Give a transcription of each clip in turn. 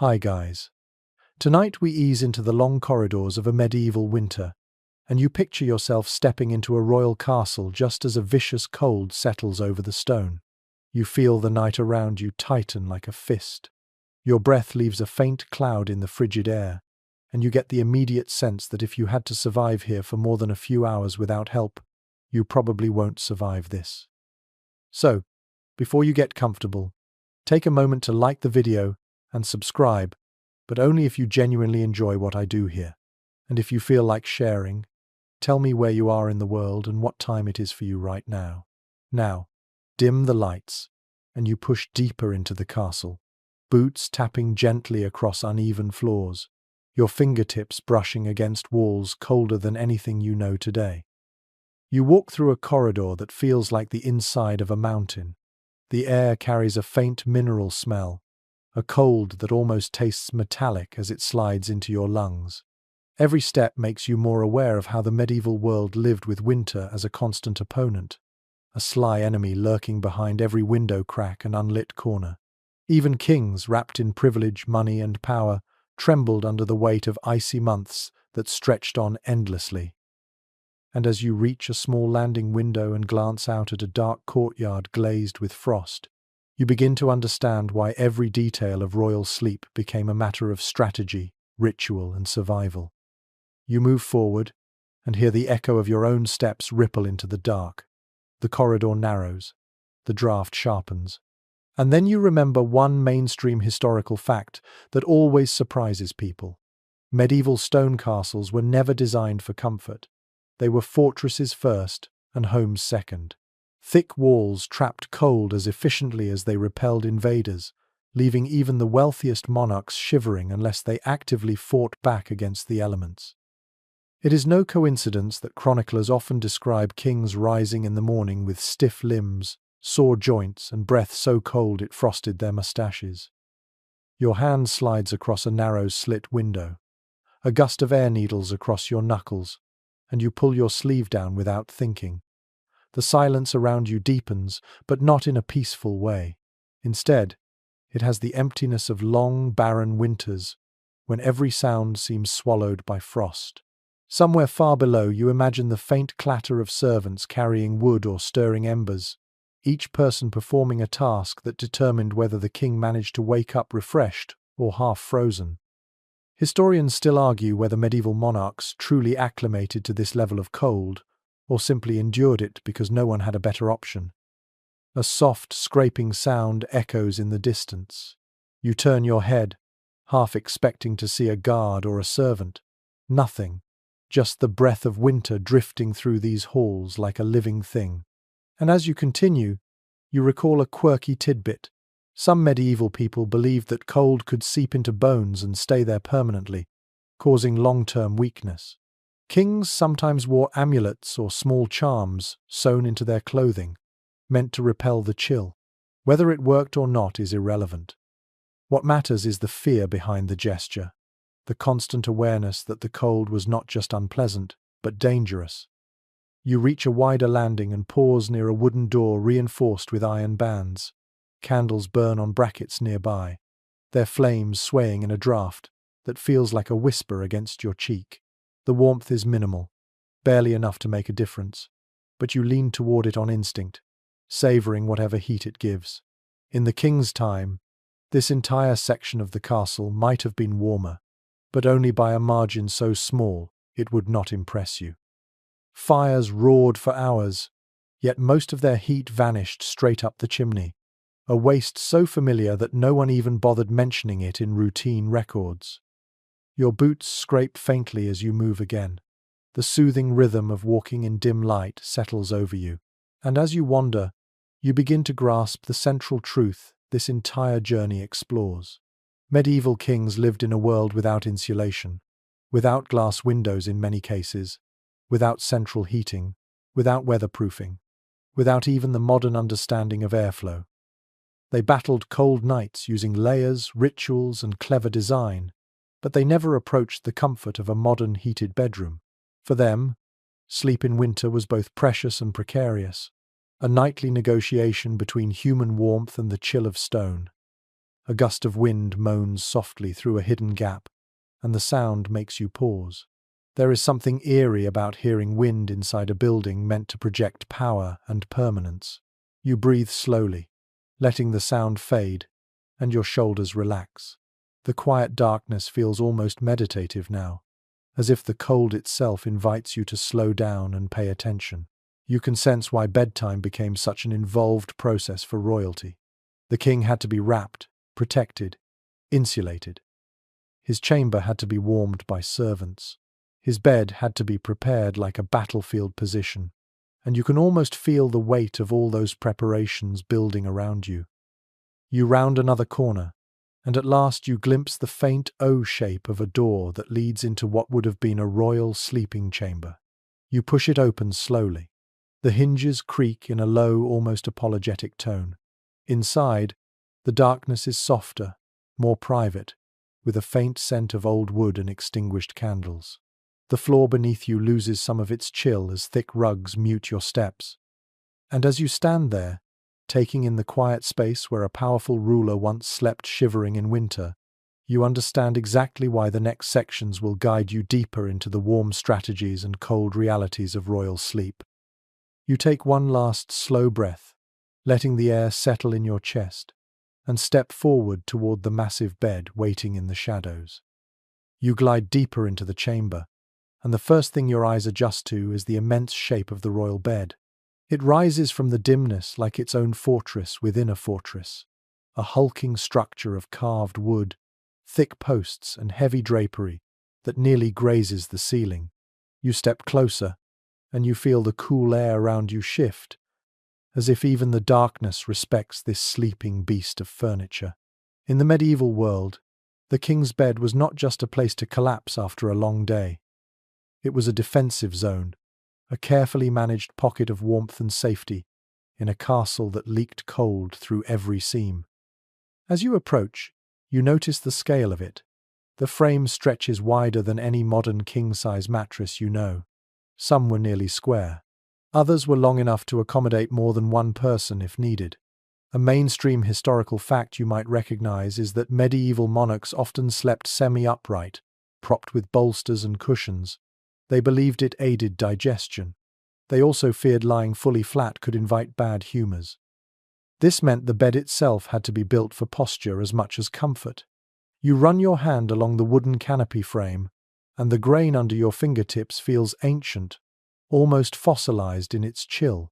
Hi guys. Tonight we ease into the long corridors of a medieval winter, and you picture yourself stepping into a royal castle just as a vicious cold settles over the stone. You feel the night around you tighten like a fist. Your breath leaves a faint cloud in the frigid air, and you get the immediate sense that if you had to survive here for more than a few hours without help, you probably won't survive this. So, before you get comfortable, take a moment to like the video and subscribe, but only if you genuinely enjoy what I do here. And if you feel like sharing, tell me where you are in the world and what time it is for you right now. Now, dim the lights, and you push deeper into the castle, boots tapping gently across uneven floors, your fingertips brushing against walls colder than anything you know today. You walk through a corridor that feels like the inside of a mountain. The air carries a faint mineral smell, a cold that almost tastes metallic as it slides into your lungs. Every step makes you more aware of how the medieval world lived with winter as a constant opponent, a sly enemy lurking behind every window crack and unlit corner. Even kings, wrapped in privilege, money, and power, trembled under the weight of icy months that stretched on endlessly. And as you reach a small landing window and glance out at a dark courtyard glazed with frost, you begin to understand why every detail of royal sleep became a matter of strategy, ritual, and survival. You move forward and hear the echo of your own steps ripple into the dark. The corridor narrows, the draft sharpens, and then you remember one mainstream historical fact that always surprises people. Medieval stone castles were never designed for comfort. They were fortresses first and homes second. Thick walls trapped cold as efficiently as they repelled invaders, leaving even the wealthiest monarchs shivering unless they actively fought back against the elements. It is no coincidence that chroniclers often describe kings rising in the morning with stiff limbs, sore joints, and breath so cold it frosted their mustaches. Your hand slides across a narrow slit window. A gust of air needles across your knuckles, and you pull your sleeve down without thinking. The silence around you deepens, but not in a peaceful way. Instead, it has the emptiness of long, barren winters, when every sound seems swallowed by frost. Somewhere far below, you imagine the faint clatter of servants carrying wood or stirring embers, each person performing a task that determined whether the king managed to wake up refreshed or half frozen. Historians still argue whether medieval monarchs truly acclimated to this level of cold, or simply endured it because no one had a better option. A soft, scraping sound echoes in the distance. You turn your head, half expecting to see a guard or a servant. Nothing, just the breath of winter drifting through these halls like a living thing. And as you continue, you recall a quirky tidbit. Some medieval people believed that cold could seep into bones and stay there permanently, causing long-term weakness. Kings sometimes wore amulets or small charms sewn into their clothing, meant to repel the chill. Whether it worked or not is irrelevant. What matters is the fear behind the gesture, the constant awareness that the cold was not just unpleasant, but dangerous. You reach a wider landing and pause near a wooden door reinforced with iron bands. Candles burn on brackets nearby, their flames swaying in a draught that feels like a whisper against your cheek. The warmth is minimal, barely enough to make a difference, but you lean toward it on instinct, savoring whatever heat it gives. In the king's time, this entire section of the castle might have been warmer, but only by a margin so small it would not impress you. Fires roared for hours, yet most of their heat vanished straight up the chimney, a waste so familiar that no one even bothered mentioning it in routine records. Your boots scrape faintly as you move again. The soothing rhythm of walking in dim light settles over you, and as you wander, you begin to grasp the central truth this entire journey explores. Medieval kings lived in a world without insulation, without glass windows in many cases, without central heating, without weatherproofing, without even the modern understanding of airflow. They battled cold nights using layers, rituals, and clever design, but they never approached the comfort of a modern heated bedroom. For them, sleep in winter was both precious and precarious, a nightly negotiation between human warmth and the chill of stone. A gust of wind moans softly through a hidden gap, and the sound makes you pause. There is something eerie about hearing wind inside a building meant to project power and permanence. You breathe slowly, letting the sound fade, and your shoulders relax. The quiet darkness feels almost meditative now, as if the cold itself invites you to slow down and pay attention. You can sense why bedtime became such an involved process for royalty. The king had to be wrapped, protected, insulated. His chamber had to be warmed by servants. His bed had to be prepared like a battlefield position, and you can almost feel the weight of all those preparations building around you. You round another corner, and at last you glimpse the faint O shape of a door that leads into what would have been a royal sleeping chamber. You push it open slowly. The hinges creak in a low, almost apologetic tone. Inside, the darkness is softer, more private, with a faint scent of old wood and extinguished candles. The floor beneath you loses some of its chill as thick rugs mute your steps. And as you stand there, taking in the quiet space where a powerful ruler once slept shivering in winter, you understand exactly why the next sections will guide you deeper into the warm strategies and cold realities of royal sleep. You take one last slow breath, letting the air settle in your chest, and step forward toward the massive bed waiting in the shadows. You glide deeper into the chamber, and the first thing your eyes adjust to is the immense shape of the royal bed. It rises from the dimness like its own fortress within a fortress, a hulking structure of carved wood, thick posts and heavy drapery that nearly grazes the ceiling. You step closer, and you feel the cool air around you shift, as if even the darkness respects this sleeping beast of furniture. In the medieval world, the king's bed was not just a place to collapse after a long day. It was a defensive zone, a carefully managed pocket of warmth and safety in a castle that leaked cold through every seam. As you approach, you notice the scale of it. The frame stretches wider than any modern king-size mattress you know. Some were nearly square. Others were long enough to accommodate more than one person if needed. A mainstream historical fact you might recognize is that medieval monarchs often slept semi-upright, propped with bolsters and cushions. They believed it aided digestion. They also feared lying fully flat could invite bad humors. This meant the bed itself had to be built for posture as much as comfort. You run your hand along the wooden canopy frame, and the grain under your fingertips feels ancient, almost fossilized in its chill.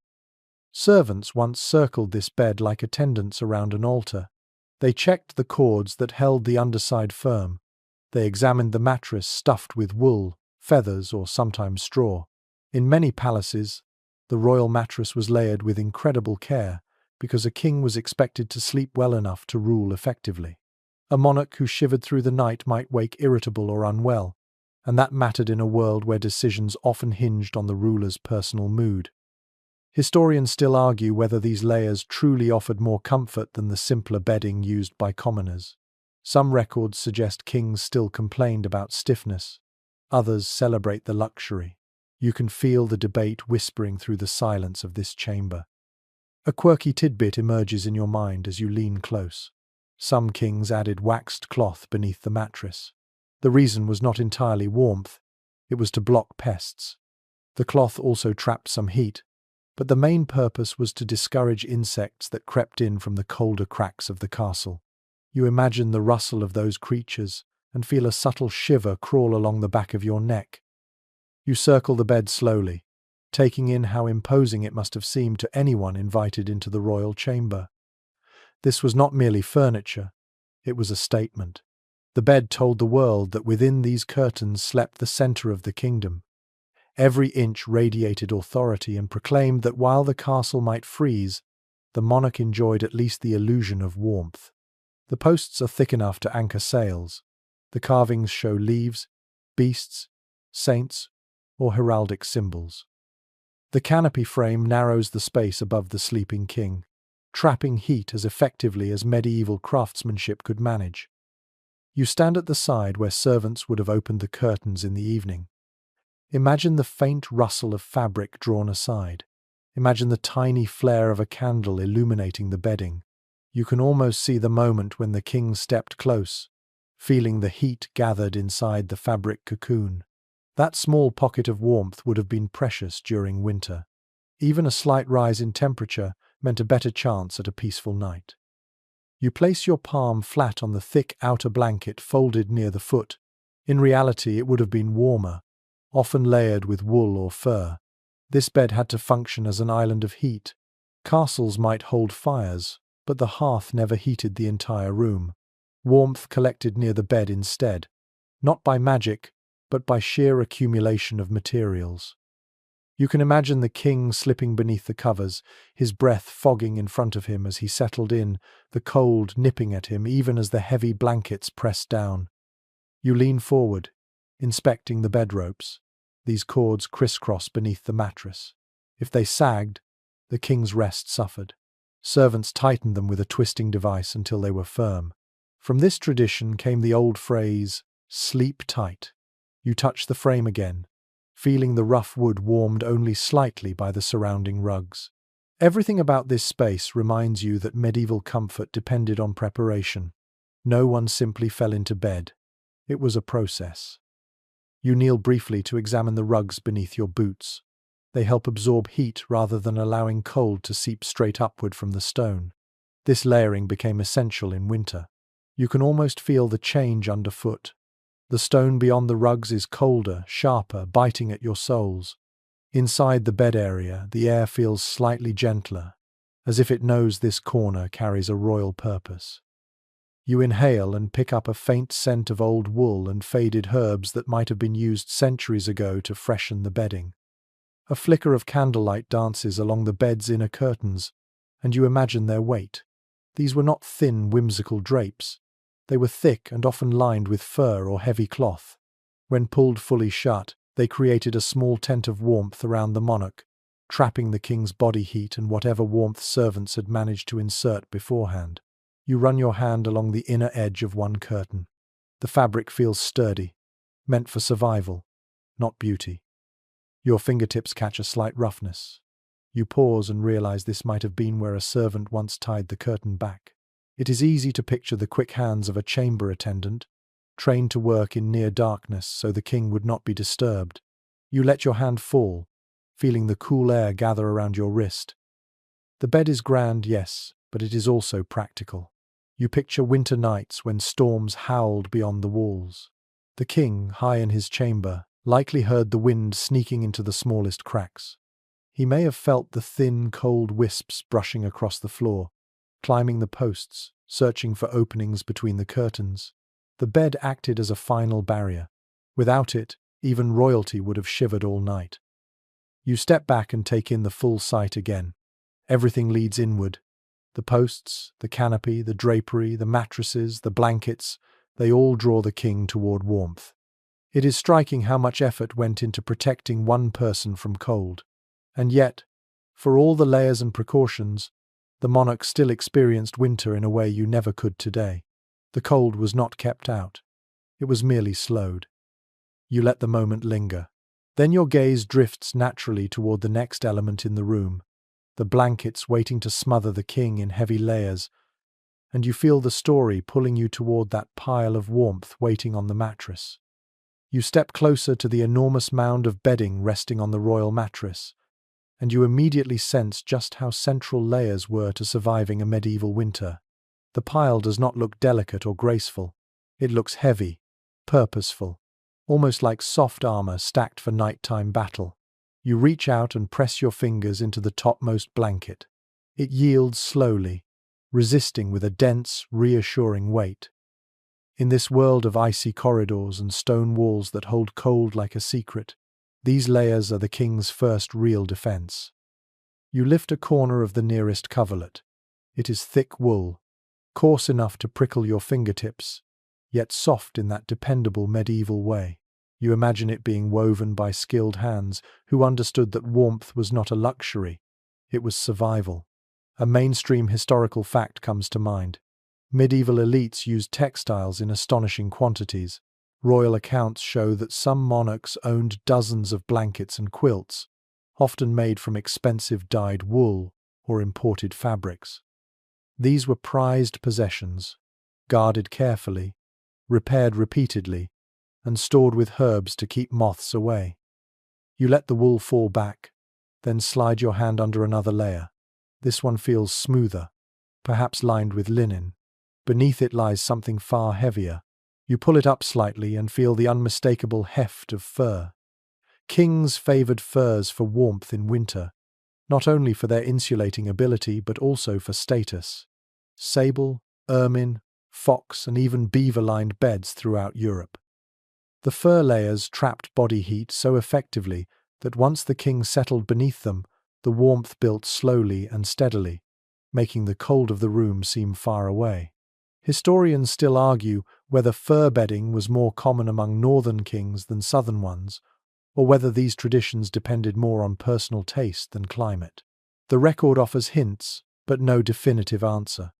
Servants once circled this bed like attendants around an altar. They checked the cords that held the underside firm. They examined the mattress stuffed with wool, feathers, or sometimes straw. In many palaces, the royal mattress was layered with incredible care because a king was expected to sleep well enough to rule effectively. A monarch who shivered through the night might wake irritable or unwell, and that mattered in a world where decisions often hinged on the ruler's personal mood. Historians still argue whether these layers truly offered more comfort than the simpler bedding used by commoners. Some records suggest kings still complained about stiffness. Others celebrate the luxury. You can feel the debate whispering through the silence of this chamber. A quirky tidbit emerges in your mind as you lean close. Some kings added waxed cloth beneath the mattress. The reason was not entirely warmth, it was to block pests. The cloth also trapped some heat, but the main purpose was to discourage insects that crept in from the colder cracks of the castle. You imagine the rustle of those creatures and feel a subtle shiver crawl along the back of your neck. You circle the bed slowly, taking in how imposing it must have seemed to anyone invited into the royal chamber. This was not merely furniture, it was a statement. The bed told the world that within these curtains slept the center of the kingdom. Every inch radiated authority and proclaimed that while the castle might freeze, the monarch enjoyed at least the illusion of warmth. The posts are thick enough to anchor sails. The carvings show leaves, beasts, saints, or heraldic symbols. The canopy frame narrows the space above the sleeping king, trapping heat as effectively as medieval craftsmanship could manage. You stand at the side where servants would have opened the curtains in the evening. Imagine the faint rustle of fabric drawn aside. Imagine the tiny flare of a candle illuminating the bedding. You can almost see the moment when the king stepped close, feeling the heat gathered inside the fabric cocoon. That small pocket of warmth would have been precious during winter. Even a slight rise in temperature meant a better chance at a peaceful night. You place your palm flat on the thick outer blanket folded near the foot. In reality, it would have been warmer, often layered with wool or fur. This bed had to function as an island of heat. Castles might hold fires, but the hearth never heated the entire room. Warmth collected near the bed instead, not by magic, but by sheer accumulation of materials. You can imagine the king slipping beneath the covers, his breath fogging in front of him as he settled in, the cold nipping at him even as the heavy blankets pressed down. You lean forward, inspecting the bed ropes. These cords crisscross beneath the mattress. If they sagged, the king's rest suffered. Servants tightened them with a twisting device until they were firm. From this tradition came the old phrase, "Sleep tight." You touch the frame again, feeling the rough wood warmed only slightly by the surrounding rugs. Everything about this space reminds you that medieval comfort depended on preparation. No one simply fell into bed. It was a process. You kneel briefly to examine the rugs beneath your boots. They help absorb heat rather than allowing cold to seep straight upward from the stone. This layering became essential in winter. You can almost feel the change underfoot. The stone beyond the rugs is colder, sharper, biting at your soles. Inside the bed area, the air feels slightly gentler, as if it knows this corner carries a royal purpose. You inhale and pick up a faint scent of old wool and faded herbs that might have been used centuries ago to freshen the bedding. A flicker of candlelight dances along the bed's inner curtains, and you imagine their weight. These were not thin, whimsical drapes. They were thick and often lined with fur or heavy cloth. When pulled fully shut, they created a small tent of warmth around the monarch, trapping the king's body heat and whatever warmth servants had managed to insert beforehand. You run your hand along the inner edge of one curtain. The fabric feels sturdy, meant for survival, not beauty. Your fingertips catch a slight roughness. You pause and realize this might have been where a servant once tied the curtain back. It is easy to picture the quick hands of a chamber attendant, trained to work in near darkness so the king would not be disturbed. You let your hand fall, feeling the cool air gather around your wrist. The bed is grand, yes, but it is also practical. You picture winter nights when storms howled beyond the walls. The king, high in his chamber, likely heard the wind sneaking into the smallest cracks. He may have felt the thin, cold wisps brushing across the floor, climbing the posts, searching for openings between the curtains. The bed acted as a final barrier. Without it, even royalty would have shivered all night. You step back and take in the full sight again. Everything leads inward. The posts, the canopy, the drapery, the mattresses, the blankets, they all draw the king toward warmth. It is striking how much effort went into protecting one person from cold. And yet, for all the layers and precautions, the monarch still experienced winter in a way you never could today. The cold was not kept out. It was merely slowed. You let the moment linger. Then your gaze drifts naturally toward the next element in the room, the blankets waiting to smother the king in heavy layers, and you feel the story pulling you toward that pile of warmth waiting on the mattress. You step closer to the enormous mound of bedding resting on the royal mattress, and you immediately sense just how central layers were to surviving a medieval winter. The pile does not look delicate or graceful. It looks heavy, purposeful, almost like soft armor stacked for nighttime battle. You reach out and press your fingers into the topmost blanket. It yields slowly, resisting with a dense, reassuring weight. In this world of icy corridors and stone walls that hold cold like a secret, these layers are the king's first real defense. You lift a corner of the nearest coverlet. It is thick wool, coarse enough to prickle your fingertips, yet soft in that dependable medieval way. You imagine it being woven by skilled hands who understood that warmth was not a luxury, it was survival. A mainstream historical fact comes to mind. Medieval elites used textiles in astonishing quantities. Royal accounts show that some monarchs owned dozens of blankets and quilts, often made from expensive dyed wool or imported fabrics. These were prized possessions, guarded carefully, repaired repeatedly, and stored with herbs to keep moths away. You let the wool fall back, then slide your hand under another layer. This one feels smoother, perhaps lined with linen. Beneath it lies something far heavier. You pull it up slightly and feel the unmistakable heft of fur. Kings favored furs for warmth in winter, not only for their insulating ability but also for status. Sable, ermine, fox, and even beaver lined beds throughout Europe. The fur layers trapped body heat so effectively that once the king settled beneath them, the warmth built slowly and steadily, making the cold of the room seem far away. Historians still argue whether fur bedding was more common among northern kings than southern ones, or whether these traditions depended more on personal taste than climate. The record offers hints, but no definitive answer.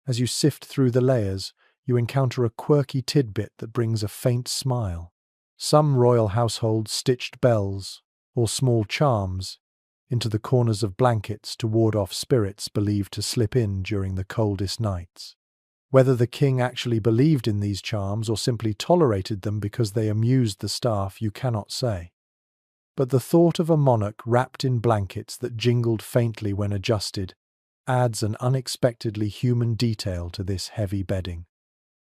As you sift through the layers, you encounter a quirky tidbit that brings a faint smile. Some royal households stitched bells, or small charms, into the corners of blankets to ward off spirits believed to slip in during the coldest nights. Whether the king actually believed in these charms or simply tolerated them because they amused the staff, you cannot say. But the thought of a monarch wrapped in blankets that jingled faintly when adjusted adds an unexpectedly human detail to this heavy bedding.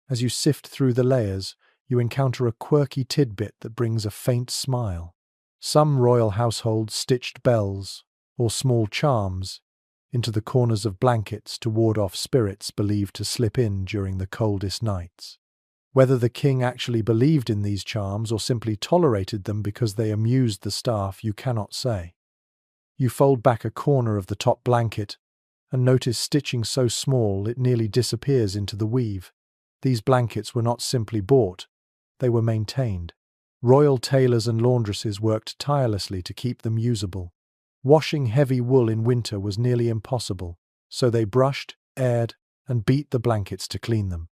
As you sift through the layers, you encounter a quirky tidbit that brings a faint smile. Some royal households stitched bells, or small charms, into the corners of blankets to ward off spirits believed to slip in during the coldest nights. Whether the king actually believed in these charms or simply tolerated them because they amused the staff, you cannot say. You fold back a corner of the top blanket and notice stitching so small it nearly disappears into the weave. These blankets were not simply bought, they were maintained. Royal tailors and laundresses worked tirelessly to keep them usable. Washing heavy wool in winter was nearly impossible, so they brushed, aired, and beat the blankets to clean them.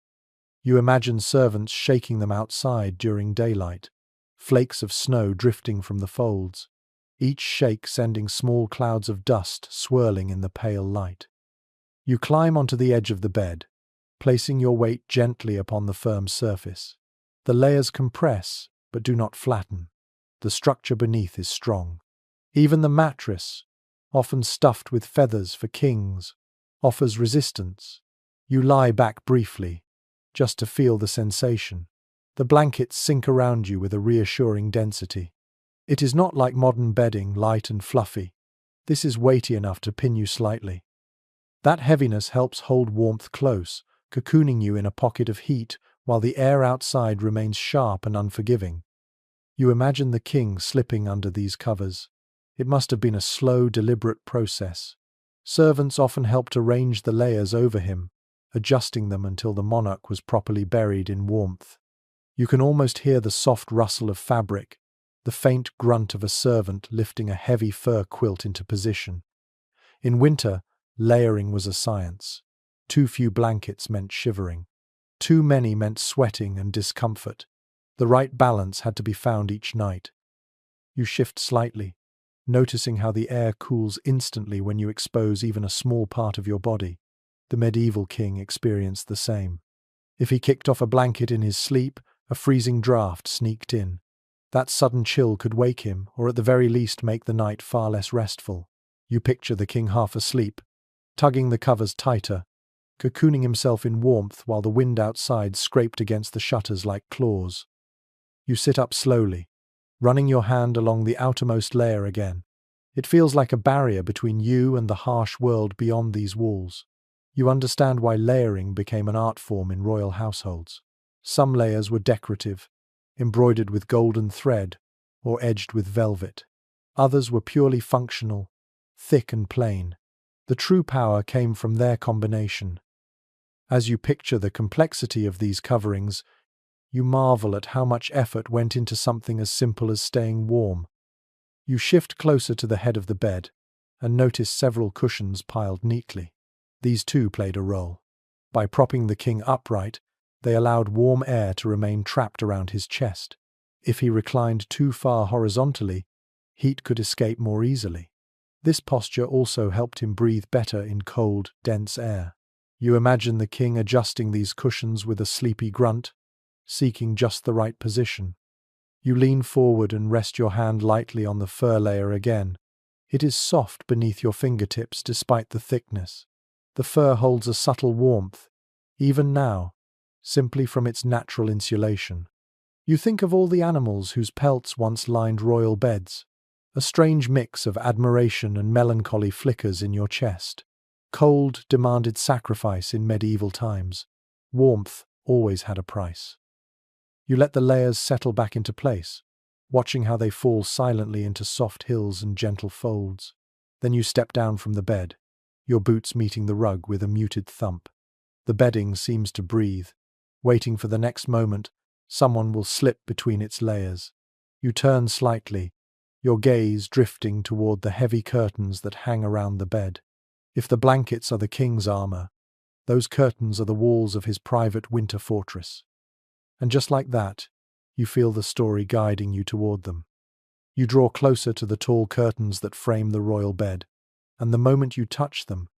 You imagine servants shaking them outside during daylight, flakes of snow drifting from the folds, each shake sending small clouds of dust swirling in the pale light. You climb onto the edge of the bed, placing your weight gently upon the firm surface. The layers compress, but do not flatten. The structure beneath is strong. Even the mattress, often stuffed with feathers for kings, offers resistance. You lie back briefly, just to feel the sensation. The blankets sink around you with a reassuring density. It is not like modern bedding, light and fluffy. This is weighty enough to pin you slightly. That heaviness helps hold warmth close, cocooning you in a pocket of heat while the air outside remains sharp and unforgiving. You imagine the king slipping under these covers. It must have been a slow, deliberate process. Servants often helped arrange the layers over him, adjusting them until the monarch was properly buried in warmth. You can almost hear the soft rustle of fabric, the faint grunt of a servant lifting a heavy fur quilt into position. In winter, layering was a science. Too few blankets meant shivering. Too many meant sweating and discomfort. The right balance had to be found each night. You shift slightly, noticing how the air cools instantly when you expose even a small part of your body. The medieval king experienced the same. If he kicked off a blanket in his sleep, a freezing draft sneaked in. That sudden chill could wake him, or at the very least make the night far less restful. You picture the king half asleep, tugging the covers tighter, cocooning himself in warmth while the wind outside scraped against the shutters like claws. You sit up slowly, running your hand along the outermost layer again. It feels like a barrier between you and the harsh world beyond these walls. You understand why layering became an art form in royal households. Some layers were decorative, embroidered with golden thread or edged with velvet. Others were purely functional, thick and plain. The true power came from their combination. As you picture the complexity of these coverings, you marvel at how much effort went into something as simple as staying warm. You shift closer to the head of the bed and notice several cushions piled neatly. These too played a role. By propping the king upright, they allowed warm air to remain trapped around his chest. If he reclined too far horizontally, heat could escape more easily. This posture also helped him breathe better in cold, dense air. You imagine the king adjusting these cushions with a sleepy grunt, seeking just the right position. You lean forward and rest your hand lightly on the fur layer again. It is soft beneath your fingertips despite the thickness. The fur holds a subtle warmth, even now, simply from its natural insulation. You think of all the animals whose pelts once lined royal beds. A strange mix of admiration and melancholy flickers in your chest. Cold demanded sacrifice in medieval times. Warmth always had a price. You let the layers settle back into place, watching how they fall silently into soft hills and gentle folds. Then you step down from the bed, your boots meeting the rug with a muted thump. The bedding seems to breathe, waiting for the next moment someone will slip between its layers. You turn slightly, your gaze drifting toward the heavy curtains that hang around the bed. If the blankets are the king's armor, those curtains are the walls of his private winter fortress. And just like that, you feel the story guiding you toward them. You draw closer to the tall curtains that frame the royal bed, and the moment you touch them,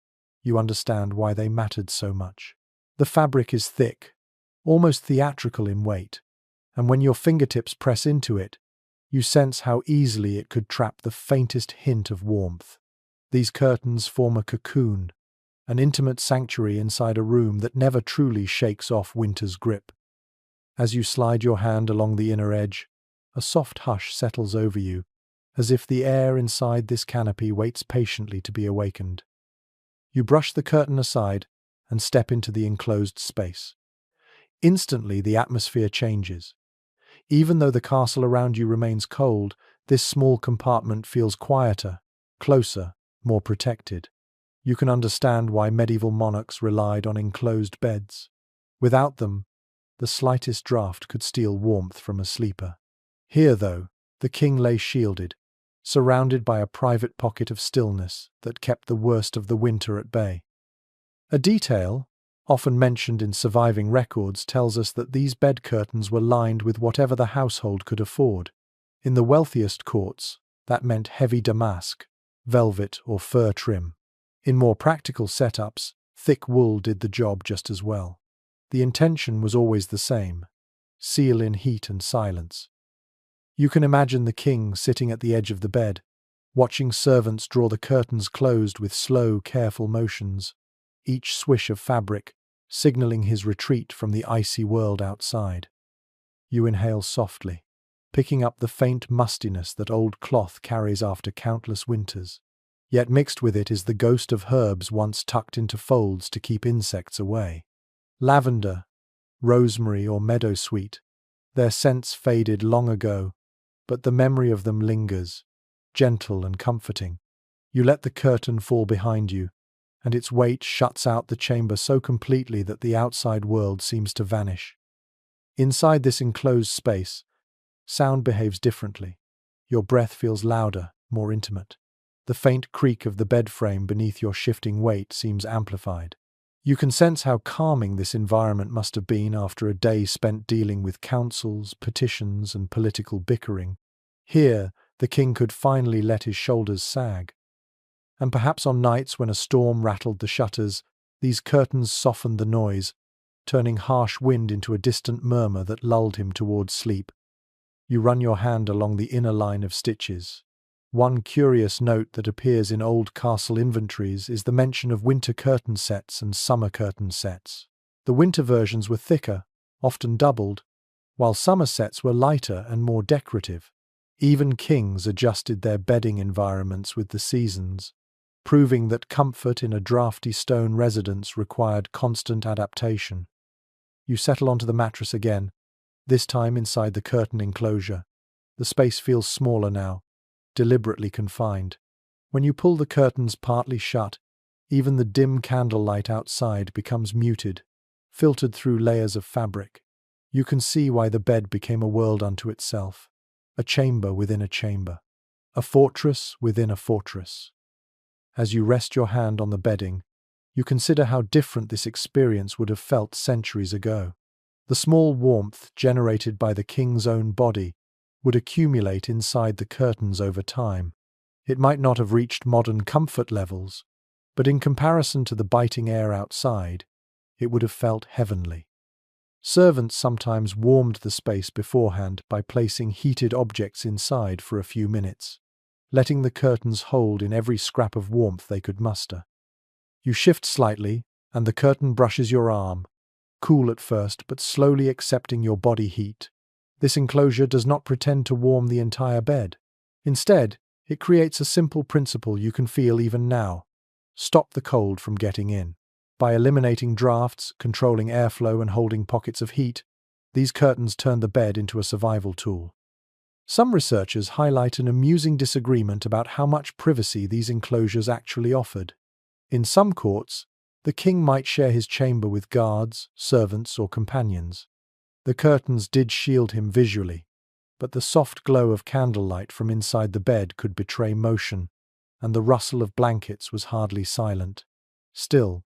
you understand why they mattered so much. The fabric is thick, almost theatrical in weight, and when your fingertips press into it, you sense how easily it could trap the faintest hint of warmth. These curtains form a cocoon, an intimate sanctuary inside a room that never truly shakes off winter's grip. As you slide your hand along the inner edge, a soft hush settles over you, as if the air inside this canopy waits patiently to be awakened. You brush the curtain aside and step into the enclosed space. Instantly, the atmosphere changes. Even though the castle around you remains cold, this small compartment feels quieter, closer, more protected. You can understand why medieval monarchs relied on enclosed beds. Without them, the slightest draught could steal warmth from a sleeper. Here, though, the king lay shielded, surrounded by a private pocket of stillness that kept the worst of the winter at bay. A detail, often mentioned in surviving records, tells us that these bed curtains were lined with whatever the household could afford. In the wealthiest courts, that meant heavy damask, velvet or fur trim. In more practical setups, thick wool did the job just as well. The intention was always the same: seal in heat and silence. You can imagine the king sitting at the edge of the bed, watching servants draw the curtains closed with slow, careful motions, each swish of fabric signaling his retreat from the icy world outside. You inhale softly, picking up the faint mustiness that old cloth carries after countless winters. Yet mixed with it is the ghost of herbs once tucked into folds to keep insects away. Lavender, rosemary or meadowsweet, their scents faded long ago, but the memory of them lingers, gentle and comforting. You let the curtain fall behind you, and its weight shuts out the chamber so completely that the outside world seems to vanish. Inside this enclosed space, sound behaves differently. Your breath feels louder, more intimate. The faint creak of the bed frame beneath your shifting weight seems amplified. You can sense how calming this environment must have been after a day spent dealing with councils, petitions, and political bickering. Here, the king could finally let his shoulders sag. And perhaps on nights when a storm rattled the shutters, these curtains softened the noise, turning harsh wind into a distant murmur that lulled him towards sleep. You run your hand along the inner line of stitches. One curious note that appears in old castle inventories is the mention of winter curtain sets and summer curtain sets. The winter versions were thicker, often doubled, while summer sets were lighter and more decorative. Even kings adjusted their bedding environments with the seasons, proving that comfort in a drafty stone residence required constant adaptation. You settle onto the mattress again, this time inside the curtain enclosure. The space feels smaller now, deliberately confined. When you pull the curtains partly shut, even the dim candlelight outside becomes muted, filtered through layers of fabric. You can see why the bed became a world unto itself, a chamber within a chamber, a fortress within a fortress. As you rest your hand on the bedding, you consider how different this experience would have felt centuries ago. The small warmth generated by the king's own body would accumulate inside the curtains over time. It might not have reached modern comfort levels, but in comparison to the biting air outside, it would have felt heavenly. Servants sometimes warmed the space beforehand by placing heated objects inside for a few minutes, letting the curtains hold in every scrap of warmth they could muster. You shift slightly, and the curtain brushes your arm, cool at first but slowly accepting your body heat. This enclosure does not pretend to warm the entire bed. Instead, it creates a simple principle you can feel even now: stop the cold from getting in. By eliminating drafts, controlling airflow, and holding pockets of heat, these curtains turn the bed into a survival tool. Some researchers highlight an amusing disagreement about how much privacy these enclosures actually offered. In some courts, the king might share his chamber with guards, servants, or companions. The curtains did shield him visually, but the soft glow of candlelight from inside the bed could betray motion, and the rustle of blankets was hardly silent. Still,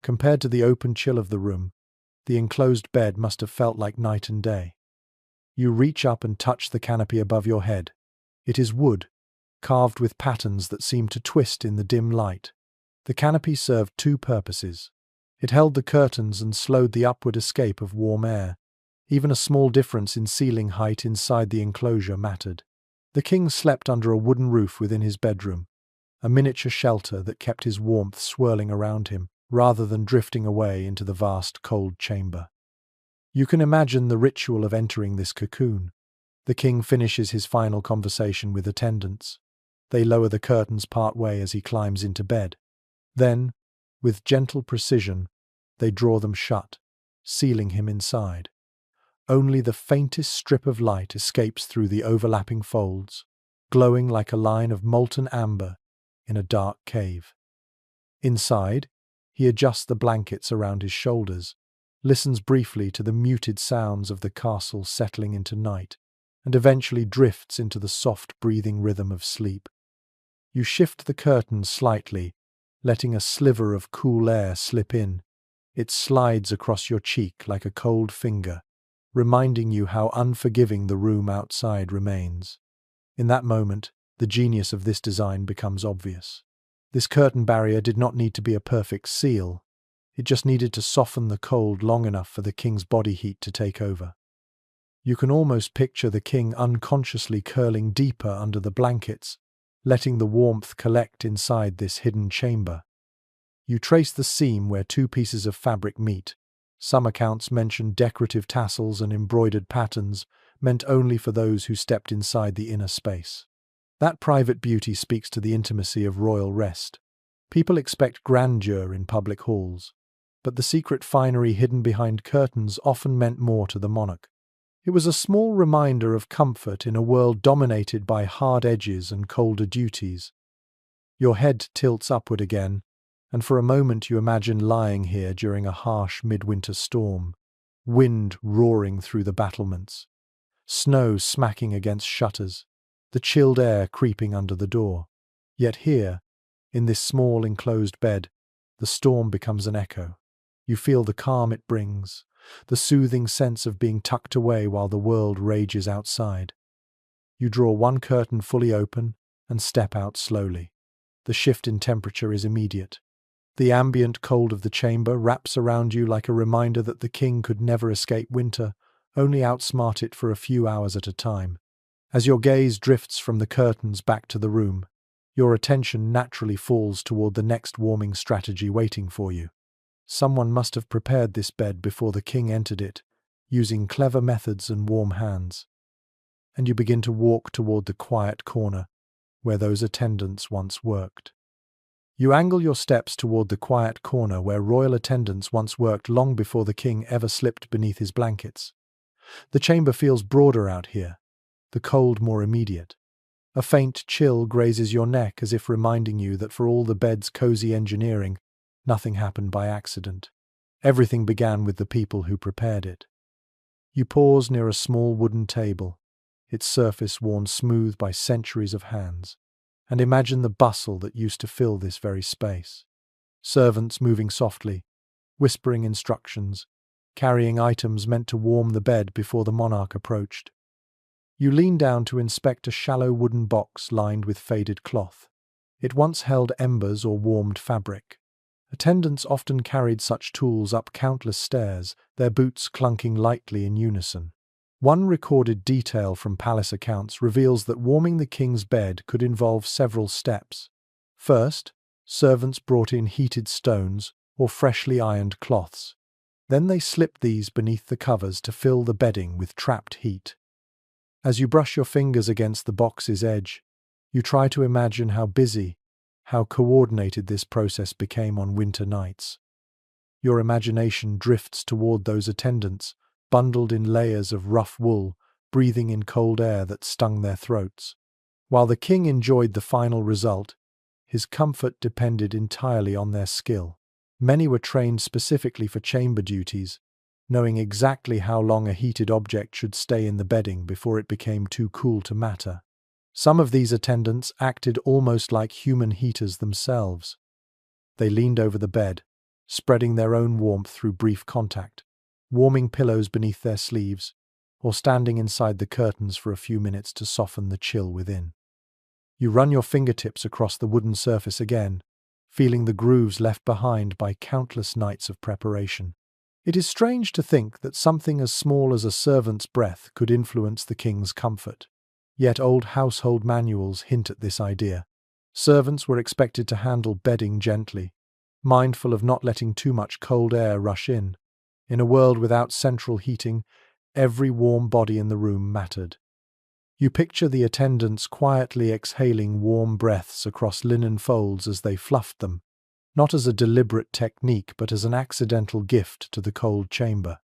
compared to the open chill of the room, the enclosed bed must have felt like night and day. You reach up and touch the canopy above your head. It is wood, carved with patterns that seem to twist in the dim light. The canopy served two purposes. It held the curtains and slowed the upward escape of warm air. Even a small difference in ceiling height inside the enclosure mattered. The king slept under a wooden roof within his bedroom, a miniature shelter that kept his warmth swirling around him, rather than drifting away into the vast, cold chamber. You can imagine the ritual of entering this cocoon. The king finishes his final conversation with attendants. They lower the curtains part way as he climbs into bed. Then, with gentle precision, they draw them shut, sealing him inside. Only the faintest strip of light escapes through the overlapping folds, glowing like a line of molten amber in a dark cave. Inside, he adjusts the blankets around his shoulders, listens briefly to the muted sounds of the castle settling into night, and eventually drifts into the soft breathing rhythm of sleep. You shift the curtains slightly, letting a sliver of cool air slip in. It slides across your cheek like a cold finger, reminding you how unforgiving the room outside remains. In that moment, the genius of this design becomes obvious. This curtain barrier did not need to be a perfect seal. It just needed to soften the cold long enough for the king's body heat to take over. You can almost picture the king unconsciously curling deeper under the blankets, letting the warmth collect inside this hidden chamber. You trace the seam where two pieces of fabric meet. Some accounts mention decorative tassels and embroidered patterns meant only for those who stepped inside the inner space. That private beauty speaks to the intimacy of royal rest. People expect grandeur in public halls, but the secret finery hidden behind curtains often meant more to the monarch. It was a small reminder of comfort in a world dominated by hard edges and colder duties. Your head tilts upward again, and for a moment you imagine lying here during a harsh midwinter storm, wind roaring through the battlements, snow smacking against shutters, the chilled air creeping under the door. Yet here, in this small enclosed bed, the storm becomes an echo. You feel the calm it brings, the soothing sense of being tucked away while the world rages outside. You draw one curtain fully open and step out slowly. The shift in temperature is immediate. The ambient cold of the chamber wraps around you like a reminder that the king could never escape winter, only outsmart it for a few hours at a time. As your gaze drifts from the curtains back to the room, your attention naturally falls toward the next warming strategy waiting for you. Someone must have prepared this bed before the king entered it, using clever methods and warm hands. And you begin to walk toward the quiet corner where those attendants once worked. You angle your steps toward the quiet corner where royal attendants once worked long before the king ever slipped beneath his blankets. The chamber feels broader out here, the cold more immediate. A faint chill grazes your neck as if reminding you that for all the bed's cozy engineering, nothing happened by accident. Everything began with the people who prepared it. You pause near a small wooden table, its surface worn smooth by centuries of hands, and imagine the bustle that used to fill this very space. Servants moving softly, whispering instructions, carrying items meant to warm the bed before the monarch approached. You lean down to inspect a shallow wooden box lined with faded cloth. It once held embers or warmed fabric, Attendants often carried such tools up countless stairs, their boots clunking lightly in unison. One recorded detail from palace accounts reveals that warming the king's bed could involve several steps. First, servants brought in heated stones or freshly ironed cloths. Then they slipped these beneath the covers to fill the bedding with trapped heat. As you brush your fingers against the box's edge, you try to imagine how busy, how coordinated this process became on winter nights. Your imagination drifts toward those attendants, bundled in layers of rough wool, breathing in cold air that stung their throats. While the king enjoyed the final result, his comfort depended entirely on their skill. Many were trained specifically for chamber duties, knowing exactly how long a heated object should stay in the bedding before it became too cool to matter. Some of these attendants acted almost like human heaters themselves. They leaned over the bed, spreading their own warmth through brief contact, warming pillows beneath their sleeves, or standing inside the curtains for a few minutes to soften the chill within. You run your fingertips across the wooden surface again, feeling the grooves left behind by countless nights of preparation. It is strange to think that something as small as a servant's breath could influence the king's comfort. Yet old household manuals hint at this idea. Servants were expected to handle bedding gently, mindful of not letting too much cold air rush in. In a world without central heating, every warm body in the room mattered. You picture the attendants quietly exhaling warm breaths across linen folds as they fluffed them, not as a deliberate technique but as an accidental gift to the cold chamber.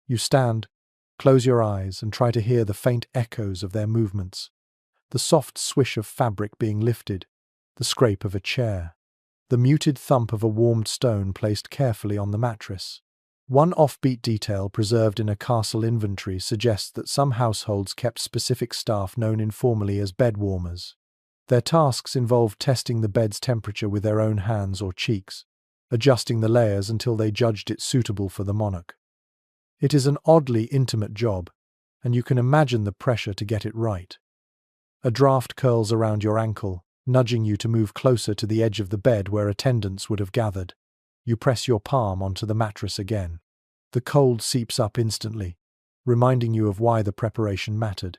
You stand, close your eyes, and try to hear the faint echoes of their movements. The soft swish of fabric being lifted, the scrape of a chair, the muted thump of a warmed stone placed carefully on the mattress. One offbeat detail preserved in a castle inventory suggests that some households kept specific staff known informally as bed warmers. Their tasks involved testing the bed's temperature with their own hands or cheeks, adjusting the layers until they judged it suitable for the monarch. It is an oddly intimate job, and you can imagine the pressure to get it right. A draft curls around your ankle, nudging you to move closer to the edge of the bed where attendants would have gathered. You press your palm onto the mattress again. The cold seeps up instantly, reminding you of why the preparation mattered.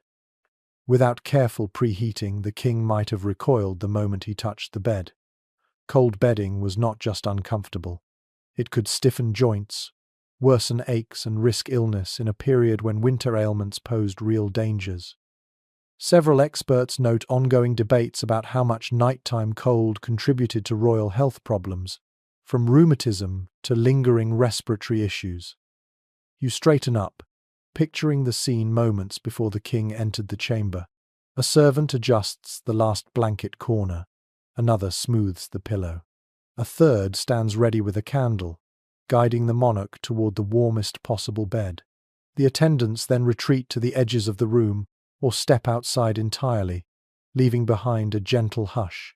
Without careful preheating, the king might have recoiled the moment he touched the bed. Cold bedding was not just uncomfortable. It could stiffen joints, worsen aches, and risk illness in a period when winter ailments posed real dangers. Several experts note ongoing debates about how much nighttime cold contributed to royal health problems, from rheumatism to lingering respiratory issues. You straighten up, picturing the scene moments before the king entered the chamber. A servant adjusts the last blanket corner, another smooths the pillow. A third stands ready with a candle, guiding the monarch toward the warmest possible bed. The attendants then retreat to the edges of the room or step outside entirely, leaving behind a gentle hush.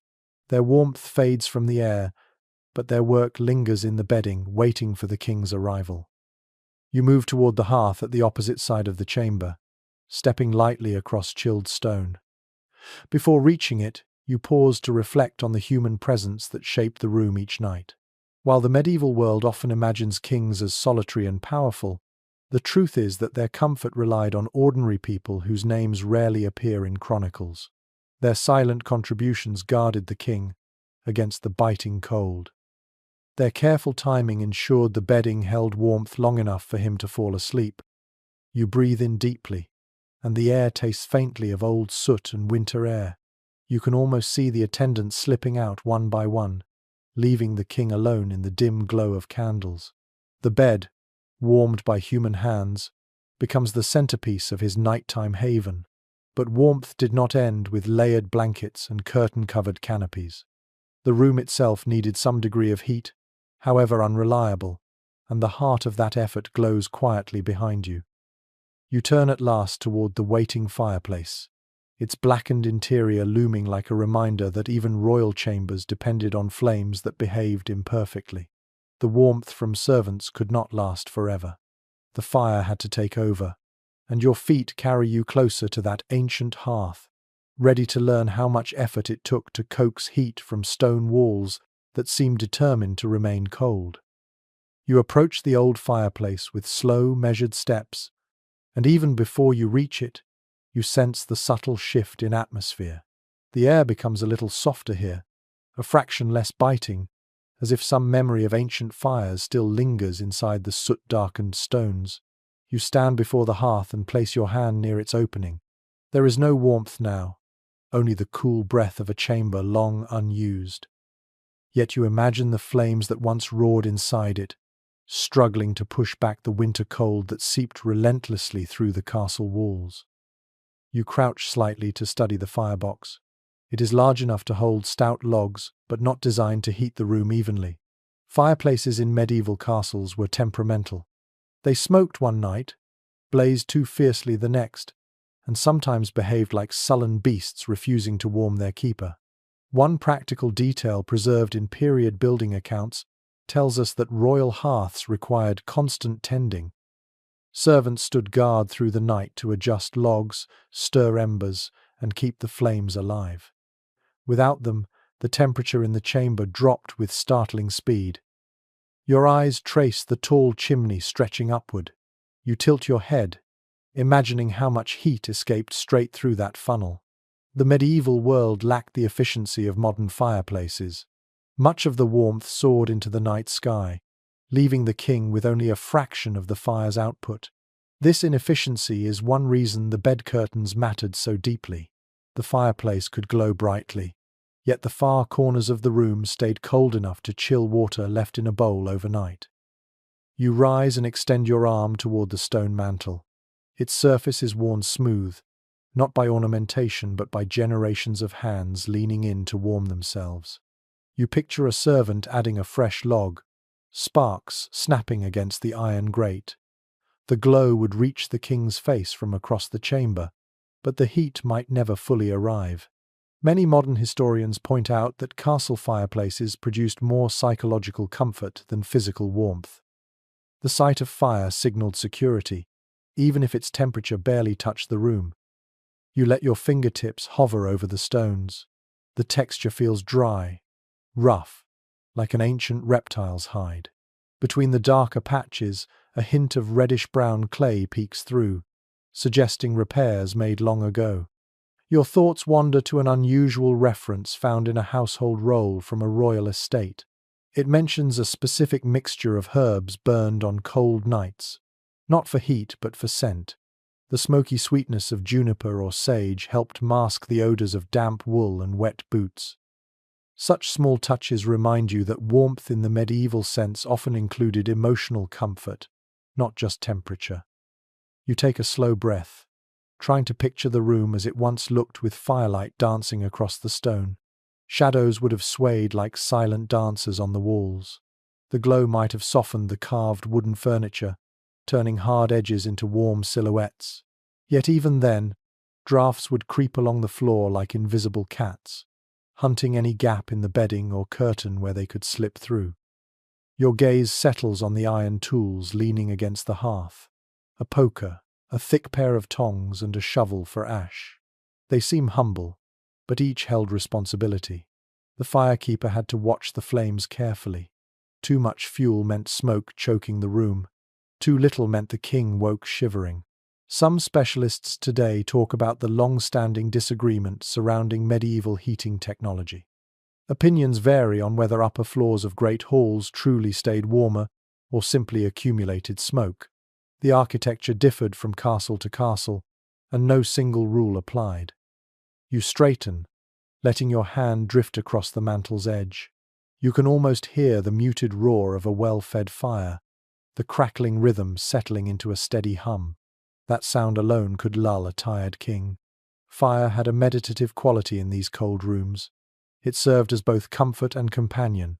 Their warmth fades from the air, but their work lingers in the bedding, waiting for the king's arrival. You move toward the hearth at the opposite side of the chamber, stepping lightly across chilled stone. Before reaching it, you pause to reflect on the human presence that shaped the room each night. While the medieval world often imagines kings as solitary and powerful, the truth is that their comfort relied on ordinary people whose names rarely appear in chronicles. Their silent contributions guarded the king against the biting cold. Their careful timing ensured the bedding held warmth long enough for him to fall asleep. You breathe in deeply, and the air tastes faintly of old soot and winter air. You can almost see the attendants slipping out one by one, leaving the king alone in the dim glow of candles. The bed, warmed by human hands, becomes the centerpiece of his nighttime haven. But warmth did not end with layered blankets and curtain-covered canopies. The room itself needed some degree of heat, however unreliable, and the heart of that effort glows quietly behind you. You turn at last toward the waiting fireplace, its blackened interior looming like a reminder that even royal chambers depended on flames that behaved imperfectly. The warmth from servants could not last forever. The fire had to take over, and your feet carry you closer to that ancient hearth, ready to learn how much effort it took to coax heat from stone walls that seem determined to remain cold. You approach the old fireplace with slow, measured steps, and even before you reach it, you sense the subtle shift in atmosphere. The air becomes a little softer here, a fraction less biting, as if some memory of ancient fires still lingers inside the soot-darkened stones. You stand before the hearth and place your hand near its opening. There is no warmth now, only the cool breath of a chamber long unused. Yet you imagine the flames that once roared inside it, struggling to push back the winter cold that seeped relentlessly through the castle walls. You crouch slightly to study the firebox. It is large enough to hold stout logs, but not designed to heat the room evenly. Fireplaces in medieval castles were temperamental. They smoked one night, blazed too fiercely the next, and sometimes behaved like sullen beasts refusing to warm their keeper. One practical detail preserved in period building accounts tells us that royal hearths required constant tending. Servants stood guard through the night to adjust logs, stir embers, and keep the flames alive. Without them, the temperature in the chamber dropped with startling speed. Your eyes trace the tall chimney stretching upward. You tilt your head, imagining how much heat escaped straight through that funnel. The medieval world lacked the efficiency of modern fireplaces. Much of the warmth soared into the night sky, leaving the king with only a fraction of the fire's output. This inefficiency is one reason the bed curtains mattered so deeply. The fireplace could glow brightly, yet the far corners of the room stayed cold enough to chill water left in a bowl overnight. You rise and extend your arm toward the stone mantel. Its surface is worn smooth, not by ornamentation but by generations of hands leaning in to warm themselves. You picture a servant adding a fresh log, sparks snapping against the iron grate. The glow would reach the king's face from across the chamber, but the heat might never fully arrive. Many modern historians point out that castle fireplaces produced more psychological comfort than physical warmth. The sight of fire signaled security, even if its temperature barely touched the room. You let your fingertips hover over the stones. The texture feels dry, rough, like an ancient reptile's hide. Between the darker patches, a hint of reddish-brown clay peeks through, suggesting repairs made long ago. Your thoughts wander to an unusual reference found in a household roll from a royal estate. It mentions a specific mixture of herbs burned on cold nights, not for heat but for scent. The smoky sweetness of juniper or sage helped mask the odors of damp wool and wet boots. Such small touches remind you that warmth in the medieval sense often included emotional comfort, not just temperature. You take a slow breath, trying to picture the room as it once looked with firelight dancing across the stone. Shadows would have swayed like silent dancers on the walls. The glow might have softened the carved wooden furniture, turning hard edges into warm silhouettes. Yet even then, drafts would creep along the floor like invisible cats, hunting any gap in the bedding or curtain where they could slip through. Your gaze settles on the iron tools leaning against the hearth. A poker, a thick pair of tongs, and a shovel for ash. They seem humble, but each held responsibility. The firekeeper had to watch the flames carefully. Too much fuel meant smoke choking the room. Too little meant the king woke shivering. Some specialists today talk about the long-standing disagreement surrounding medieval heating technology. Opinions vary on whether upper floors of great halls truly stayed warmer or simply accumulated smoke. The architecture differed from castle to castle, and no single rule applied. You straighten, letting your hand drift across the mantel's edge. You can almost hear the muted roar of a well-fed fire, the crackling rhythm settling into a steady hum. That sound alone could lull a tired king. Fire had a meditative quality in these cold rooms. It served as both comfort and companion.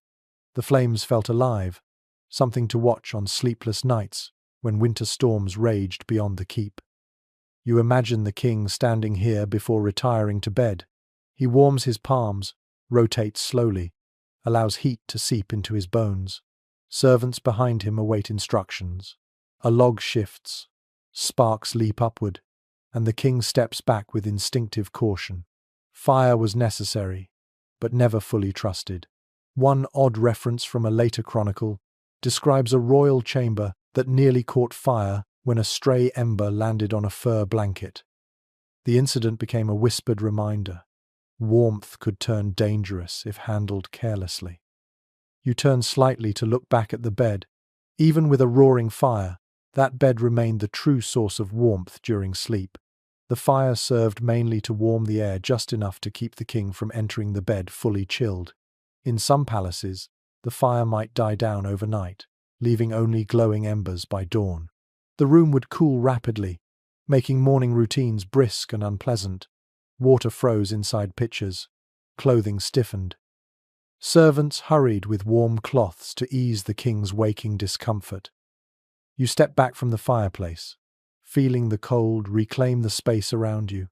The flames felt alive, something to watch on sleepless nights when winter storms raged beyond the keep. You imagine the king standing here before retiring to bed. He warms his palms, rotates slowly, allows heat to seep into his bones. Servants behind him await instructions. A log shifts, sparks leap upward, and the king steps back with instinctive caution. Fire was necessary, but never fully trusted. One odd reference from a later chronicle describes a royal chamber that nearly caught fire when a stray ember landed on a fur blanket. The incident became a whispered reminder. Warmth could turn dangerous if handled carelessly. You turn slightly to look back at the bed. Even with a roaring fire, that bed remained the true source of warmth during sleep. The fire served mainly to warm the air just enough to keep the king from entering the bed fully chilled. In some palaces, the fire might die down overnight, leaving only glowing embers by dawn. The room would cool rapidly, making morning routines brisk and unpleasant. Water froze inside pitchers. Clothing stiffened. Servants hurried with warm cloths to ease the king's waking discomfort. You step back from the fireplace, feeling the cold reclaim the space around you.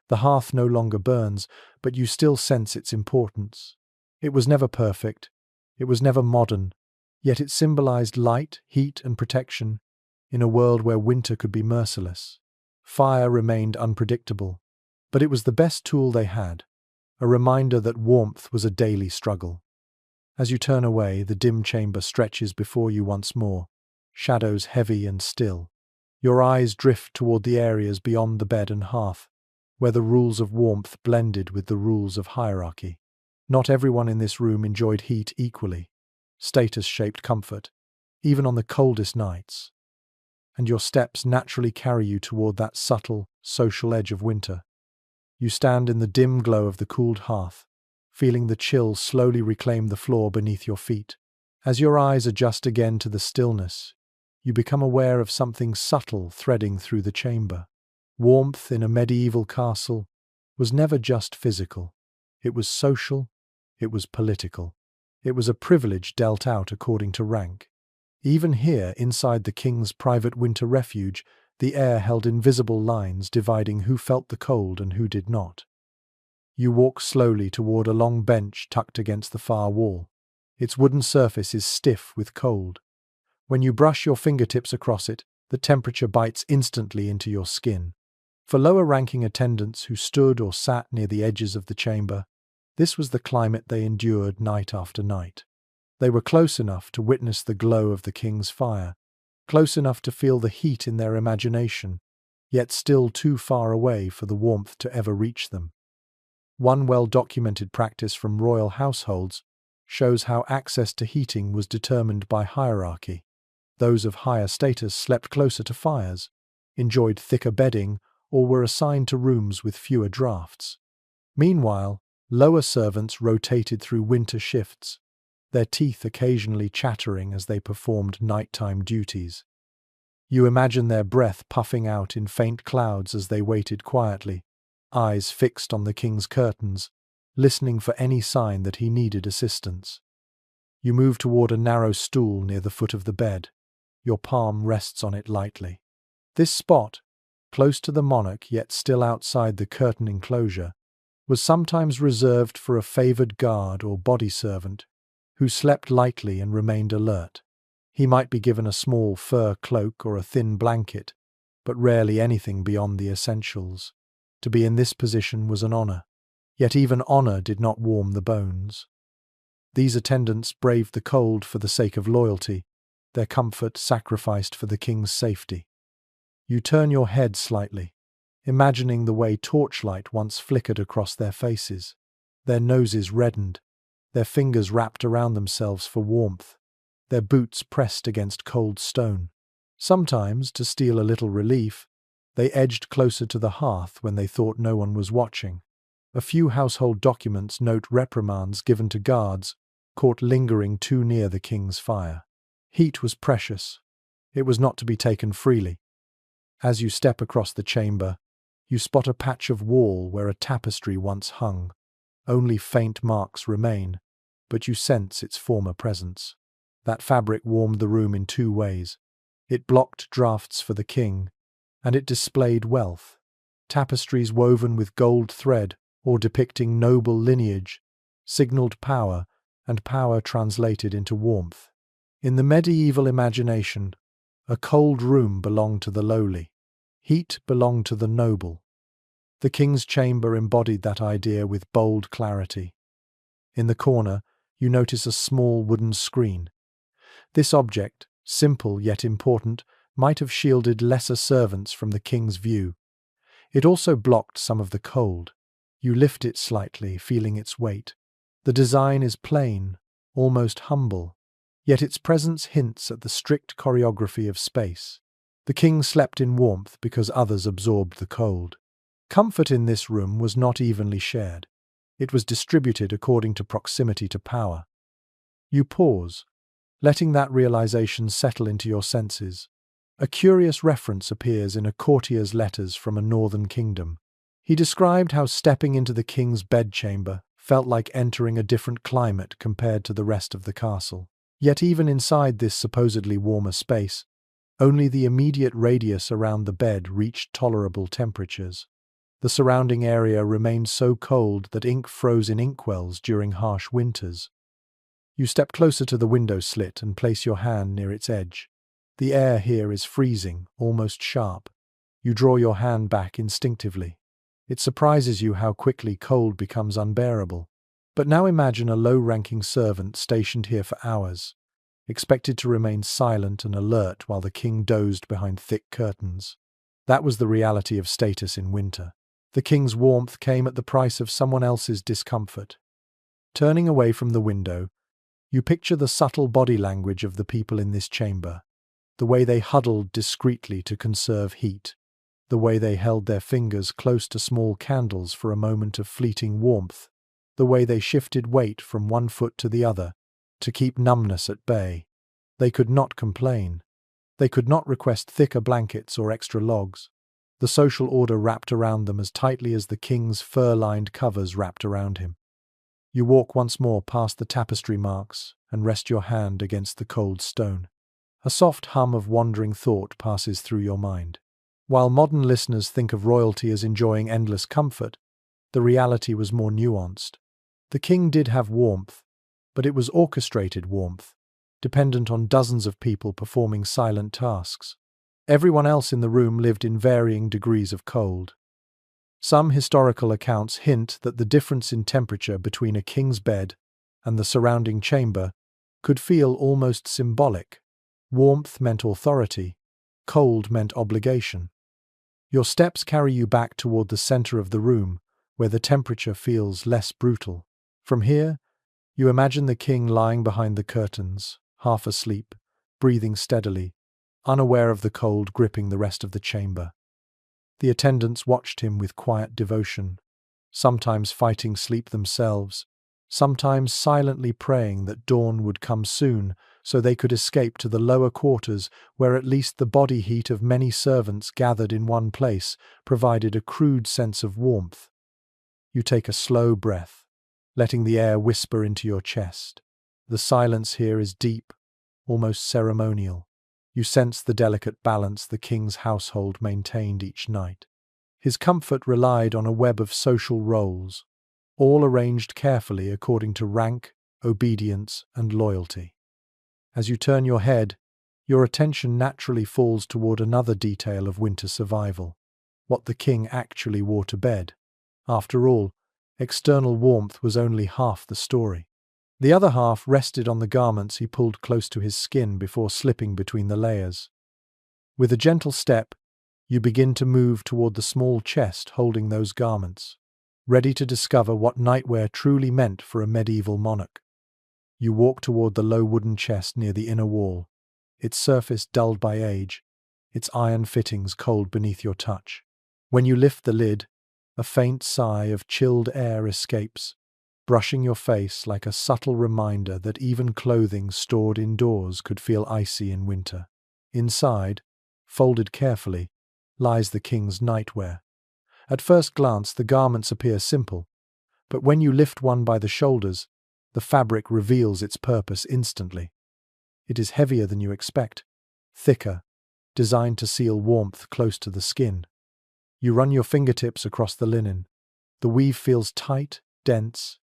The hearth no longer burns, but you still sense its importance. It was never perfect. It was never modern. Yet it symbolized light, heat, and protection in a world where winter could be merciless. Fire remained unpredictable, but it was the best tool they had, a reminder that warmth was a daily struggle. As you turn away, the dim chamber stretches before you once more, shadows heavy and still. Your eyes drift toward the areas beyond the bed and hearth, where the rules of warmth blended with the rules of hierarchy. Not everyone in this room enjoyed heat equally. Status shaped comfort, even on the coldest nights. And your steps naturally carry you toward that subtle, social edge of winter. You stand in the dim glow of the cooled hearth, feeling the chill slowly reclaim the floor beneath your feet. As your eyes adjust again to the stillness, you become aware of something subtle threading through the chamber. Warmth in a medieval castle was never just physical. It was social, it was political. It was a privilege dealt out according to rank. Even here, inside the king's private winter refuge, the air held invisible lines dividing who felt the cold and who did not. You walk slowly toward a long bench tucked against the far wall. Its wooden surface is stiff with cold. When you brush your fingertips across it, the temperature bites instantly into your skin. For lower-ranking attendants who stood or sat near the edges of the chamber, this was the climate they endured night after night. They were close enough to witness the glow of the king's fire, close enough to feel the heat in their imagination, yet still too far away for the warmth to ever reach them. One well-documented practice from royal households shows how access to heating was determined by hierarchy. Those of higher status slept closer to fires, enjoyed thicker bedding, or were assigned to rooms with fewer drafts. Meanwhile, lower servants rotated through winter shifts, their teeth occasionally chattering as they performed nighttime duties. You imagine their breath puffing out in faint clouds as they waited quietly, eyes fixed on the king's curtains, listening for any sign that he needed assistance. You move toward a narrow stool near the foot of the bed. Your palm rests on it lightly. This spot, close to the monarch yet still outside the curtain enclosure, was sometimes reserved for a favored guard or body servant who slept lightly and remained alert. He might be given a small fur cloak or a thin blanket, but rarely anything beyond the essentials. To be in this position was an honor, yet even honor did not warm the bones. These attendants braved the cold for the sake of loyalty, their comfort sacrificed for the king's safety. You turn your head slightly, imagining the way torchlight once flickered across their faces. Their noses reddened, their fingers wrapped around themselves for warmth, their boots pressed against cold stone. Sometimes, to steal a little relief, they edged closer to the hearth when they thought no one was watching. A few household documents note reprimands given to guards caught lingering too near the king's fire. Heat was precious. It was not to be taken freely. As you step across the chamber, you spot a patch of wall where a tapestry once hung. Only faint marks remain, but you sense its former presence. That fabric warmed the room in two ways. It blocked drafts for the king, and it displayed wealth. Tapestries woven with gold thread or depicting noble lineage signaled power, and power translated into warmth. In the medieval imagination, a cold room belonged to the lowly. Heat belonged to the noble. The king's chamber embodied that idea with bold clarity. In the corner, You notice a small wooden screen. This object, simple yet important, might have shielded lesser servants from the king's view. It also blocked some of the cold. You lift it slightly, feeling its weight. The design is plain, almost humble, yet its presence hints at the strict choreography of space. The king slept in warmth because others absorbed the cold. Comfort in this room was not evenly shared. It was distributed according to proximity to power. You pause, letting that realization settle into your senses. A curious reference appears in a courtier's letters from a northern kingdom. He described how stepping into the king's bedchamber felt like entering a different climate compared to the rest of the castle. Yet even inside this supposedly warmer space, only the immediate radius around the bed reached tolerable temperatures. The surrounding area remained so cold that ink froze in inkwells during harsh winters. You step closer to the window slit and place your hand near its edge. The air here is freezing, almost sharp. You draw your hand back instinctively. It surprises you how quickly cold becomes unbearable. But now imagine a low-ranking servant stationed here for hours, expected to remain silent and alert while the king dozed behind thick curtains. That was the reality of status in winter. The king's warmth came at the price of someone else's discomfort. Turning away from the window, you picture the subtle body language of the people in this chamber, the way they huddled discreetly to conserve heat, the way they held their fingers close to small candles for a moment of fleeting warmth, the way they shifted weight from one foot to the other to keep numbness at bay. They could not complain. They could not request thicker blankets or extra logs. The social order wrapped around them as tightly as the king's fur-lined covers wrapped around him. You walk once more past the tapestry marks and rest your hand against the cold stone. A soft hum of wandering thought passes through your mind. While modern listeners think of royalty as enjoying endless comfort, the reality was more nuanced. The king did have warmth, but it was orchestrated warmth, dependent on dozens of people performing silent tasks. Everyone else in the room lived in varying degrees of cold. Some historical accounts hint that the difference in temperature between a king's bed and the surrounding chamber could feel almost symbolic. Warmth meant authority, cold meant obligation. Your steps carry you back toward the center of the room, where the temperature feels less brutal. From here, you imagine the king lying behind the curtains, half asleep, breathing steadily, unaware of the cold gripping the rest of the chamber. The attendants watched him with quiet devotion, sometimes fighting sleep themselves, sometimes silently praying that dawn would come soon so they could escape to the lower quarters where at least the body heat of many servants gathered in one place provided a crude sense of warmth. You take a slow breath, letting the air whisper into your chest. The silence here is deep, almost ceremonial. You sense the delicate balance the king's household maintained each night. His comfort relied on a web of social roles, all arranged carefully according to rank, obedience, and loyalty. As you turn your head, your attention naturally falls toward another detail of winter survival: what the king actually wore to bed. After all, external warmth was only half the story. The other half rested on the garments he pulled close to his skin before slipping between the layers. With a gentle step, you begin to move toward the small chest holding those garments, ready to discover what nightwear truly meant for a medieval monarch. You walk toward the low wooden chest near the inner wall, its surface dulled by age, its iron fittings cold beneath your touch. When you lift the lid, a faint sigh of chilled air escapes, brushing your face like a subtle reminder that even clothing stored indoors could feel icy in winter. Inside, folded carefully, lies the king's nightwear. At first glance, the garments appear simple, but when you lift one by the shoulders, the fabric reveals its purpose instantly. It is heavier than you expect, thicker, designed to seal warmth close to the skin. You run your fingertips across the linen. The weave feels tight, dense,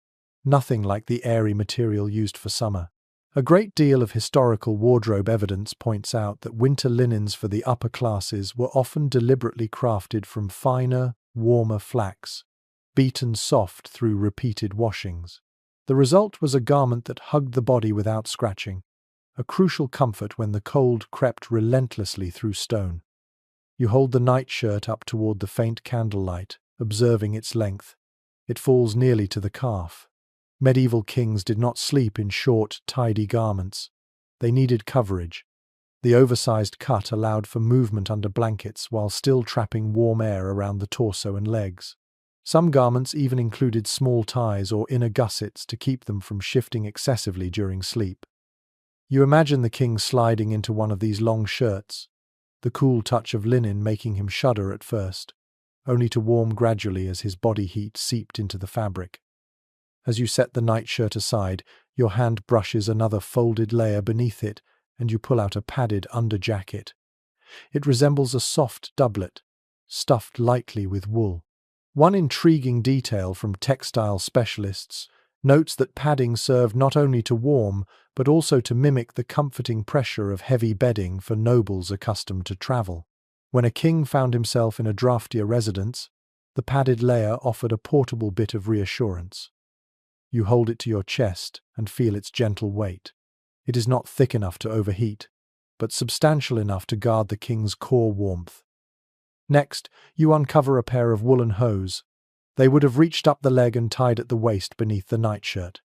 nothing like the airy material used for summer. A great deal of historical wardrobe evidence points out that winter linens for the upper classes were often deliberately crafted from finer, warmer flax, beaten soft through repeated washings. The result was a garment that hugged the body without scratching, a crucial comfort when the cold crept relentlessly through stone. You hold the nightshirt up toward the faint candlelight, observing its length. It falls nearly to the calf. Medieval kings did not sleep in short, tidy garments. They needed coverage. The oversized cut allowed for movement under blankets while still trapping warm air around the torso and legs. Some garments even included small ties or inner gussets to keep them from shifting excessively during sleep. You imagine the king sliding into one of these long shirts, the cool touch of linen making him shudder at first, only to warm gradually as his body heat seeped into the fabric. As you set the nightshirt aside, your hand brushes another folded layer beneath it, and you pull out a padded underjacket. It resembles a soft doublet, stuffed lightly with wool. One intriguing detail from textile specialists notes that padding served not only to warm, but also to mimic the comforting pressure of heavy bedding for nobles accustomed to travel. When a king found himself in a draftier residence, the padded layer offered a portable bit of reassurance. You hold it to your chest and feel its gentle weight. It is not thick enough to overheat, but substantial enough to guard the king's core warmth. Next, you uncover a pair of woolen hose. They would have reached up the leg and tied at the waist beneath the nightshirt.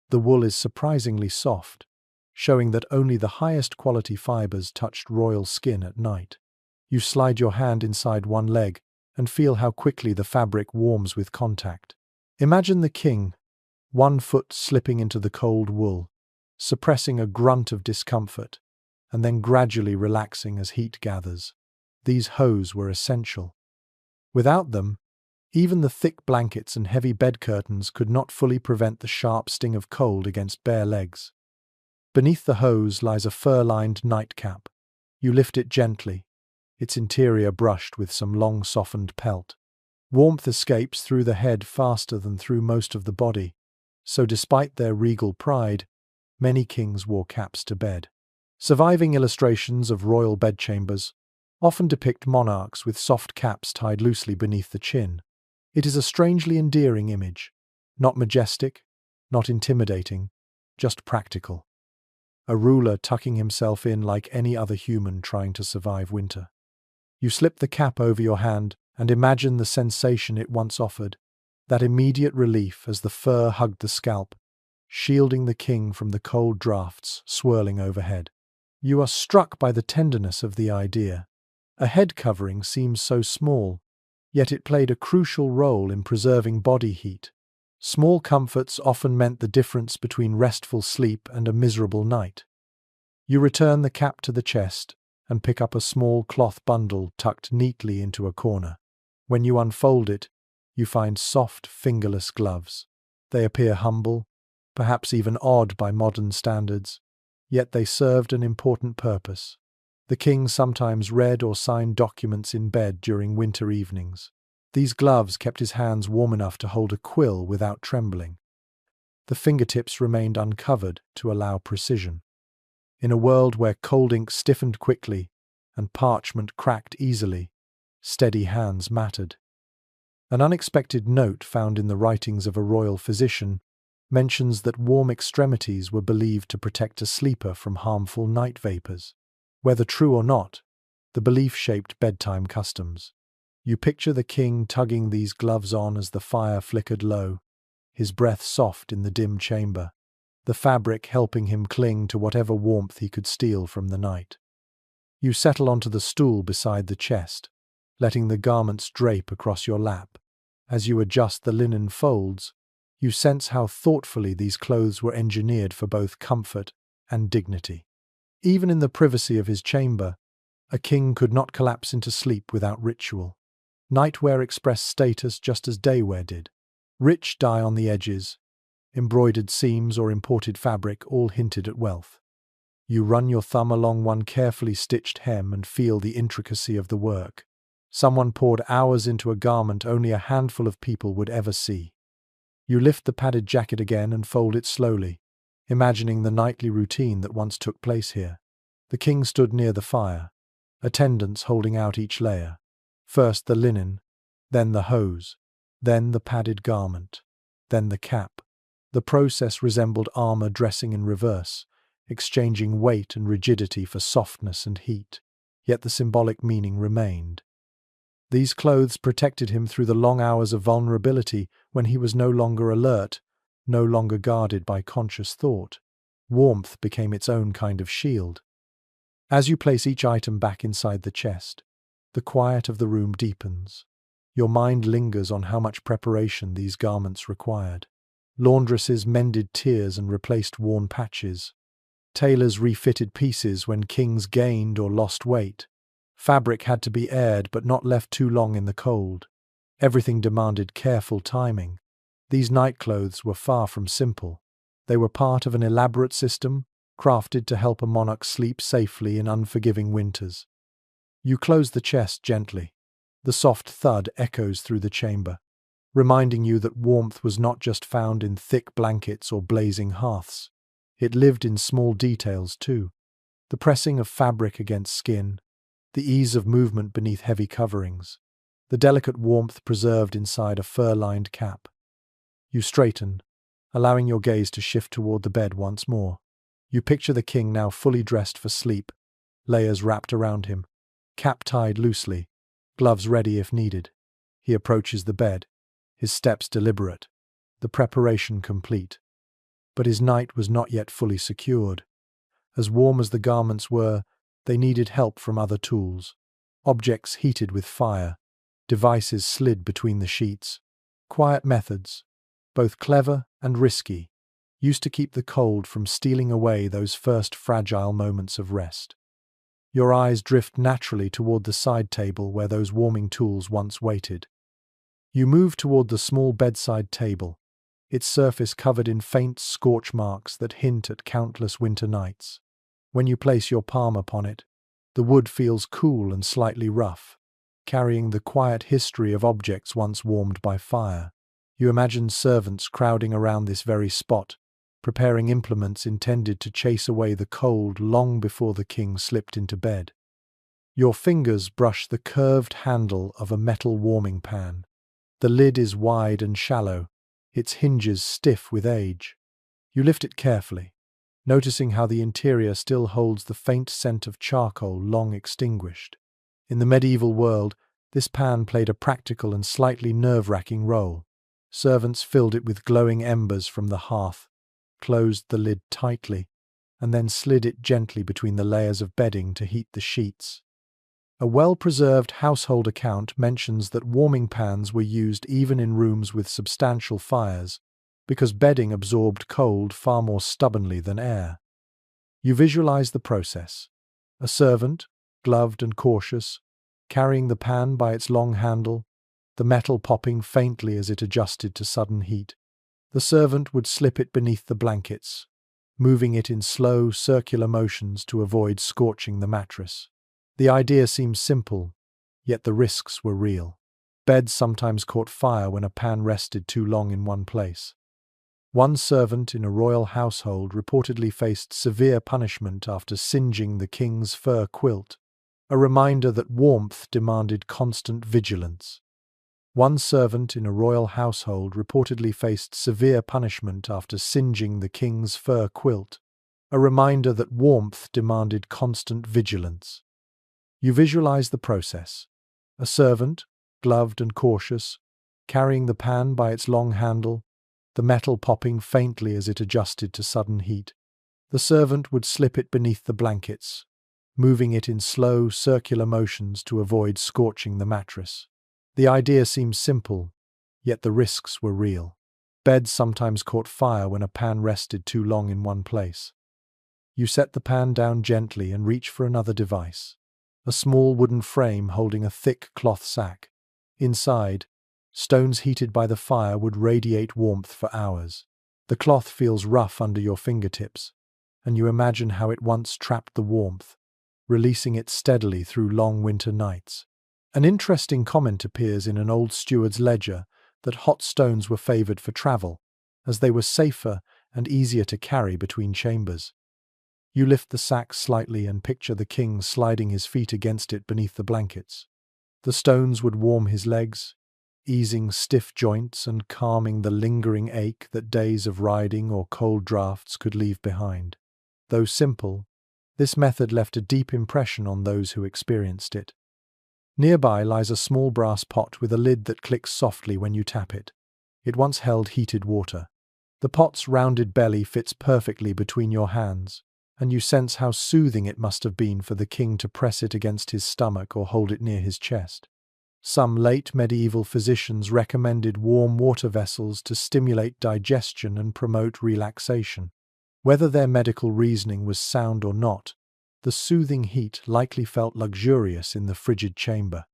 The wool is surprisingly soft, showing that only the highest quality fibers touched royal skin at night. You slide your hand inside one leg and feel how quickly the fabric warms with contact. Imagine the king, one foot slipping into the cold wool, suppressing a grunt of discomfort, and then gradually relaxing as heat gathers. These hose were essential. Without them, even the thick blankets and heavy bed curtains could not fully prevent the sharp sting of cold against bare legs. Beneath the hose lies a fur-lined nightcap. You lift it gently, its interior brushed with some long softened pelt. Warmth escapes through the head faster than through most of the body, so despite their regal pride, many kings wore caps to bed. Surviving illustrations of royal bedchambers often depict monarchs with soft caps tied loosely beneath the chin. It is a strangely endearing image, not majestic, not intimidating, just practical. A ruler tucking himself in like any other human trying to survive winter. You slip the cap over your hand and imagine the sensation it once offered, that immediate relief as the fur hugged the scalp, shielding the king from the cold drafts swirling overhead. You are struck by the tenderness of the idea. A head covering seems so small, yet it played a crucial role in preserving body heat. Small comforts often meant the difference between restful sleep and a miserable night. You return the cap to the chest and pick up a small cloth bundle tucked neatly into a corner. When you unfold it, you find soft, fingerless gloves. They appear humble, perhaps even odd by modern standards, yet they served an important purpose. The king sometimes read or signed documents in bed during winter evenings. These gloves kept his hands warm enough to hold a quill without trembling. The fingertips remained uncovered to allow precision. In a world where cold ink stiffened quickly and parchment cracked easily, steady hands mattered. An unexpected note found in the writings of a royal physician mentions that warm extremities were believed to protect a sleeper from harmful night vapors. Whether true or not, the belief shaped bedtime customs. You picture the king tugging these gloves on as the fire flickered low, his breath soft in the dim chamber, the fabric helping him cling to whatever warmth he could steal from the night. You settle onto the stool beside the chest, letting the garments drape across your lap. As you adjust the linen folds, you sense how thoughtfully these clothes were engineered for both comfort and dignity. Even in the privacy of his chamber, a king could not collapse into sleep without ritual. Nightwear expressed status just as daywear did. Rich dye on the edges, embroidered seams or imported fabric all hinted at wealth. You run your thumb along one carefully stitched hem and feel the intricacy of the work. Someone poured hours into a garment only a handful of people would ever see. You lift the padded jacket again and fold it slowly, imagining the nightly routine that once took place here. The king stood near the fire, attendants holding out each layer. First the linen, then the hose, then the padded garment, then the cap. The process resembled armor dressing in reverse, exchanging weight and rigidity for softness and heat. Yet the symbolic meaning remained. These clothes protected him through the long hours of vulnerability when he was no longer alert, no longer guarded by conscious thought. Warmth became its own kind of shield. As you place each item back inside the chest, the quiet of the room deepens. Your mind lingers on how much preparation these garments required. Laundresses mended tears and replaced worn patches. Tailors refitted pieces when kings gained or lost weight. Fabric had to be aired but not left too long in the cold. Everything demanded careful timing. These nightclothes were far from simple. They were part of an elaborate system, crafted to help a monarch sleep safely in unforgiving winters. You close the chest gently. The soft thud echoes through the chamber, reminding you that warmth was not just found in thick blankets or blazing hearths. It lived in small details too. The pressing of fabric against skin, the ease of movement beneath heavy coverings, the delicate warmth preserved inside a fur-lined cap. You straighten, allowing your gaze to shift toward the bed once more. You picture the king now fully dressed for sleep, layers wrapped around him, cap tied loosely, gloves ready if needed. He approaches the bed, his steps deliberate, the preparation complete. But his night was not yet fully secured. As warm as the garments were, they needed help from other tools. Objects heated with fire, devices slid between the sheets. Quiet methods, both clever and risky, used to keep the cold from stealing away those first fragile moments of rest. Your eyes drift naturally toward the side table where those warming tools once waited. You move toward the small bedside table, its surface covered in faint scorch marks that hint at countless winter nights. When you place your palm upon it, the wood feels cool and slightly rough, carrying the quiet history of objects once warmed by fire. You imagine servants crowding around this very spot, preparing implements intended to chase away the cold long before the king slipped into bed. Your fingers brush the curved handle of a metal warming pan. The lid is wide and shallow, its hinges stiff with age. You lift it carefully, noticing how the interior still holds the faint scent of charcoal long extinguished. In the medieval world, this pan played a practical and slightly nerve-wracking role. Servants filled it with glowing embers from the hearth, closed the lid tightly, and then slid it gently between the layers of bedding to heat the sheets. A well-preserved household account mentions that warming pans were used even in rooms with substantial fires, because bedding absorbed cold far more stubbornly than air. You visualize the process. A servant, gloved and cautious, carrying the pan by its long handle, the metal popping faintly as it adjusted to sudden heat. The servant would slip it beneath the blankets, moving it in slow, circular motions to avoid scorching the mattress. The idea seems simple, yet the risks were real. Beds sometimes caught fire when a pan rested too long in one place. One servant in a royal household reportedly faced severe punishment after singeing the king's fur quilt, a reminder that warmth demanded constant vigilance. One servant in a royal household reportedly faced severe punishment after singeing the king's fur quilt, a reminder that warmth demanded constant vigilance. You visualize the process. A servant, gloved and cautious, carrying the pan by its long handle, the metal popping faintly as it adjusted to sudden heat. The servant would slip it beneath the blankets, moving it in slow, circular motions to avoid scorching the mattress. The idea seems simple, yet the risks were real. Beds sometimes caught fire when a pan rested too long in one place. You set the pan down gently and reach for another device. A small wooden frame holding a thick cloth sack. Inside, stones heated by the fire would radiate warmth for hours. The cloth feels rough under your fingertips, and you imagine how it once trapped the warmth, releasing it steadily through long winter nights. An interesting comment appears in an old steward's ledger that hot stones were favored for travel, as they were safer and easier to carry between chambers. You lift the sack slightly and picture the king sliding his feet against it beneath the blankets. The stones would warm his legs, easing stiff joints and calming the lingering ache that days of riding or cold drafts could leave behind. Though simple, this method left a deep impression on those who experienced it. Nearby lies a small brass pot with a lid that clicks softly when you tap it. It once held heated water. The pot's rounded belly fits perfectly between your hands, and you sense how soothing it must have been for the king to press it against his stomach or hold it near his chest. Some late medieval physicians recommended warm water vessels to stimulate digestion and promote relaxation. Whether their medical reasoning was sound or not, the soothing heat likely felt luxurious in the frigid chamber.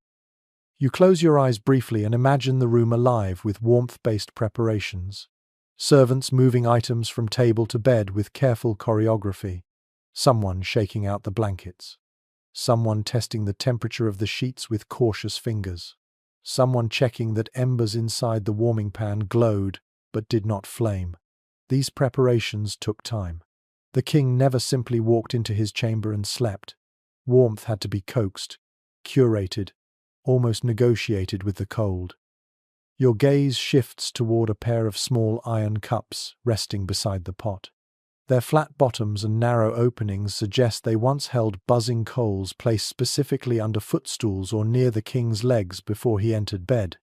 You close your eyes briefly and imagine the room alive with warmth-based preparations. Servants moving items from table to bed with careful choreography. Someone shaking out the blankets. Someone testing the temperature of the sheets with cautious fingers. Someone checking that embers inside the warming pan glowed but did not flame. These preparations took time. The king never simply walked into his chamber and slept. Warmth had to be coaxed, curated, almost negotiated with the cold. Your gaze shifts toward a pair of small iron cups resting beside the pot. Their flat bottoms and narrow openings suggest they once held buzzing coals placed specifically under footstools or near the king's legs before he entered bed.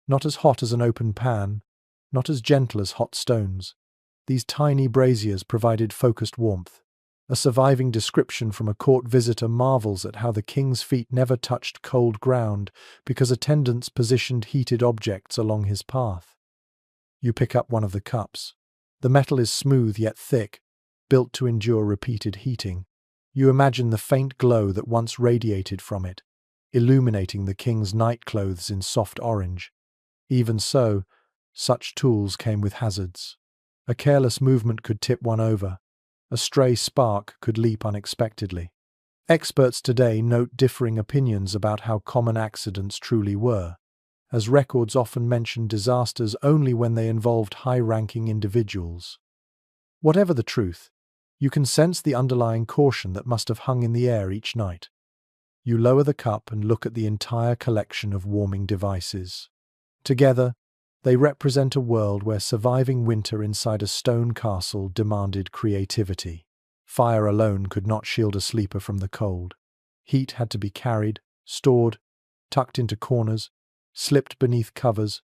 Not as hot as an open pan, not as gentle as hot stones. These tiny braziers provided focused warmth. A surviving description from a court visitor marvels at how the king's feet never touched cold ground because attendants positioned heated objects along his path. You pick up one of the cups. The metal is smooth yet thick, built to endure repeated heating. You imagine the faint glow that once radiated from it, illuminating the king's nightclothes in soft orange. Even so, such tools came with hazards. A careless movement could tip one over. A stray spark could leap unexpectedly. Experts today note differing opinions about how common accidents truly were, as records often mention disasters only when they involved high-ranking individuals. Whatever the truth, you can sense the underlying caution that must have hung in the air each night. You lower the cup and look at the entire collection of warming devices. Together, they represent a world where surviving winter inside a stone castle demanded creativity. Fire alone could not shield a sleeper from the cold. Heat had to be carried, stored, tucked into corners, slipped beneath covers,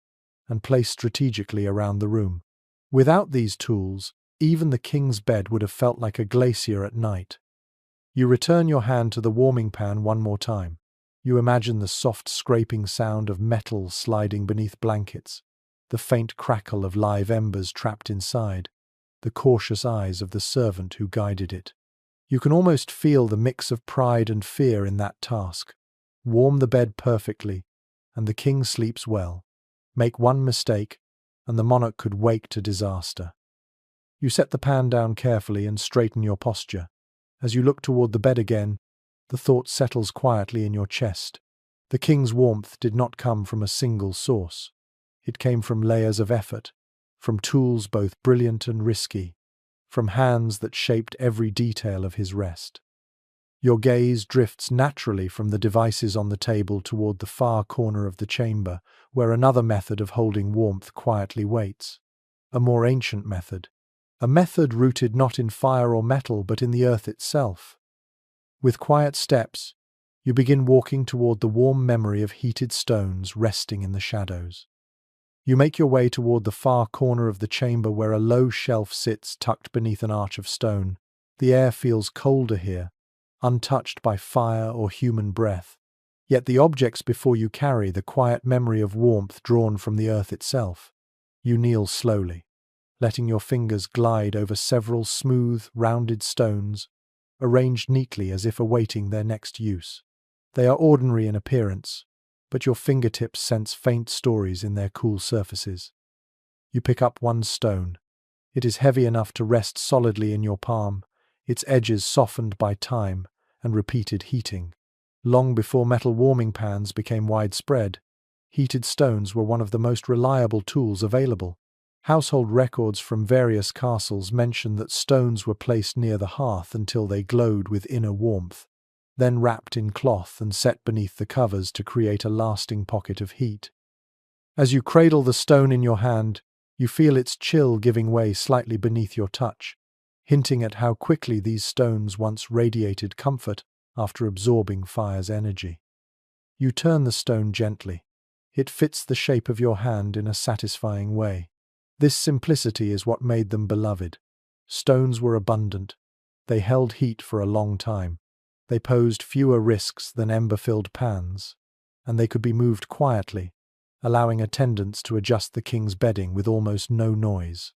and placed strategically around the room. Without these tools, even the king's bed would have felt like a glacier at night. You return your hand to the warming pan one more time. You imagine the soft scraping sound of metal sliding beneath blankets, the faint crackle of live embers trapped inside, the cautious eyes of the servant who guided it. You can almost feel the mix of pride and fear in that task. Warm the bed perfectly, and the king sleeps well. Make one mistake, and the monarch could wake to disaster. You set the pan down carefully and straighten your posture. As you look toward the bed again, the thought settles quietly in your chest. The king's warmth did not come from a single source. It came from layers of effort, from tools both brilliant and risky, from hands that shaped every detail of his rest. Your gaze drifts naturally from the devices on the table toward the far corner of the chamber, where another method of holding warmth quietly waits. A more ancient method. A method rooted not in fire or metal but in the earth itself. With quiet steps, you begin walking toward the warm memory of heated stones resting in the shadows. You make your way toward the far corner of the chamber where a low shelf sits tucked beneath an arch of stone. The air feels colder here, untouched by fire or human breath. Yet the objects before you carry the quiet memory of warmth drawn from the earth itself. You kneel slowly, letting your fingers glide over several smooth, rounded stones, arranged neatly as if awaiting their next use. They are ordinary in appearance, but your fingertips sense faint stories in their cool surfaces. You pick up one stone. It is heavy enough to rest solidly in your palm, its edges softened by time and repeated heating. Long before metal warming pans became widespread, heated stones were one of the most reliable tools available. Household records from various castles mention that stones were placed near the hearth until they glowed with inner warmth, then wrapped in cloth and set beneath the covers to create a lasting pocket of heat. As you cradle the stone in your hand, you feel its chill giving way slightly beneath your touch, hinting at how quickly these stones once radiated comfort after absorbing fire's energy. You turn the stone gently. It fits the shape of your hand in a satisfying way. This simplicity is what made them beloved. Stones were abundant. They held heat for a long time. They posed fewer risks than ember-filled pans, and they could be moved quietly, allowing attendants to adjust the king's bedding with almost no noise.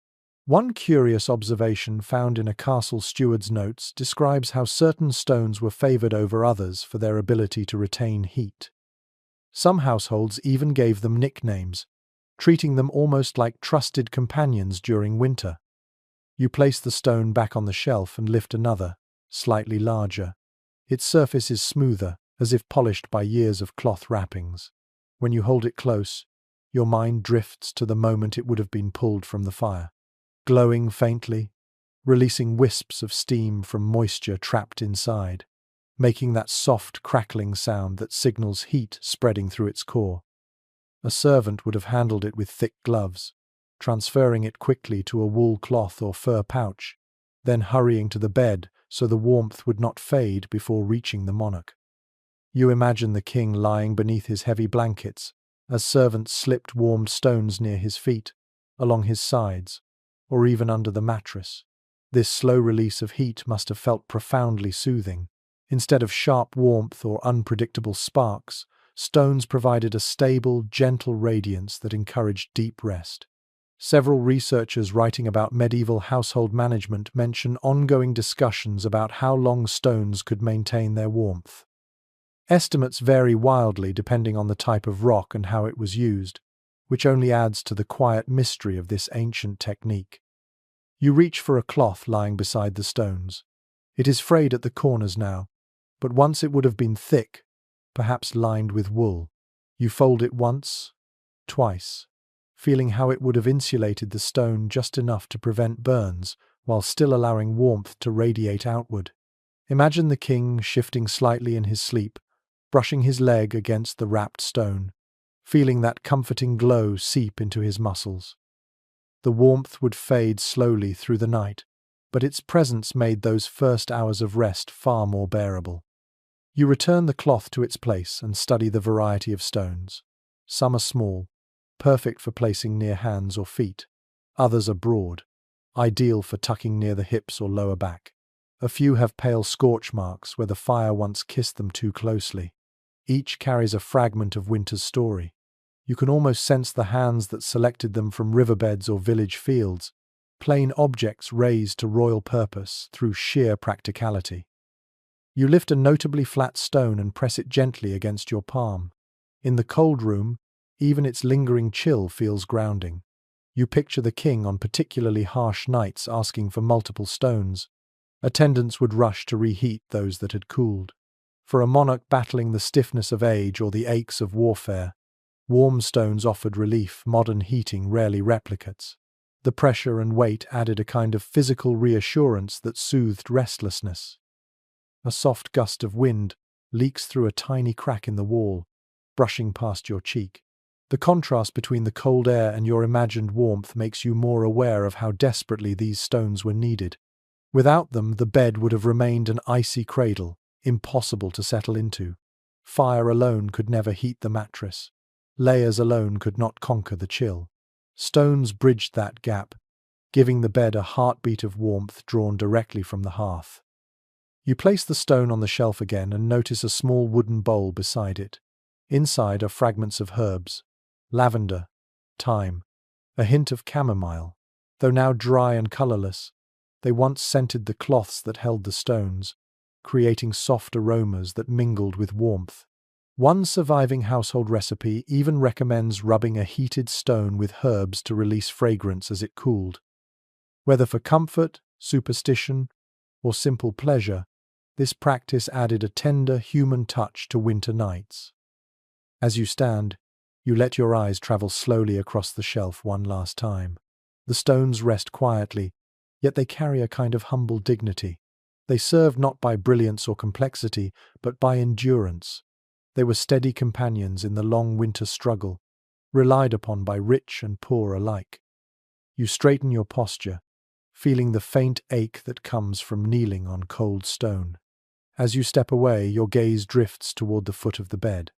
One curious observation found in a castle steward's notes describes how certain stones were favored over others for their ability to retain heat. Some households even gave them nicknames, treating them almost like trusted companions during winter. You place the stone back on the shelf and lift another, slightly larger. Its surface is smoother, as if polished by years of cloth wrappings. When you hold it close, your mind drifts to the moment it would have been pulled from the fire, glowing faintly, releasing wisps of steam from moisture trapped inside, making that soft crackling sound that signals heat spreading through its core. A servant would have handled it with thick gloves, transferring it quickly to a wool cloth or fur pouch, then hurrying to the bed so the warmth would not fade before reaching the monarch. You imagine the king lying beneath his heavy blankets as servants slipped warmed stones near his feet, along his sides, or even under the mattress. This slow release of heat must have felt profoundly soothing. Instead of sharp warmth or unpredictable sparks, stones provided a stable, gentle radiance that encouraged deep rest. Several researchers writing about medieval household management mention ongoing discussions about how long stones could maintain their warmth. Estimates vary wildly depending on the type of rock and how it was used, which only adds to the quiet mystery of this ancient technique. You reach for a cloth lying beside the stones. It is frayed at the corners now, but once it would have been thick, perhaps lined with wool. You fold it once, twice, feeling how it would have insulated the stone just enough to prevent burns while still allowing warmth to radiate outward. Imagine the king shifting slightly in his sleep, brushing his leg against the wrapped stone, feeling that comforting glow seep into his muscles. The warmth would fade slowly through the night, but its presence made those first hours of rest far more bearable. You return the cloth to its place and study the variety of stones. Some are small, perfect for placing near hands or feet. Others are broad, ideal for tucking near the hips or lower back. A few have pale scorch marks where the fire once kissed them too closely. Each carries a fragment of winter's story. You can almost sense the hands that selected them from riverbeds or village fields, plain objects raised to royal purpose through sheer practicality. You lift a notably flat stone and press it gently against your palm. In the cold room, even its lingering chill feels grounding. You picture the king on particularly harsh nights asking for multiple stones. Attendants would rush to reheat those that had cooled. For a monarch battling the stiffness of age or the aches of warfare, warm stones offered relief modern heating rarely replicates. The pressure and weight added a kind of physical reassurance that soothed restlessness. A soft gust of wind leaks through a tiny crack in the wall, brushing past your cheek. The contrast between the cold air and your imagined warmth makes you more aware of how desperately these stones were needed. Without them, the bed would have remained an icy cradle, impossible to settle into. Fire alone could never heat the mattress. Layers alone could not conquer the chill. Stones bridged that gap, giving the bed a heartbeat of warmth drawn directly from the hearth. You place the stone on the shelf again and notice a small wooden bowl beside it. Inside are fragments of herbs, lavender, thyme, a hint of chamomile. Though now dry and colourless, they once scented the cloths that held the stones, creating soft aromas that mingled with warmth. One surviving household recipe even recommends rubbing a heated stone with herbs to release fragrance as it cooled. Whether for comfort, superstition, or simple pleasure, this practice added a tender human touch to winter nights. As you stand, you let your eyes travel slowly across the shelf one last time. The stones rest quietly, yet they carry a kind of humble dignity. They serve not by brilliance or complexity, but by endurance. They were steady companions in the long winter struggle, relied upon by rich and poor alike. You straighten your posture, feeling the faint ache that comes from kneeling on cold stone. As you step away, your gaze drifts toward the foot of the bed.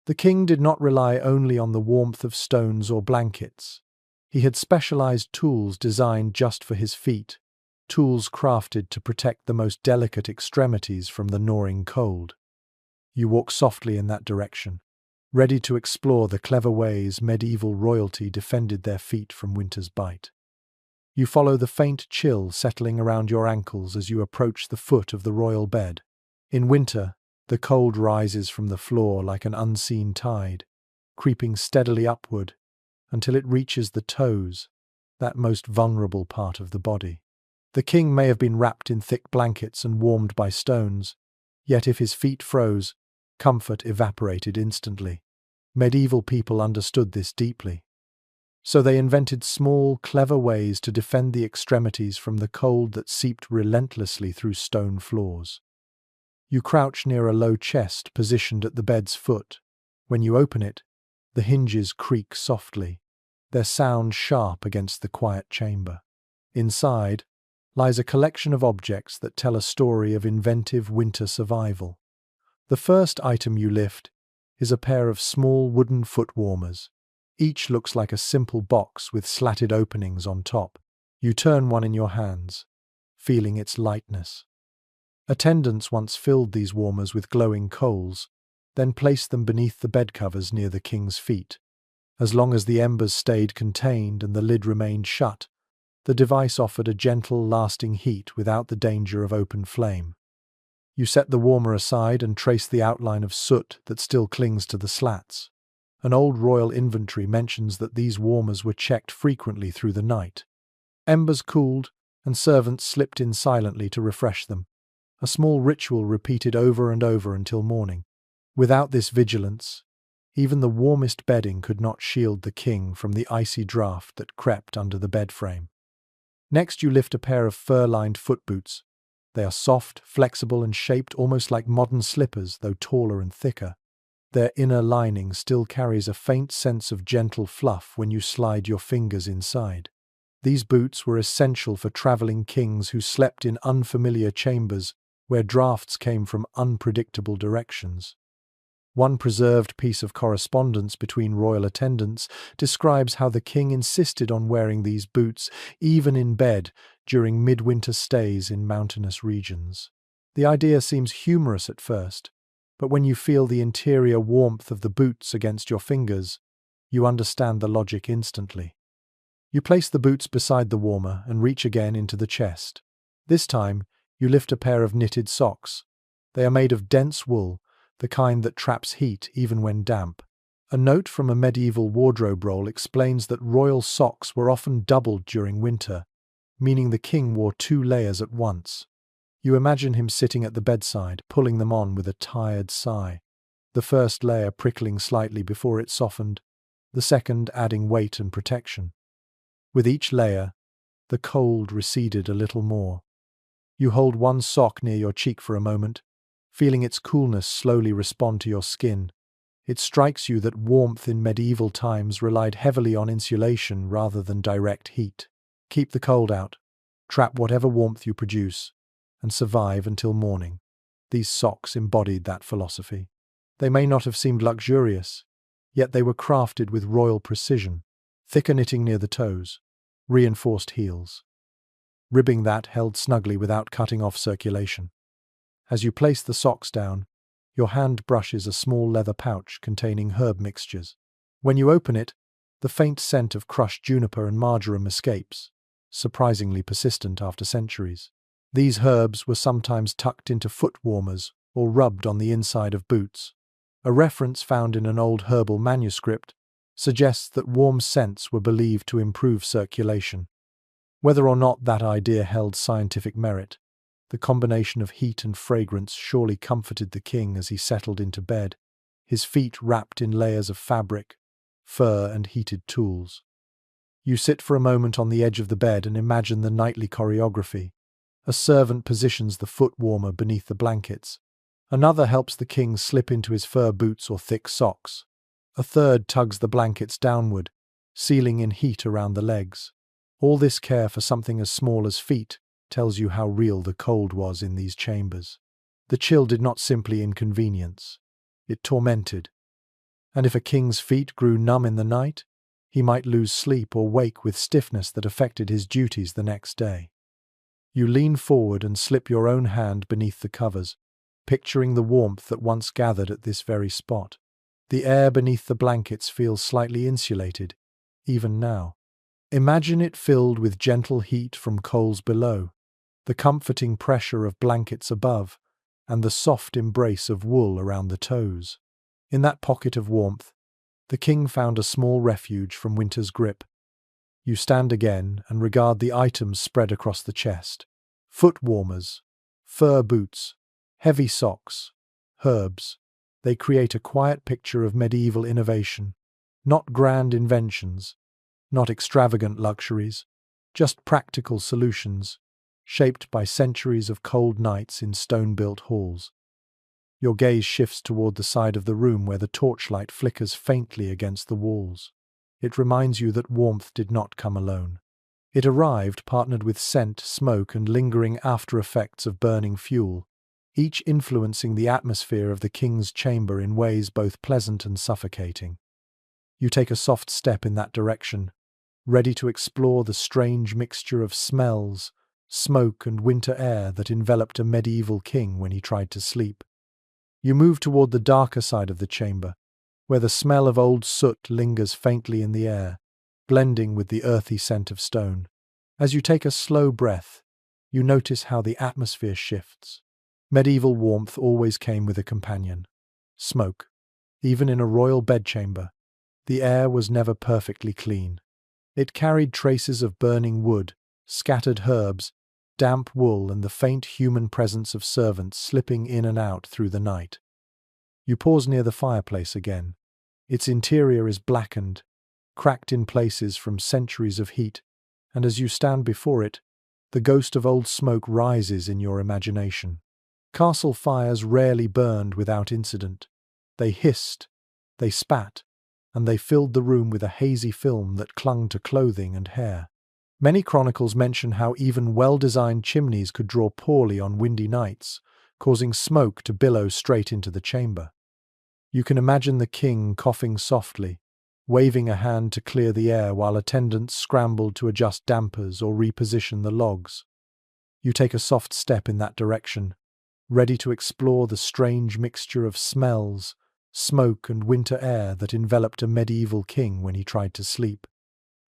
The king did not rely only on the warmth of stones or blankets. He had specialized tools designed just for his feet, tools crafted to protect the most delicate extremities from the gnawing cold. You walk softly in that direction, ready to explore the clever ways medieval royalty defended their feet from winter's bite. You follow the faint chill settling around your ankles as you approach the foot of the royal bed. In winter, the cold rises from the floor like an unseen tide, creeping steadily upward until it reaches the toes, that most vulnerable part of the body. The king may have been wrapped in thick blankets and warmed by stones, yet if his feet froze, comfort evaporated instantly. Medieval people understood this deeply. So they invented small, clever ways to defend the extremities from the cold that seeped relentlessly through stone floors. You crouch near a low chest positioned at the bed's foot. When you open it, the hinges creak softly, their sound sharp against the quiet chamber. Inside lies a collection of objects that tell a story of inventive winter survival. The first item you lift is a pair of small wooden foot warmers. Each looks like a simple box with slatted openings on top. You turn one in your hands, feeling its lightness. Attendants once filled these warmers with glowing coals, then placed them beneath the bed covers near the king's feet. As long as the embers stayed contained and the lid remained shut, the device offered a gentle, lasting heat without the danger of open flame. You set the warmer aside and trace the outline of soot that still clings to the slats. An old royal inventory mentions that these warmers were checked frequently through the night. Embers cooled, and servants slipped in silently to refresh them. A small ritual repeated over and over until morning. Without this vigilance, even the warmest bedding could not shield the king from the icy draught that crept under the bed frame. Next, you lift a pair of fur-lined foot boots. They are soft, flexible, and shaped almost like modern slippers, though taller and thicker. Their inner lining still carries a faint sense of gentle fluff when you slide your fingers inside. These boots were essential for traveling kings who slept in unfamiliar chambers where drafts came from unpredictable directions. One preserved piece of correspondence between royal attendants describes how the king insisted on wearing these boots even in bed during midwinter stays in mountainous regions. The idea seems humorous at first, but when you feel the interior warmth of the boots against your fingers, you understand the logic instantly. You place the boots beside the warmer and reach again into the chest. This time, you lift a pair of knitted socks. They are made of dense wool, the kind that traps heat even when damp. A note from a medieval wardrobe roll explains that royal socks were often doubled during winter, meaning the king wore 2 layers at once. You imagine him sitting at the bedside, pulling them on with a tired sigh, the first layer prickling slightly before it softened, the second adding weight and protection. With each layer, the cold receded a little more. You hold one sock near your cheek for a moment, feeling its coolness slowly respond to your skin. It strikes you that warmth in medieval times relied heavily on insulation rather than direct heat. Keep the cold out, trap whatever warmth you produce, and survive until morning. These socks embodied that philosophy. They may not have seemed luxurious, yet they were crafted with royal precision. Thicker knitting near the toes, reinforced heels. Ribbing that held snugly without cutting off circulation. As you place the socks down, your hand brushes a small leather pouch containing herb mixtures. When you open it, the faint scent of crushed juniper and marjoram escapes, surprisingly persistent after centuries. These herbs were sometimes tucked into foot warmers or rubbed on the inside of boots. A reference found in an old herbal manuscript suggests that warm scents were believed to improve circulation. Whether or not that idea held scientific merit, the combination of heat and fragrance surely comforted the king as he settled into bed, his feet wrapped in layers of fabric, fur, and heated tools. You sit for a moment on the edge of the bed and imagine the nightly choreography. A servant positions the foot warmer beneath the blankets. Another helps the king slip into his fur boots or thick socks. A third tugs the blankets downward, sealing in heat around the legs. All this care for something as small as feet tells you how real the cold was in these chambers. The chill did not simply inconvenience, it tormented. And if a king's feet grew numb in the night, he might lose sleep or wake with stiffness that affected his duties the next day. You lean forward and slip your own hand beneath the covers, picturing the warmth that once gathered at this very spot. The air beneath the blankets feels slightly insulated, even now. Imagine it filled with gentle heat from coals below, the comforting pressure of blankets above, and the soft embrace of wool around the toes. In that pocket of warmth, the king found a small refuge from winter's grip. You stand again and regard the items spread across the chest. Foot warmers, fur boots, heavy socks, herbs. They create a quiet picture of medieval innovation. Not grand inventions, not extravagant luxuries, just practical solutions, shaped by centuries of cold nights in stone-built halls. Your gaze shifts toward the side of the room where the torchlight flickers faintly against the walls. It reminds you that warmth did not come alone. It arrived partnered with scent, smoke, and lingering after-effects of burning fuel, each influencing the atmosphere of the king's chamber in ways both pleasant and suffocating. You take a soft step in that direction, ready to explore the strange mixture of smells, smoke, and winter air that enveloped a medieval king when he tried to sleep. You move toward the darker side of the chamber, where the smell of old soot lingers faintly in the air, blending with the earthy scent of stone. As you take a slow breath, you notice how the atmosphere shifts. Medieval warmth always came with a companion: smoke. Even in a royal bedchamber, the air was never perfectly clean. It carried traces of burning wood, scattered herbs, damp wool, and the faint human presence of servants slipping in and out through the night. You pause near the fireplace again. Its interior is blackened, cracked in places from centuries of heat, and as you stand before it, the ghost of old smoke rises in your imagination. Castle fires rarely burned without incident. They hissed, they spat, and they filled the room with a hazy film that clung to clothing and hair. Many chronicles mention how even well-designed chimneys could draw poorly on windy nights, causing smoke to billow straight into the chamber. You can imagine the king coughing softly, waving a hand to clear the air while attendants scrambled to adjust dampers or reposition the logs. You take a soft step in that direction, ready to explore the strange mixture of smells, smoke, and winter air that enveloped a medieval king when he tried to sleep.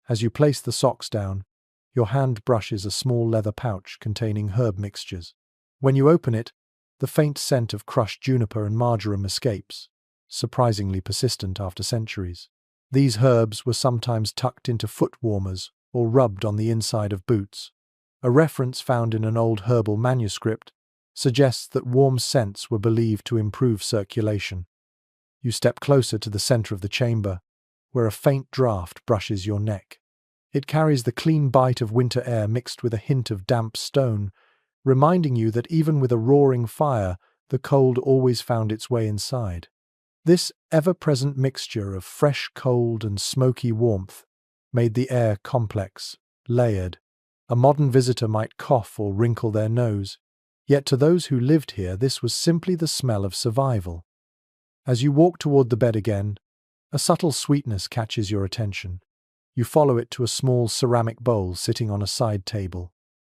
As you place the socks down, your hand brushes a small leather pouch containing herb mixtures. When you open it, the faint scent of crushed juniper and marjoram escapes, surprisingly persistent after centuries. These herbs were sometimes tucked into foot warmers or rubbed on the inside of boots. A reference found in an old herbal manuscript suggests that warm scents were believed to improve circulation. You step closer to the center of the chamber, where a faint draft brushes your neck. It carries the clean bite of winter air mixed with a hint of damp stone, reminding you that even with a roaring fire, the cold always found its way inside. This ever-present mixture of fresh cold and smoky warmth made the air complex, layered. A modern visitor might cough or wrinkle their nose, yet to those who lived here this was simply the smell of survival. As you walk toward the bed again, a subtle sweetness catches your attention. You follow it to a small ceramic bowl sitting on a side table.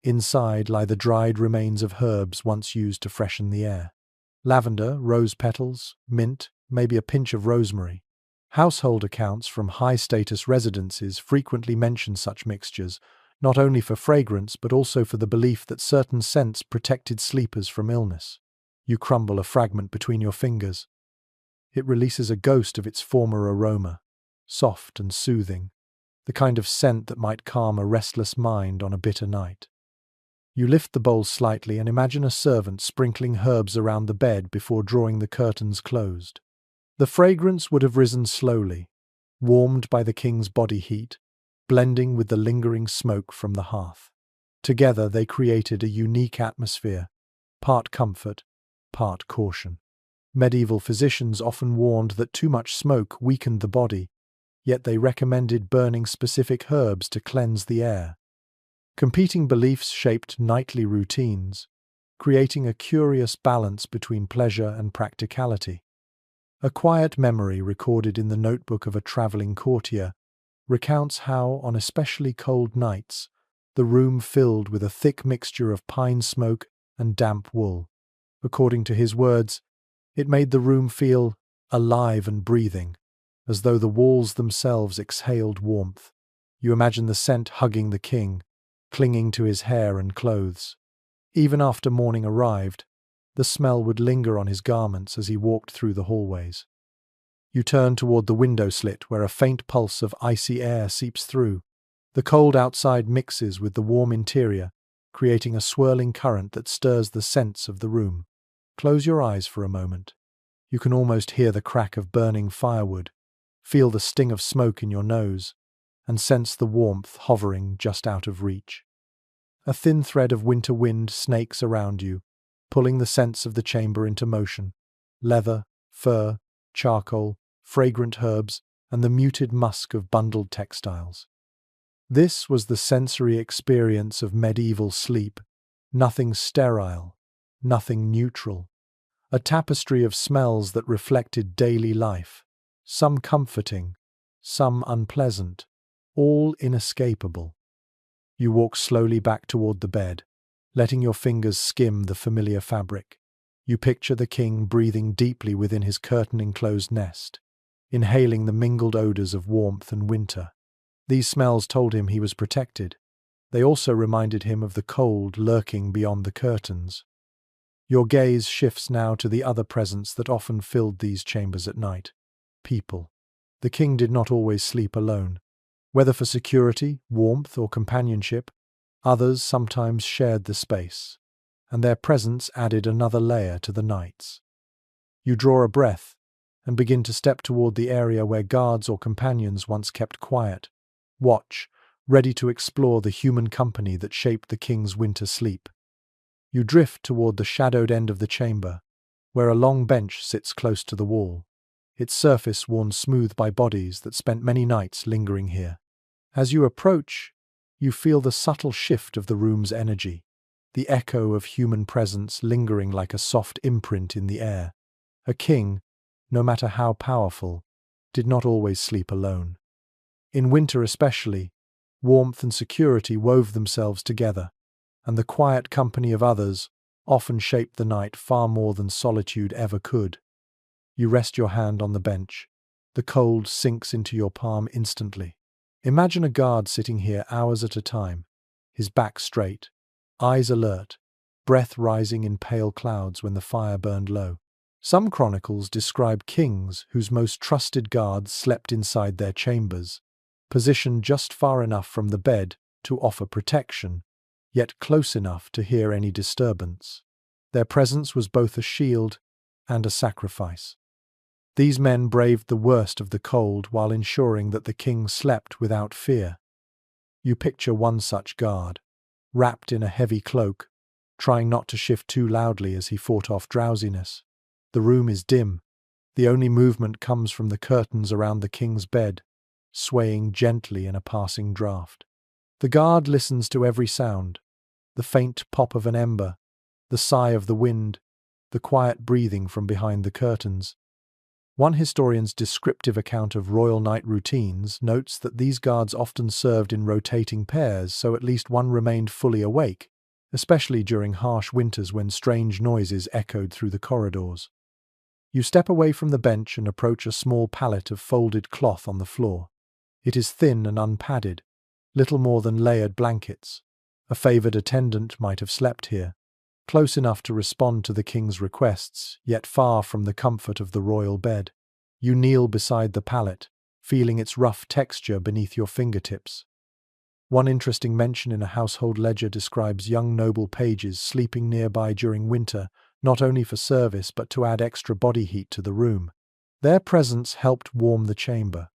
Inside lie the dried remains of herbs once used to freshen the air. Lavender, rose petals, mint, maybe a pinch of rosemary. Household accounts from high-status residences frequently mention such mixtures, not only for fragrance but also for the belief that certain scents protected sleepers from illness. You crumble a fragment between your fingers. It releases a ghost of its former aroma, soft and soothing, the kind of scent that might calm a restless mind on a bitter night. You lift the bowl slightly and imagine a servant sprinkling herbs around the bed before drawing the curtains closed. The fragrance would have risen slowly, warmed by the king's body heat, blending with the lingering smoke from the hearth. Together they created a unique atmosphere, part comfort, part caution. Medieval physicians often warned that too much smoke weakened the body, yet they recommended burning specific herbs to cleanse the air. Competing beliefs shaped nightly routines, creating a curious balance between pleasure and practicality. A quiet memory recorded in the notebook of a traveling courtier recounts how, on especially cold nights, the room filled with a thick mixture of pine smoke and damp wool. According to his words, it made the room feel alive and breathing, as though the walls themselves exhaled warmth. You imagine the scent hugging the king, clinging to his hair and clothes. Even after morning arrived, the smell would linger on his garments as he walked through the hallways. You turn toward the window slit where a faint pulse of icy air seeps through. The cold outside mixes with the warm interior, creating a swirling current that stirs the scents of the room. Close your eyes for a moment. You can almost hear the crack of burning firewood, feel the sting of smoke in your nose, and sense the warmth hovering just out of reach. A thin thread of winter wind snakes around you, pulling the scents of the chamber into motion. Leather, fur, charcoal, fragrant herbs, and the muted musk of bundled textiles. This was the sensory experience of medieval sleep, nothing sterile, nothing neutral. A tapestry of smells that reflected daily life, some comforting, some unpleasant, all inescapable. You walk slowly back toward the bed, letting your fingers skim the familiar fabric. You picture the king breathing deeply within his curtain-enclosed nest, inhaling the mingled odors of warmth and winter. These smells told him he was protected. They also reminded him of the cold lurking beyond the curtains. Your gaze shifts now to the other presence that often filled these chambers at night. People. The king did not always sleep alone. Whether for security, warmth, or companionship, others sometimes shared the space, and their presence added another layer to the nights. You draw a breath and begin to step toward the area where guards or companions once kept quiet. Watch, ready to explore the human company that shaped the king's winter sleep. You drift toward the shadowed end of the chamber, where a long bench sits close to the wall, its surface worn smooth by bodies that spent many nights lingering here. As you approach, you feel the subtle shift of the room's energy, the echo of human presence lingering like a soft imprint in the air. A king, no matter how powerful, did not always sleep alone. In winter especially, warmth and security wove themselves together, and the quiet company of others often shaped the night far more than solitude ever could. You rest your hand on the bench. The cold sinks into your palm instantly. Imagine a guard sitting here hours at a time, his back straight, eyes alert, breath rising in pale clouds when the fire burned low. Some chronicles describe kings whose most trusted guards slept inside their chambers, positioned just far enough from the bed to offer protection, yet close enough to hear any disturbance. Their presence was both a shield and a sacrifice. These men braved the worst of the cold while ensuring that the king slept without fear. You picture one such guard, wrapped in a heavy cloak, trying not to shift too loudly as he fought off drowsiness. The room is dim. The only movement comes from the curtains around the king's bed, swaying gently in a passing draught. The guard listens to every sound, the faint pop of an ember, the sigh of the wind, the quiet breathing from behind the curtains. One historian's descriptive account of royal night routines notes that these guards often served in rotating pairs, so at least one remained fully awake, especially during harsh winters when strange noises echoed through the corridors. You step away from the bench and approach a small pallet of folded cloth on the floor. It is thin and unpadded, little more than layered blankets. A favored attendant might have slept here, close enough to respond to the king's requests, yet far from the comfort of the royal bed. You kneel beside the pallet, feeling its rough texture beneath your fingertips. One interesting mention in a household ledger describes young noble pages sleeping nearby during winter, not only for service but to add extra body heat to the room. Their presence helped warm the chamber,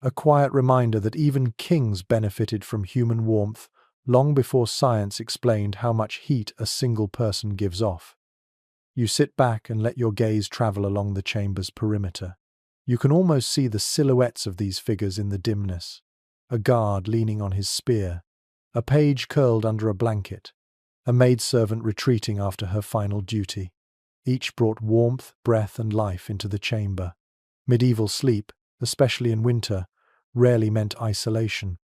a quiet reminder that even kings benefited from human warmth long before science explained how much heat a single person gives off. You sit back and let your gaze travel along the chamber's perimeter. You can almost see the silhouettes of these figures in the dimness. A guard leaning on his spear, a page curled under a blanket, a maidservant retreating after her final duty. Each brought warmth, breath, and life into the chamber. Medieval sleep, especially in winter, rarely meant isolation.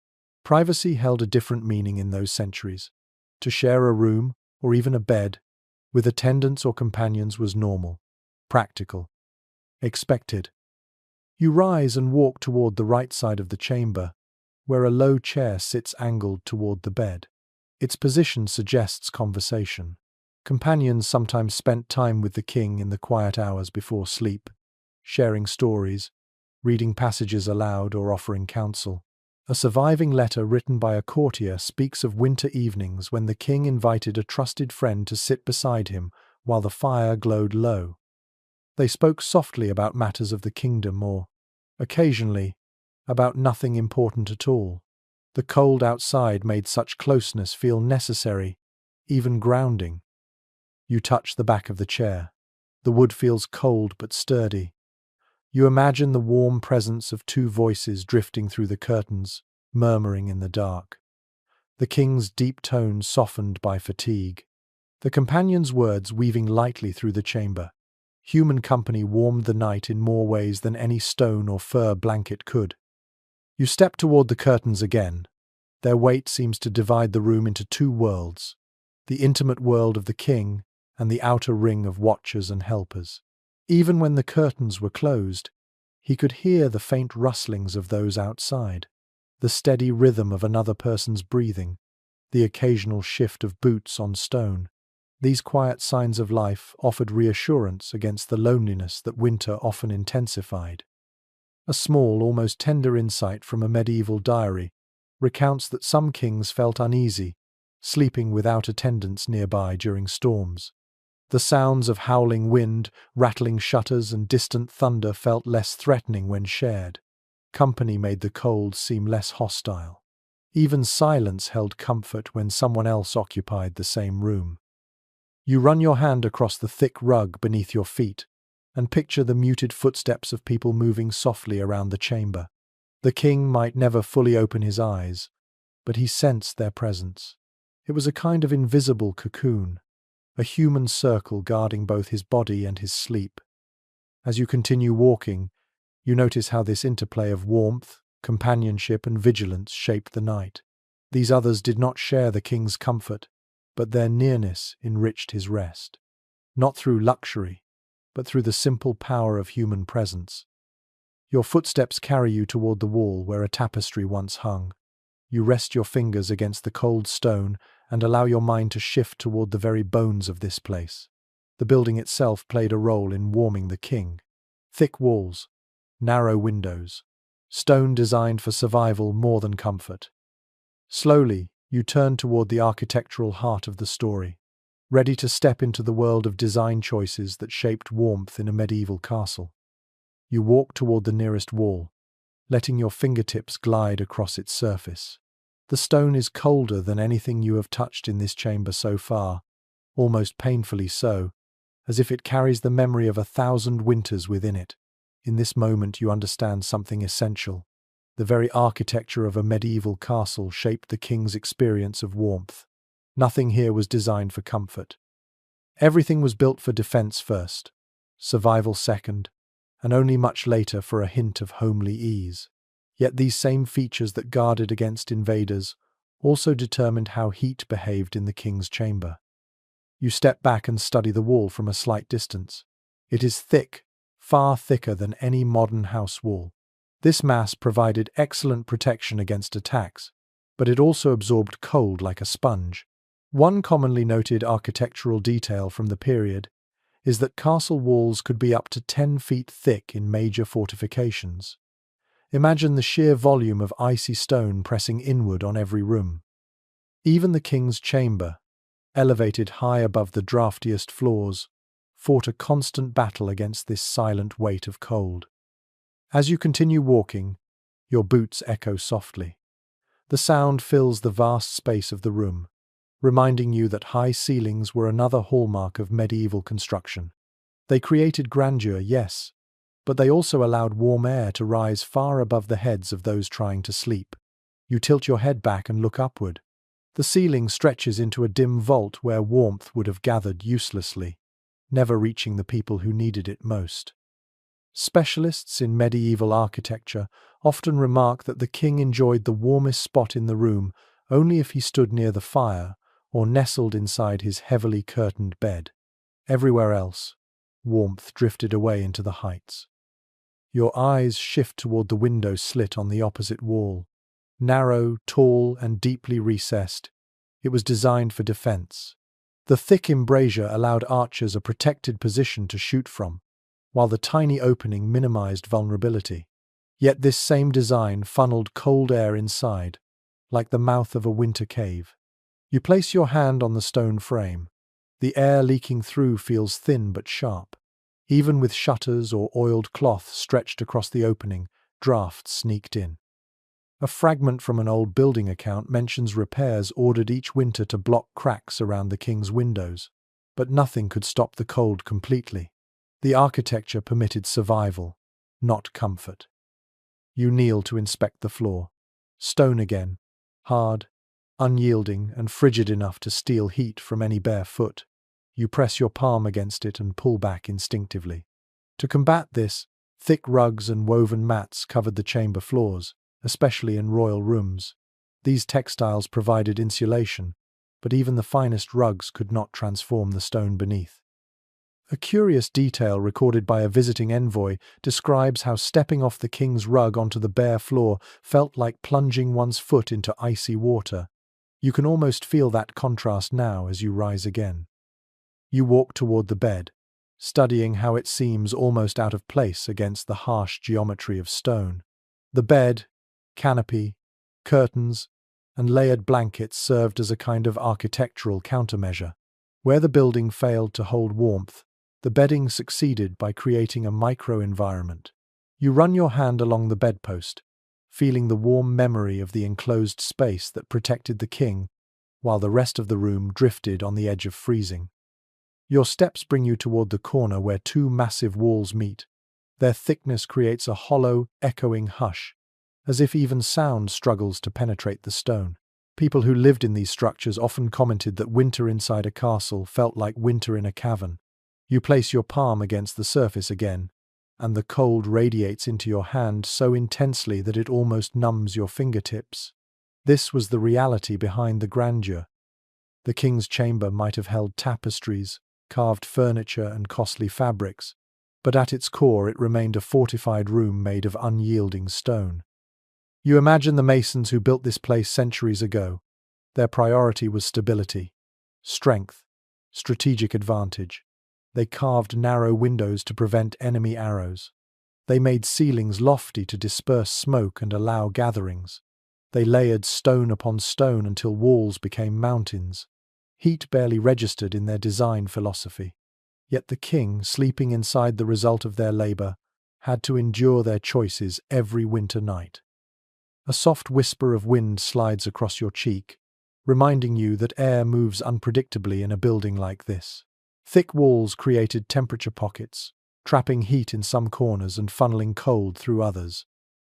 Privacy held a different meaning in those centuries. To share a room, or even a bed, with attendants or companions was normal, practical, expected. You rise and walk toward the right side of the chamber, where a low chair sits angled toward the bed. Its position suggests conversation. Companions sometimes spent time with the king in the quiet hours before sleep, sharing stories, reading passages aloud or offering counsel. A surviving letter written by a courtier speaks of winter evenings when the king invited a trusted friend to sit beside him while the fire glowed low. They spoke softly about matters of the kingdom or, occasionally, about nothing important at all. The cold outside made such closeness feel necessary, even grounding. You touch the back of the chair. The wood feels cold but sturdy. You imagine the warm presence of two voices drifting through the curtains, murmuring in the dark. The king's deep tones softened by fatigue. The companion's words weaving lightly through the chamber. Human company warmed the night in more ways than any stone or fur blanket could. You step toward the curtains again. Their weight seems to divide the room into two worlds, the intimate world of the king and the outer ring of watchers and helpers. Even when the curtains were closed, he could hear the faint rustlings of those outside, the steady rhythm of another person's breathing, the occasional shift of boots on stone. These quiet signs of life offered reassurance against the loneliness that winter often intensified. A small, almost tender insight from a medieval diary recounts that some kings felt uneasy, sleeping without attendants nearby during storms. The sounds of howling wind, rattling shutters, and distant thunder felt less threatening when shared. Company made the cold seem less hostile. Even silence held comfort when someone else occupied the same room. You run your hand across the thick rug beneath your feet and picture the muted footsteps of people moving softly around the chamber. The king might never fully open his eyes, but he sensed their presence. It was a kind of invisible cocoon, a human circle guarding both his body and his sleep. As you continue walking, you notice how this interplay of warmth, companionship, and vigilance shaped the night. These others did not share the king's comfort, but their nearness enriched his rest. Not through luxury, but through the simple power of human presence. Your footsteps carry you toward the wall where a tapestry once hung. You rest your fingers against the cold stone and allow your mind to shift toward the very bones of this place. The building itself played a role in warming the king. Thick walls, narrow windows, stone designed for survival more than comfort. Slowly, you turn toward the architectural heart of the story, ready to step into the world of design choices that shaped warmth in a medieval castle. You walk toward the nearest wall, letting your fingertips glide across its surface. The stone is colder than anything you have touched in this chamber so far, almost painfully so, as if it carries the memory of 1,000 winters within it. In this moment you understand something essential. The very architecture of a medieval castle shaped the king's experience of warmth. Nothing here was designed for comfort. Everything was built for defense first, survival second, and only much later for a hint of homely ease. Yet these same features that guarded against invaders also determined how heat behaved in the king's chamber. You step back and study the wall from a slight distance. It is thick, far thicker than any modern house wall. This mass provided excellent protection against attacks, but it also absorbed cold like a sponge. One commonly noted architectural detail from the period is that castle walls could be up to 10 feet thick in major fortifications. Imagine the sheer volume of icy stone pressing inward on every room. Even the king's chamber, elevated high above the draftiest floors, fought a constant battle against this silent weight of cold. As you continue walking, your boots echo softly. The sound fills the vast space of the room, reminding you that high ceilings were another hallmark of medieval construction. They created grandeur, yes, but they also allowed warm air to rise far above the heads of those trying to sleep. You tilt your head back and look upward. The ceiling stretches into a dim vault where warmth would have gathered uselessly, never reaching the people who needed it most. Specialists in medieval architecture often remark that the king enjoyed the warmest spot in the room only if he stood near the fire or nestled inside his heavily curtained bed. Everywhere else, warmth drifted away into the heights. Your eyes shift toward the window slit on the opposite wall. Narrow, tall, and deeply recessed, it was designed for defense. The thick embrasure allowed archers a protected position to shoot from, while the tiny opening minimized vulnerability. Yet this same design funneled cold air inside, like the mouth of a winter cave. You place your hand on the stone frame. The air leaking through feels thin but sharp. Even with shutters or oiled cloth stretched across the opening, drafts sneaked in. A fragment from an old building account mentions repairs ordered each winter to block cracks around the king's windows, but nothing could stop the cold completely. The architecture permitted survival, not comfort. You kneel to inspect the floor. Stone again, hard, unyielding, and frigid enough to steal heat from any bare foot. You press your palm against it and pull back instinctively. To combat this, thick rugs and woven mats covered the chamber floors, especially in royal rooms. These textiles provided insulation, but even the finest rugs could not transform the stone beneath. A curious detail recorded by a visiting envoy describes how stepping off the king's rug onto the bare floor felt like plunging one's foot into icy water. You can almost feel that contrast now as you rise again. You walk toward the bed, studying how it seems almost out of place against the harsh geometry of stone. The bed, canopy, curtains, and layered blankets served as a kind of architectural countermeasure. Where the building failed to hold warmth, the bedding succeeded by creating a micro-environment. You run your hand along the bedpost, feeling the warm memory of the enclosed space that protected the king, while the rest of the room drifted on the edge of freezing. Your steps bring you toward the corner where two massive walls meet. Their thickness creates a hollow, echoing hush, as if even sound struggles to penetrate the stone. People who lived in these structures often commented that winter inside a castle felt like winter in a cavern. You place your palm against the surface again, and the cold radiates into your hand so intensely that it almost numbs your fingertips. This was the reality behind the grandeur. The king's chamber might have held tapestries, carved furniture, and costly fabrics, but at its core it remained a fortified room made of unyielding stone. You imagine the masons who built this place centuries ago. Their priority was stability, strength, strategic advantage. They carved narrow windows to prevent enemy arrows. They made ceilings lofty to disperse smoke and allow gatherings. They layered stone upon stone until walls became mountains. Heat barely registered in their design philosophy. Yet the king, sleeping inside the result of their labor, had to endure their choices every winter night. A soft whisper of wind slides across your cheek, reminding you that air moves unpredictably in a building like this. Thick walls created temperature pockets, trapping heat in some corners and funneling cold through others.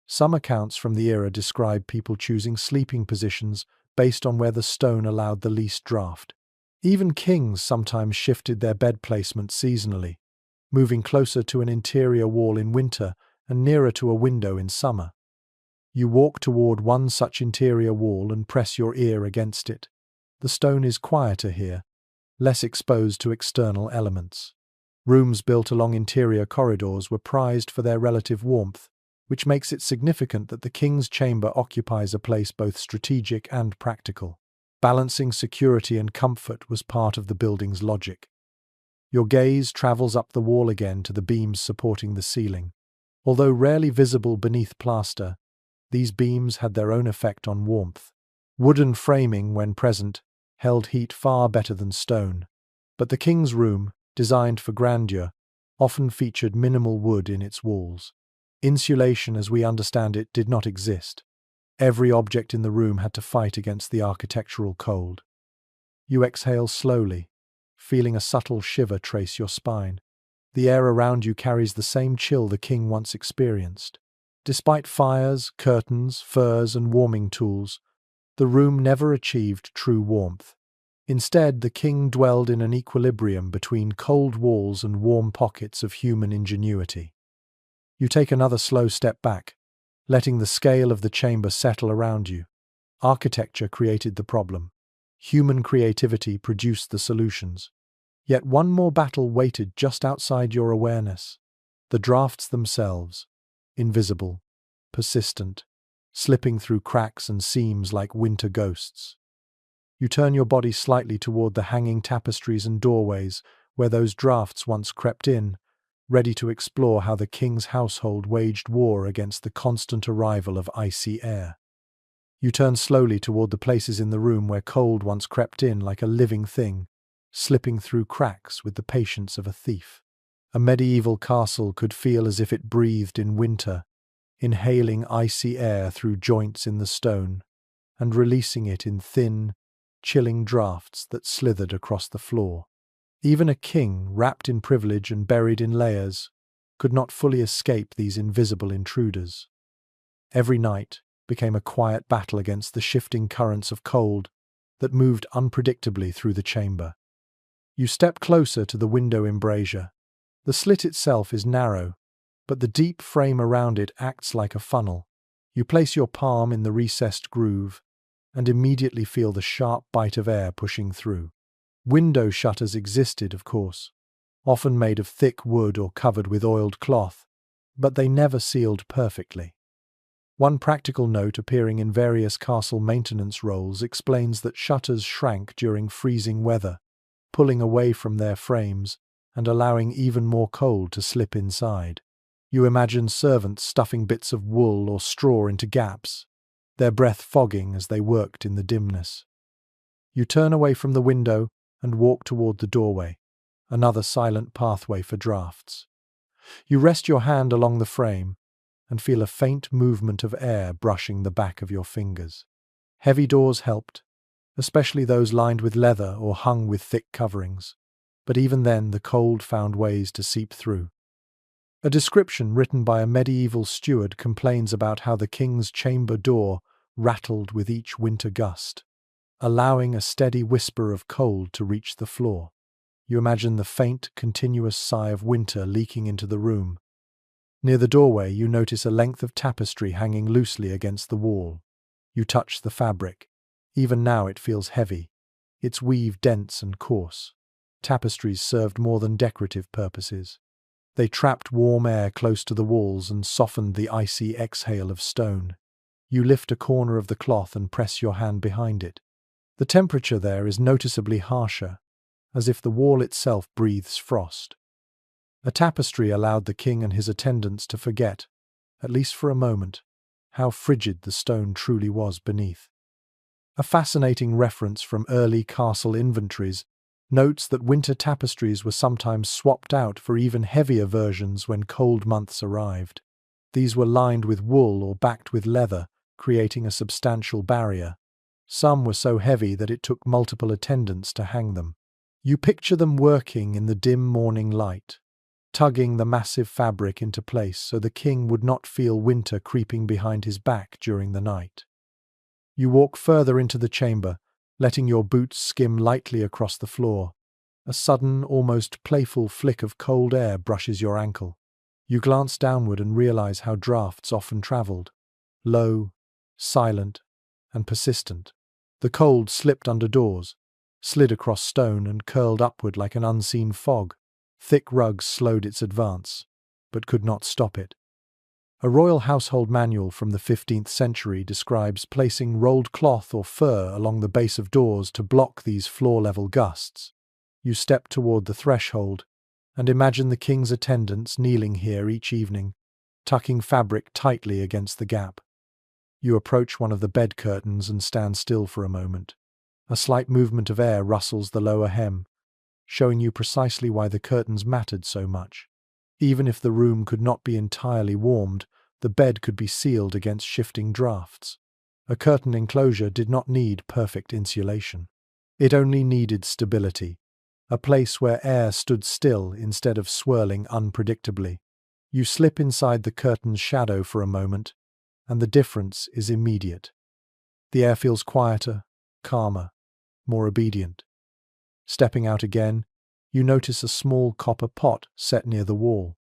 Some accounts from the era describe people choosing sleeping positions based on where the stone allowed the least draft. Even kings sometimes shifted their bed placement seasonally, moving closer to an interior wall in winter and nearer to a window in summer. You walk toward one such interior wall and press your ear against it. The stone is quieter here, less exposed to external elements. Rooms built along interior corridors were prized for their relative warmth, which makes it significant that the king's chamber occupies a place both strategic and practical. Balancing security and comfort was part of the building's logic. Your gaze travels up the wall again to the beams supporting the ceiling. Although rarely visible beneath plaster, these beams had their own effect on warmth. Wooden framing, when present, held heat far better than stone. But the king's room, designed for grandeur, often featured minimal wood in its walls. Insulation, as we understand it, did not exist. Every object in the room had to fight against the architectural cold. You exhale slowly, feeling a subtle shiver trace your spine. The air around you carries the same chill the king once experienced. Despite fires, curtains, furs, and warming tools, the room never achieved true warmth. Instead, the king dwelled in an equilibrium between cold walls and warm pockets of human ingenuity. You take another slow step back, letting the scale of the chamber settle around you. Architecture created the problem. Human creativity produced the solutions. Yet one more battle waited just outside your awareness. The drafts themselves, invisible, persistent, slipping through cracks and seams like winter ghosts. You turn your body slightly toward the hanging tapestries and doorways where those drafts once crept in, ready to explore how the king's household waged war against the constant arrival of icy air. You turn slowly toward the places in the room where cold once crept in like a living thing, slipping through cracks with the patience of a thief. A medieval castle could feel as if it breathed in winter, inhaling icy air through joints in the stone, and releasing it in thin, chilling draughts that slithered across the floor. Even a king, wrapped in privilege and buried in layers, could not fully escape these invisible intruders. Every night became a quiet battle against the shifting currents of cold that moved unpredictably through the chamber. You step closer to the window embrasure. The slit itself is narrow, but the deep frame around it acts like a funnel. You place your palm in the recessed groove and immediately feel the sharp bite of air pushing through. Window shutters existed, of course, often made of thick wood or covered with oiled cloth, but they never sealed perfectly. One practical note appearing in various castle maintenance rolls explains that shutters shrank during freezing weather, pulling away from their frames and allowing even more cold to slip inside. You imagine servants stuffing bits of wool or straw into gaps, their breath fogging as they worked in the dimness. You turn away from the window and walk toward the doorway, another silent pathway for drafts. You rest your hand along the frame and feel a faint movement of air brushing the back of your fingers. Heavy doors helped, especially those lined with leather or hung with thick coverings, but even then the cold found ways to seep through. A description written by a medieval steward complains about how the king's chamber door rattled with each winter gust, allowing a steady whisper of cold to reach the floor. You imagine the faint, continuous sigh of winter leaking into the room. Near the doorway, you notice a length of tapestry hanging loosely against the wall. You touch the fabric. Even now it feels heavy, its weave dense and coarse. Tapestries served more than decorative purposes. They trapped warm air close to the walls and softened the icy exhale of stone. You lift a corner of the cloth and press your hand behind it. The temperature there is noticeably harsher, as if the wall itself breathes frost. A tapestry allowed the king and his attendants to forget, at least for a moment, how frigid the stone truly was beneath. A fascinating reference from early castle inventories notes that winter tapestries were sometimes swapped out for even heavier versions when cold months arrived. These were lined with wool or backed with leather, creating a substantial barrier. Some were so heavy that it took multiple attendants to hang them. You picture them working in the dim morning light, tugging the massive fabric into place so the king would not feel winter creeping behind his back during the night. You walk further into the chamber, letting your boots skim lightly across the floor. A sudden, almost playful flick of cold air brushes your ankle. You glance downward and realize how drafts often traveled. Low, silent, and persistent. The cold slipped under doors, slid across stone and curled upward like an unseen fog. Thick rugs slowed its advance, but could not stop it. A royal household manual from the 15th century describes placing rolled cloth or fur along the base of doors to block these floor-level gusts. You step toward the threshold and imagine the king's attendants kneeling here each evening, tucking fabric tightly against the gap. You approach one of the bed curtains and stand still for a moment. A slight movement of air rustles the lower hem, showing you precisely why the curtains mattered so much. Even if the room could not be entirely warmed, the bed could be sealed against shifting drafts. A curtain enclosure did not need perfect insulation. It only needed stability, a place where air stood still instead of swirling unpredictably. You slip inside the curtain's shadow for a moment, and the difference is immediate. The air feels quieter, calmer, more obedient. Stepping out again, you notice a small copper pot set near the wall.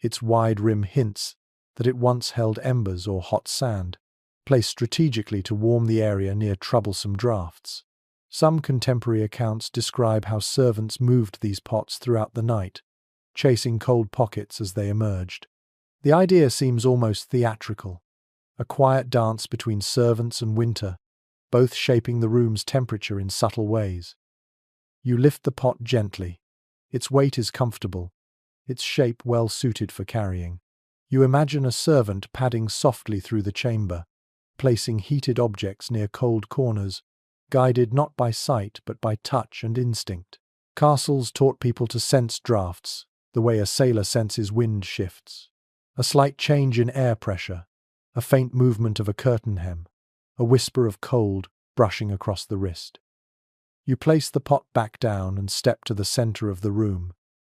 Its wide rim hints that it once held embers or hot sand, placed strategically to warm the area near troublesome drafts. Some contemporary accounts describe how servants moved these pots throughout the night, chasing cold pockets as they emerged. The idea seems almost theatrical, a quiet dance between servants and winter, both shaping the room's temperature in subtle ways. You lift the pot gently. Its weight is comfortable, its shape well suited for carrying. You imagine a servant padding softly through the chamber, placing heated objects near cold corners, guided not by sight but by touch and instinct. Castles taught people to sense drafts, the way a sailor senses wind shifts. A slight change in air pressure, a faint movement of a curtain hem, a whisper of cold brushing across the wrist. You place the pot back down and step to the center of the room.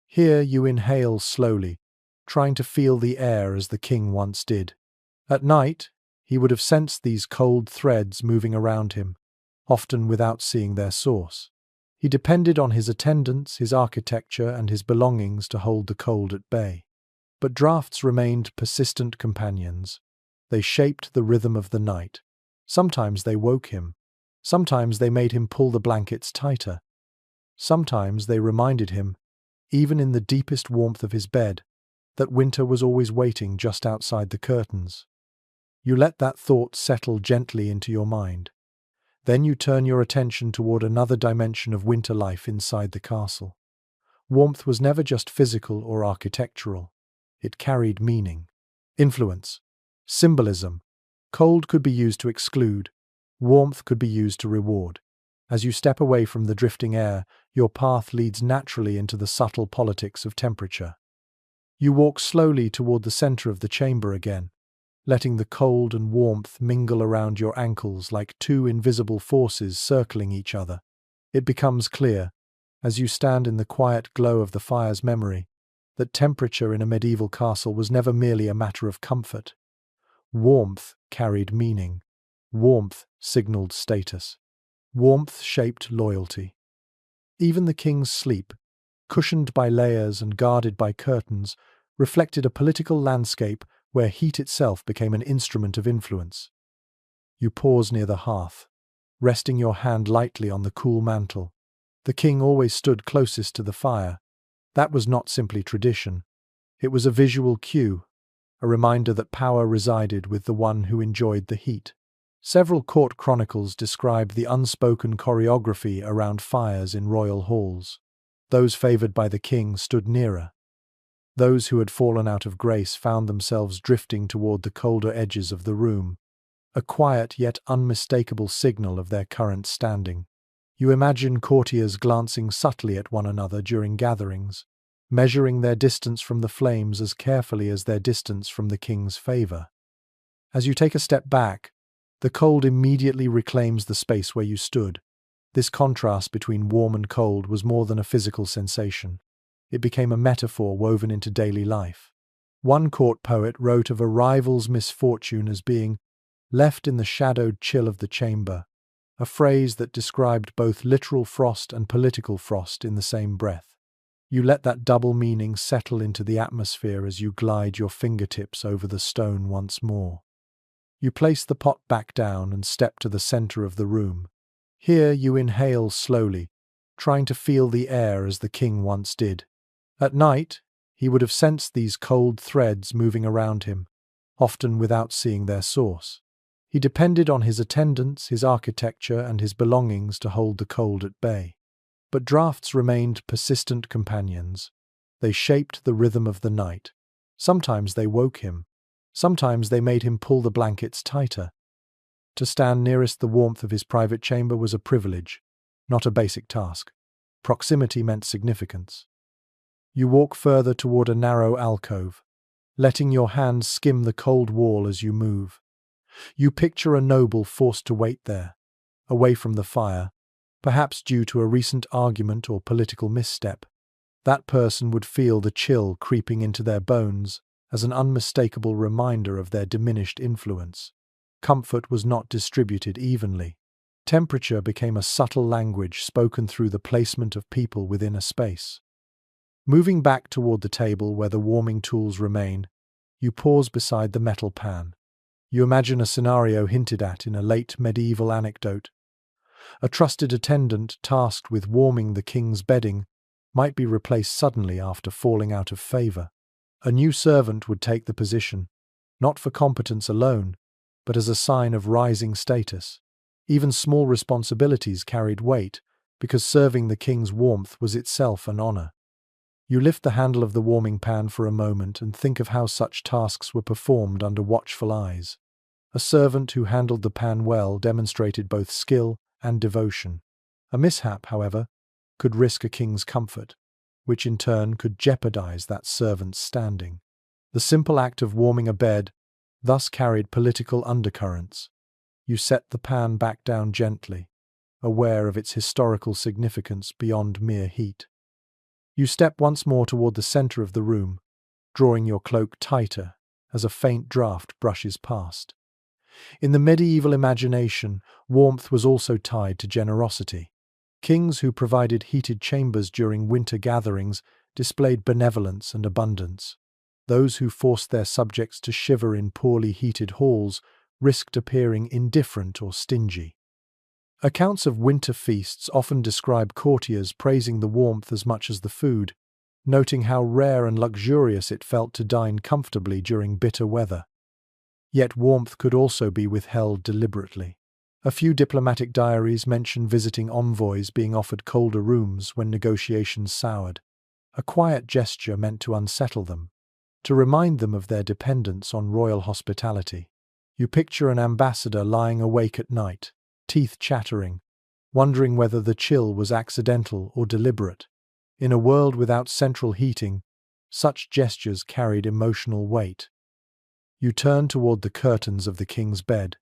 Here you inhale slowly, trying to feel the air as the king once did. At night, he would have sensed these cold threads moving around him, often without seeing their source. He depended on his attendants, his architecture, and his belongings to hold the cold at bay. But drafts remained persistent companions. They shaped the rhythm of the night. Sometimes they woke him. Sometimes they made him pull the blankets tighter. Sometimes they reminded him, even in the deepest warmth of his bed, that winter was always waiting just outside the curtains. You let that thought settle gently into your mind. Then you turn your attention toward another dimension of winter life inside the castle. Warmth was never just physical or architectural. It carried meaning, influence, symbolism. Cold could be used to exclude. Warmth could be used to reward. As you step away from the drifting air, your path leads naturally into the subtle politics of temperature. You walk slowly toward the center of the chamber again, letting the cold and warmth mingle around your ankles like two invisible forces circling each other. It becomes clear, as you stand in the quiet glow of the fire's memory, that temperature in a medieval castle was never merely a matter of comfort. Warmth carried meaning. Warmth signaled status. Warmth shaped loyalty. Even the king's sleep, cushioned by layers and guarded by curtains, reflected a political landscape where heat itself became an instrument of influence. You pause near the hearth, resting your hand lightly on the cool mantle. The king always stood closest to the fire. That was not simply tradition. It was a visual cue, a reminder that power resided with the one who enjoyed the heat. Several court chronicles describe the unspoken choreography around fires in royal halls. Those favored by the king stood nearer. Those who had fallen out of grace found themselves drifting toward the colder edges of the room, a quiet yet unmistakable signal of their current standing. You imagine courtiers glancing subtly at one another during gatherings, measuring their distance from the flames as carefully as their distance from the king's favor. As you take a step back, the cold immediately reclaims the space where you stood. This contrast between warm and cold was more than a physical sensation. It became a metaphor woven into daily life. One court poet wrote of a rival's misfortune as being left in the shadowed chill of the chamber, a phrase that described both literal frost and political frost in the same breath. You let that double meaning settle into the atmosphere as you glide your fingertips over the stone once more. You place the pot back down and step to the center of the room. Here you inhale slowly, trying to feel the air as the king once did. At night, he would have sensed these cold threads moving around him, often without seeing their source. He depended on his attendants, his architecture, and his belongings to hold the cold at bay. But drafts remained persistent companions. They shaped the rhythm of the night. Sometimes they woke him. Sometimes they made him pull the blankets tighter. To stand nearest the warmth of his private chamber was a privilege, not a basic task. Proximity meant significance. You walk further toward a narrow alcove, letting your hands skim the cold wall as you move. You picture a noble forced to wait there, away from the fire, perhaps due to a recent argument or political misstep. That person would feel the chill creeping into their bones as an unmistakable reminder of their diminished influence. Comfort was not distributed evenly. Temperature became a subtle language spoken through the placement of people within a space. Moving back toward the table where the warming tools remain, you pause beside the metal pan. You imagine a scenario hinted at in a late medieval anecdote. A trusted attendant tasked with warming the king's bedding might be replaced suddenly after falling out of favor. A new servant would take the position, not for competence alone, but as a sign of rising status. Even small responsibilities carried weight, because serving the king's warmth was itself an honor. You lift the handle of the warming pan for a moment and think of how such tasks were performed under watchful eyes. A servant who handled the pan well demonstrated both skill and devotion. A mishap, however, could risk a king's comfort, which in turn could jeopardize that servant's standing. The simple act of warming a bed thus carried political undercurrents. You set the pan back down gently, aware of its historical significance beyond mere heat. You step once more toward the center of the room, drawing your cloak tighter as a faint draft brushes past. In the medieval imagination, warmth was also tied to generosity. Kings who provided heated chambers during winter gatherings displayed benevolence and abundance. Those who forced their subjects to shiver in poorly heated halls risked appearing indifferent or stingy. Accounts of winter feasts often describe courtiers praising the warmth as much as the food, noting how rare and luxurious it felt to dine comfortably during bitter weather. Yet warmth could also be withheld deliberately. A few diplomatic diaries mention visiting envoys being offered colder rooms when negotiations soured, a quiet gesture meant to unsettle them, to remind them of their dependence on royal hospitality. You picture an ambassador lying awake at night, teeth chattering, wondering whether the chill was accidental or deliberate. In a world without central heating, such gestures carried emotional weight. You turn toward the curtains of the king's bed.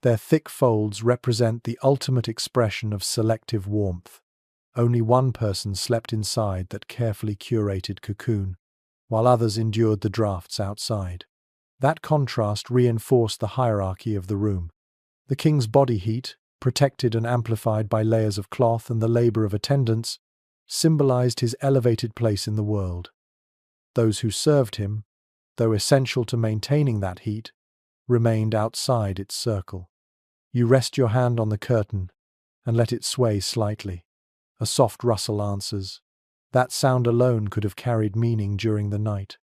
Their thick folds represent the ultimate expression of selective warmth. Only one person slept inside that carefully curated cocoon, while others endured the drafts outside. That contrast reinforced the hierarchy of the room. The king's body heat, protected and amplified by layers of cloth and the labor of attendants, symbolized his elevated place in the world. Those who served him, though essential to maintaining that heat, remained outside its circle. You rest your hand on the curtain and let it sway slightly. A soft rustle answers. That sound alone could have carried meaning during the night.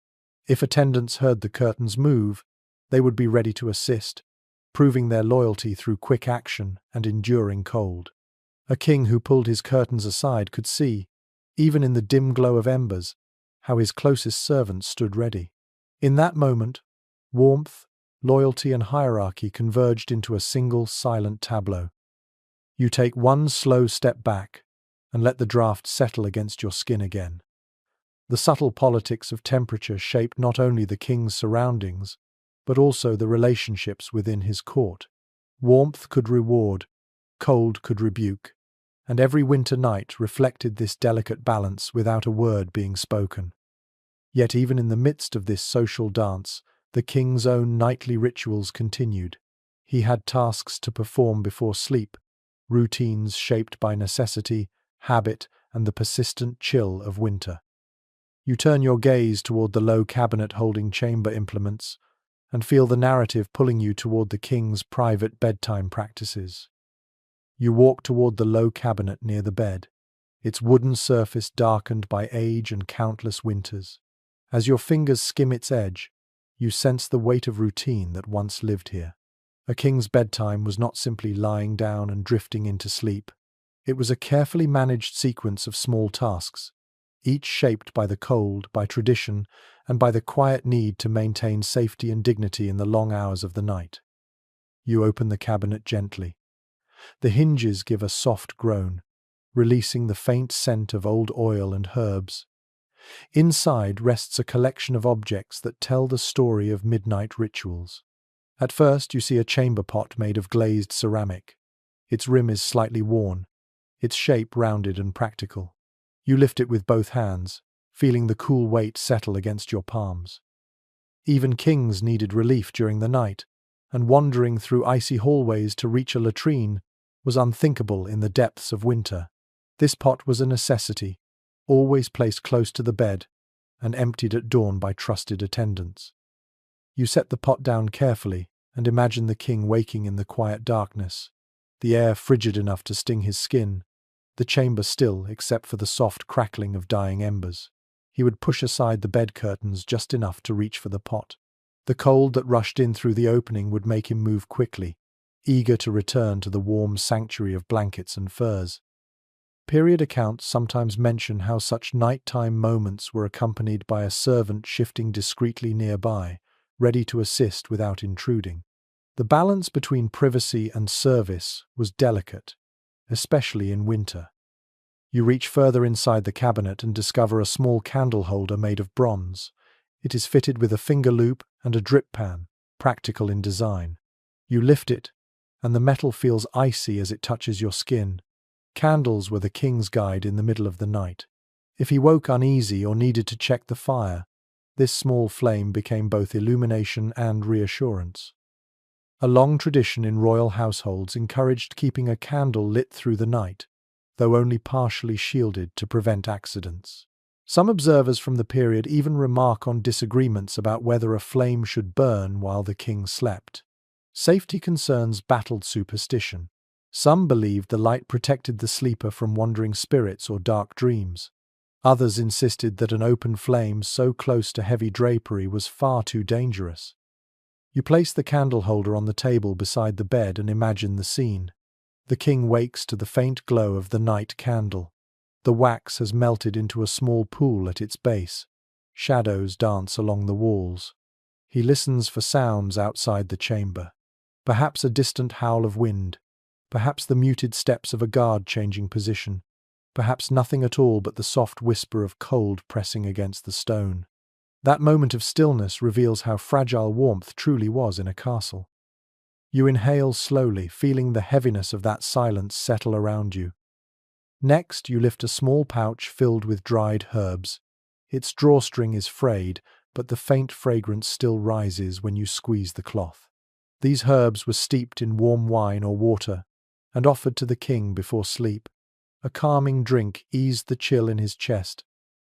If attendants heard the curtains move, they would be ready to assist, proving their loyalty through quick action and enduring cold. A king who pulled his curtains aside could see, even in the dim glow of embers, how his closest servants stood ready. In that moment, warmth, loyalty and hierarchy converged into a single silent tableau. You take one slow step back and let the draft settle against your skin again. The subtle politics of temperature shaped not only the king's surroundings, but also the relationships within his court. Warmth could reward, cold could rebuke, and every winter night reflected this delicate balance without a word being spoken. Yet even in the midst of this social dance, the king's own nightly rituals continued. He had tasks to perform before sleep, routines shaped by necessity, habit, and the persistent chill of winter. You turn your gaze toward the low cabinet holding chamber implements and feel the narrative pulling you toward the king's private bedtime practices. You walk toward the low cabinet near the bed, its wooden surface darkened by age and countless winters. As your fingers skim its edge, you sense the weight of routine that once lived here. A king's bedtime was not simply lying down and drifting into sleep. It was a carefully managed sequence of small tasks, each shaped by the cold, by tradition, and by the quiet need to maintain safety and dignity in the long hours of the night. You open the cabinet gently. The hinges give a soft groan, releasing the faint scent of old oil and herbs. Inside rests a collection of objects that tell the story of midnight rituals. At first you see a chamber pot made of glazed ceramic. Its rim is slightly worn, its shape rounded and practical. You lift it with both hands, feeling the cool weight settle against your palms. Even kings needed relief during the night, and wandering through icy hallways to reach a latrine was unthinkable in the depths of winter. This pot was a necessity, always placed close to the bed and emptied at dawn by trusted attendants. You set the pot down carefully and imagine the king waking in the quiet darkness, the air frigid enough to sting his skin, the chamber still except for the soft crackling of dying embers. He would push aside the bed curtains just enough to reach for the pot. The cold that rushed in through the opening would make him move quickly, eager to return to the warm sanctuary of blankets and furs. Period accounts sometimes mention how such nighttime moments were accompanied by a servant shifting discreetly nearby, ready to assist without intruding. The balance between privacy and service was delicate, especially in winter. You reach further inside the cabinet and discover a small candle holder made of bronze. It is fitted with a finger loop and a drip pan, practical in design. You lift it, and the metal feels icy as it touches your skin. Candles were the king's guide in the middle of the night. If he woke uneasy or needed to check the fire, this small flame became both illumination and reassurance. A long tradition in royal households encouraged keeping a candle lit through the night, though only partially shielded to prevent accidents. Some observers from the period even remark on disagreements about whether a flame should burn while the king slept. Safety concerns battled superstition. Some believed the light protected the sleeper from wandering spirits or dark dreams. Others insisted that an open flame so close to heavy drapery was far too dangerous. You place the candle holder on the table beside the bed and imagine the scene. The king wakes to the faint glow of the night candle. The wax has melted into a small pool at its base. Shadows dance along the walls. He listens for sounds outside the chamber. Perhaps a distant howl of wind. Perhaps the muted steps of a guard changing position. Perhaps nothing at all but the soft whisper of cold pressing against the stone. That moment of stillness reveals how fragile warmth truly was in a castle. You inhale slowly, feeling the heaviness of that silence settle around you. Next, you lift a small pouch filled with dried herbs. Its drawstring is frayed, but the faint fragrance still rises when you squeeze the cloth. These herbs were steeped in warm wine or water and offered to the king before sleep. A calming drink eased the chill in his chest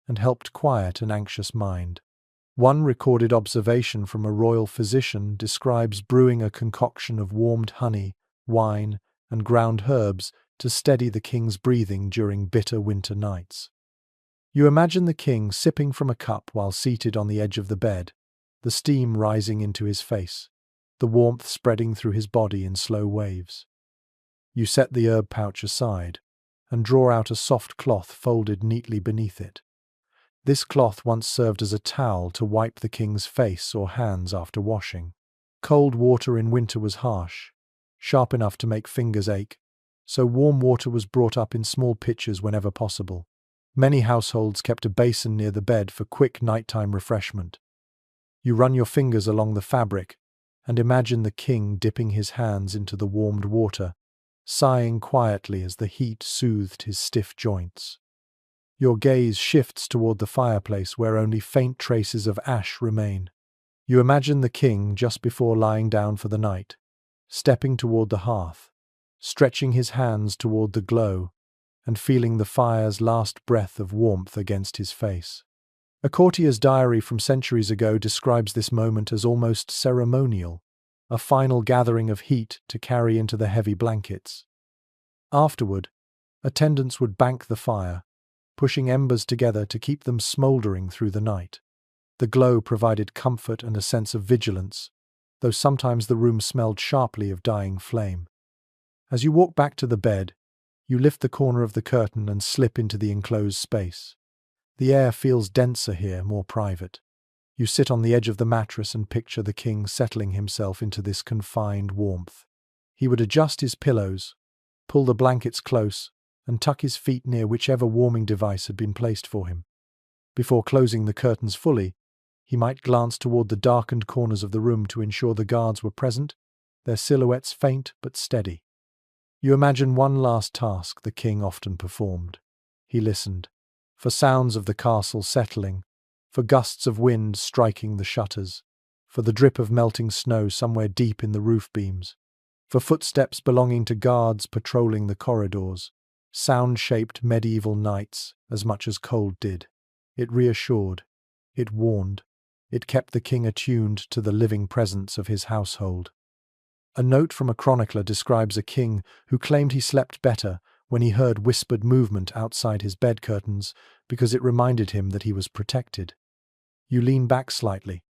and helped quiet an anxious mind. One recorded observation from a royal physician describes brewing a concoction of warmed honey, wine, and ground herbs to steady the king's breathing during bitter winter nights. You imagine the king sipping from a cup while seated on the edge of the bed, the steam rising into his face, the warmth spreading through his body in slow waves. You set the herb pouch aside and draw out a soft cloth folded neatly beneath it. This cloth once served as a towel to wipe the king's face or hands after washing. Cold water in winter was harsh, sharp enough to make fingers ache, so warm water was brought up in small pitchers whenever possible. Many households kept a basin near the bed for quick nighttime refreshment. You run your fingers along the fabric and imagine the king dipping his hands into the warmed water, sighing quietly as the heat soothed his stiff joints. Your gaze shifts toward the fireplace where only faint traces of ash remain. You imagine the king just before lying down for the night, stepping toward the hearth, stretching his hands toward the glow, and feeling the fire's last breath of warmth against his face. A courtier's diary from centuries ago describes this moment as almost ceremonial, a final gathering of heat to carry into the heavy blankets. Afterward, attendants would bank the fire, pushing embers together to keep them smoldering through the night. The glow provided comfort and a sense of vigilance, though sometimes the room smelled sharply of dying flame. As you walk back to the bed, you lift the corner of the curtain and slip into the enclosed space. The air feels denser here, more private. You sit on the edge of the mattress and picture the king settling himself into this confined warmth. He would adjust his pillows, pull the blankets close, and tuck his feet near whichever warming device had been placed for him. Before closing the curtains fully, he might glance toward the darkened corners of the room to ensure the guards were present, their silhouettes faint but steady. You imagine one last task the king often performed. He listened, for sounds of the castle settling, for gusts of wind striking the shutters, for the drip of melting snow somewhere deep in the roof beams, for footsteps belonging to guards patrolling the corridors, sound-shaped medieval nights as much as cold did. It reassured, it warned, it kept the king attuned to the living presence of his household. A note from a chronicler describes a king who claimed he slept better when he heard whispered movement outside his bed curtains because it reminded him that he was protected. You lean back slightly,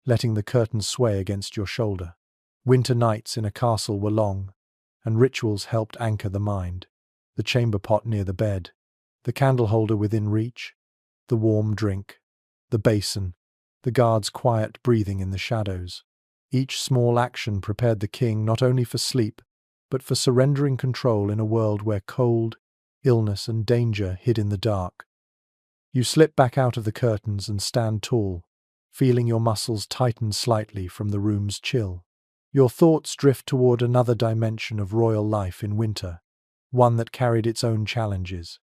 letting the curtains sway against your shoulder. Winter nights in a castle were long, and rituals helped anchor the mind. The chamber pot near the bed, the candle holder within reach, the warm drink, the basin, the guard's quiet breathing in the shadows. Each small action prepared the king not only for sleep, but for surrendering control in a world where cold, illness, and danger hid in the dark. You slip back out of the curtains and stand tall, feeling your muscles tighten slightly from the room's chill. Your thoughts drift toward another dimension of royal life in winter, one that carried its own challenges.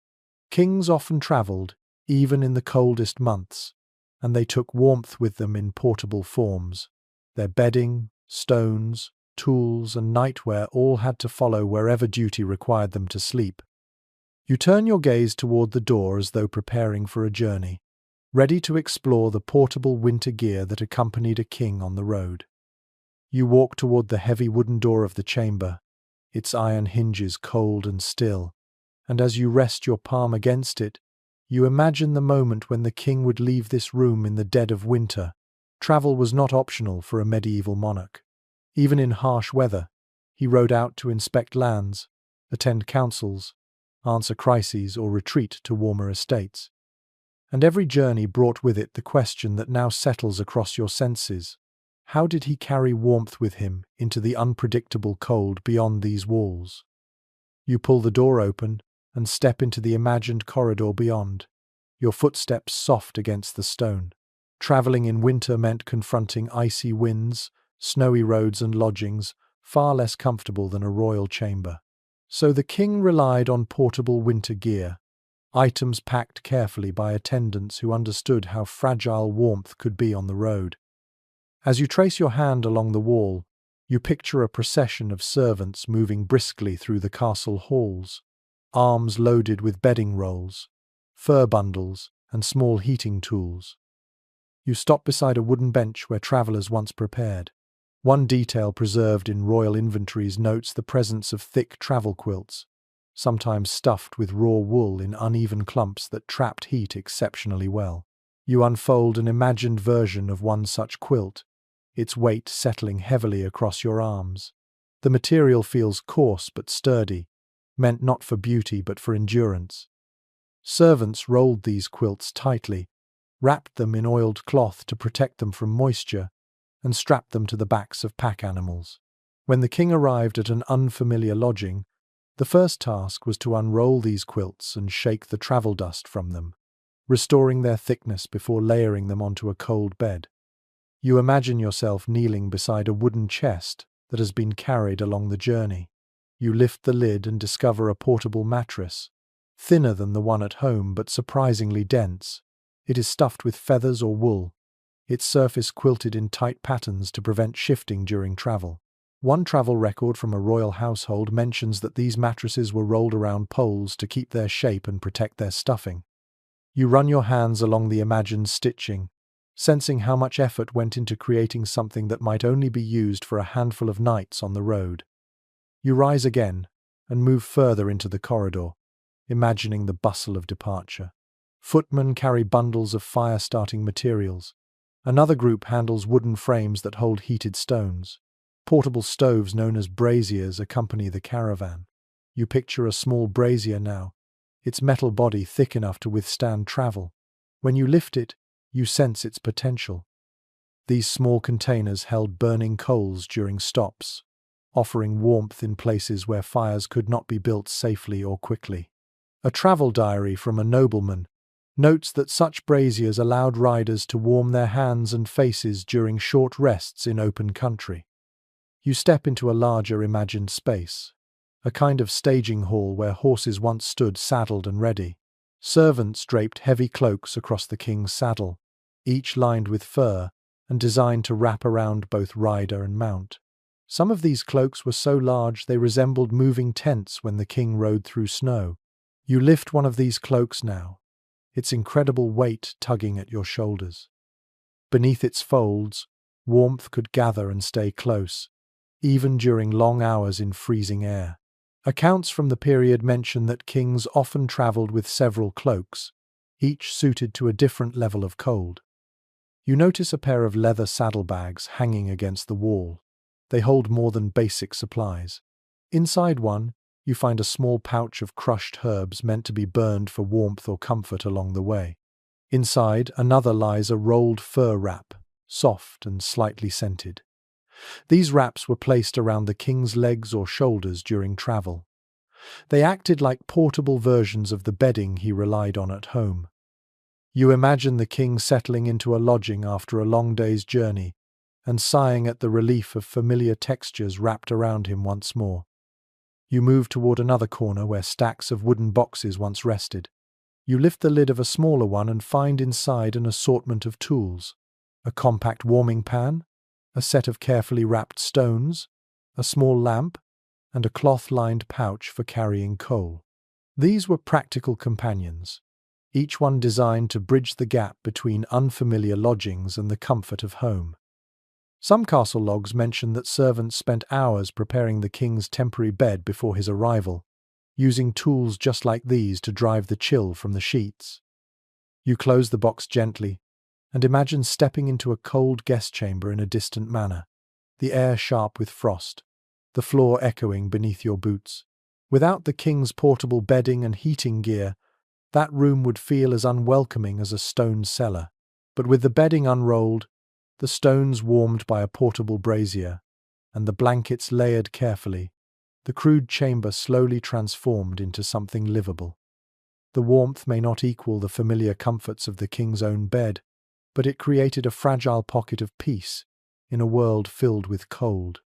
Kings often traveled, even in the coldest months, and they took warmth with them in portable forms. Their bedding, stones, tools, and nightwear all had to follow wherever duty required them to sleep. You turn your gaze toward the door as though preparing for a journey, ready to explore the portable winter gear that accompanied a king on the road. You walk toward the heavy wooden door of the chamber, its iron hinges cold and still, and as you rest your palm against it, you imagine the moment when the king would leave this room in the dead of winter. Travel was not optional for a medieval monarch. Even in harsh weather, he rode out to inspect lands, attend councils, answer crises, or retreat to warmer estates. And every journey brought with it the question that now settles across your senses. How did he carry warmth with him into the unpredictable cold beyond these walls? You pull the door open and step into the imagined corridor beyond, your footsteps soft against the stone. Traveling in winter meant confronting icy winds, snowy roads, and lodgings far less comfortable than a royal chamber. So the king relied on portable winter gear, items packed carefully by attendants who understood how fragile warmth could be on the road. As you trace your hand along the wall, you picture a procession of servants moving briskly through the castle halls, arms loaded with bedding rolls, fur bundles, and small heating tools. You stop beside a wooden bench where travelers once prepared. One detail preserved in royal inventories notes the presence of thick travel quilts, sometimes stuffed with raw wool in uneven clumps that trapped heat exceptionally well. You unfold an imagined version of one such quilt, its weight settling heavily across your arms. The material feels coarse but sturdy, meant not for beauty but for endurance. Servants rolled these quilts tightly, wrapped them in oiled cloth to protect them from moisture, and strapped them to the backs of pack animals. When the king arrived at an unfamiliar lodging, the first task was to unroll these quilts and shake the travel dust from them, restoring their thickness before layering them onto a cold bed. You imagine yourself kneeling beside a wooden chest that has been carried along the journey. You lift the lid and discover a portable mattress, thinner than the one at home but surprisingly dense. It is stuffed with feathers or wool, its surface quilted in tight patterns to prevent shifting during travel. One travel record from a royal household mentions that these mattresses were rolled around poles to keep their shape and protect their stuffing. You run your hands along the imagined stitching, sensing how much effort went into creating something that might only be used for a handful of nights on the road. You rise again and move further into the corridor, imagining the bustle of departure. Footmen carry bundles of fire-starting materials. Another group handles wooden frames that hold heated stones. Portable stoves known as braziers accompany the caravan. You picture a small brazier now, its metal body thick enough to withstand travel. When you lift it, you sense its potential. These small containers held burning coals during stops, offering warmth in places where fires could not be built safely or quickly. A travel diary from a nobleman notes that such braziers allowed riders to warm their hands and faces during short rests in open country. You step into a larger imagined space, a kind of staging hall where horses once stood saddled and ready. Servants draped heavy cloaks across the king's saddle, each lined with fur and designed to wrap around both rider and mount. Some of these cloaks were so large they resembled moving tents when the king rode through snow. You lift one of these cloaks now, its incredible weight tugging at your shoulders. Beneath its folds, warmth could gather and stay close, even during long hours in freezing air. Accounts from the period mention that kings often travelled with several cloaks, each suited to a different level of cold. You notice a pair of leather saddlebags hanging against the wall. They hold more than basic supplies. Inside one, you find a small pouch of crushed herbs meant to be burned for warmth or comfort along the way. Inside, another lies a rolled fur wrap, soft and slightly scented. These wraps were placed around the king's legs or shoulders during travel. They acted like portable versions of the bedding he relied on at home. You imagine the king settling into a lodging after a long day's journey and sighing at the relief of familiar textures wrapped around him once more. You move toward another corner where stacks of wooden boxes once rested. You lift the lid of a smaller one and find inside an assortment of tools: a compact warming pan, a set of carefully wrapped stones, a small lamp, and a cloth-lined pouch for carrying coal. These were practical companions, each one designed to bridge the gap between unfamiliar lodgings and the comfort of home. Some castle logs mention that servants spent hours preparing the king's temporary bed before his arrival, using tools just like these to drive the chill from the sheets. You close the box gently and imagine stepping into a cold guest chamber in a distant manor, the air sharp with frost, the floor echoing beneath your boots. Without the king's portable bedding and heating gear, that room would feel as unwelcoming as a stone cellar. But with the bedding unrolled, the stones warmed by a portable brazier, and the blankets layered carefully, the crude chamber slowly transformed into something livable. The warmth may not equal the familiar comforts of the king's own bed, but it created a fragile pocket of peace in a world filled with cold.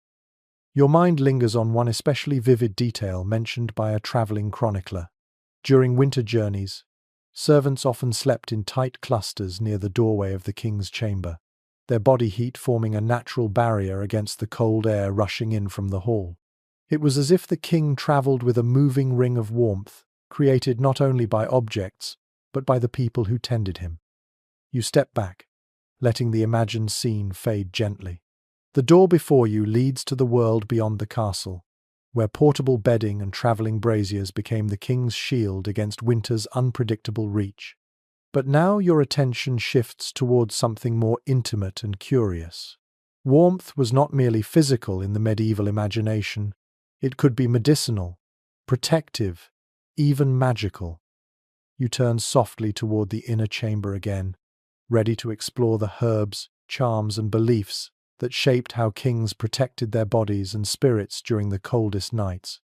Your mind lingers on one especially vivid detail mentioned by a travelling chronicler. During winter journeys, servants often slept in tight clusters near the doorway of the king's chamber, their body heat forming a natural barrier against the cold air rushing in from the hall. It was as if the king travelled with a moving ring of warmth, created not only by objects, but by the people who tended him. You step back, letting the imagined scene fade gently. The door before you leads to the world beyond the castle, where portable bedding and travelling braziers became the king's shield against winter's unpredictable reach. But now your attention shifts towards something more intimate and curious. Warmth was not merely physical in the medieval imagination. It could be medicinal, protective, even magical. You turn softly toward the inner chamber again, ready to explore the herbs, charms, and beliefs that shaped how kings protected their bodies and spirits during the coldest nights.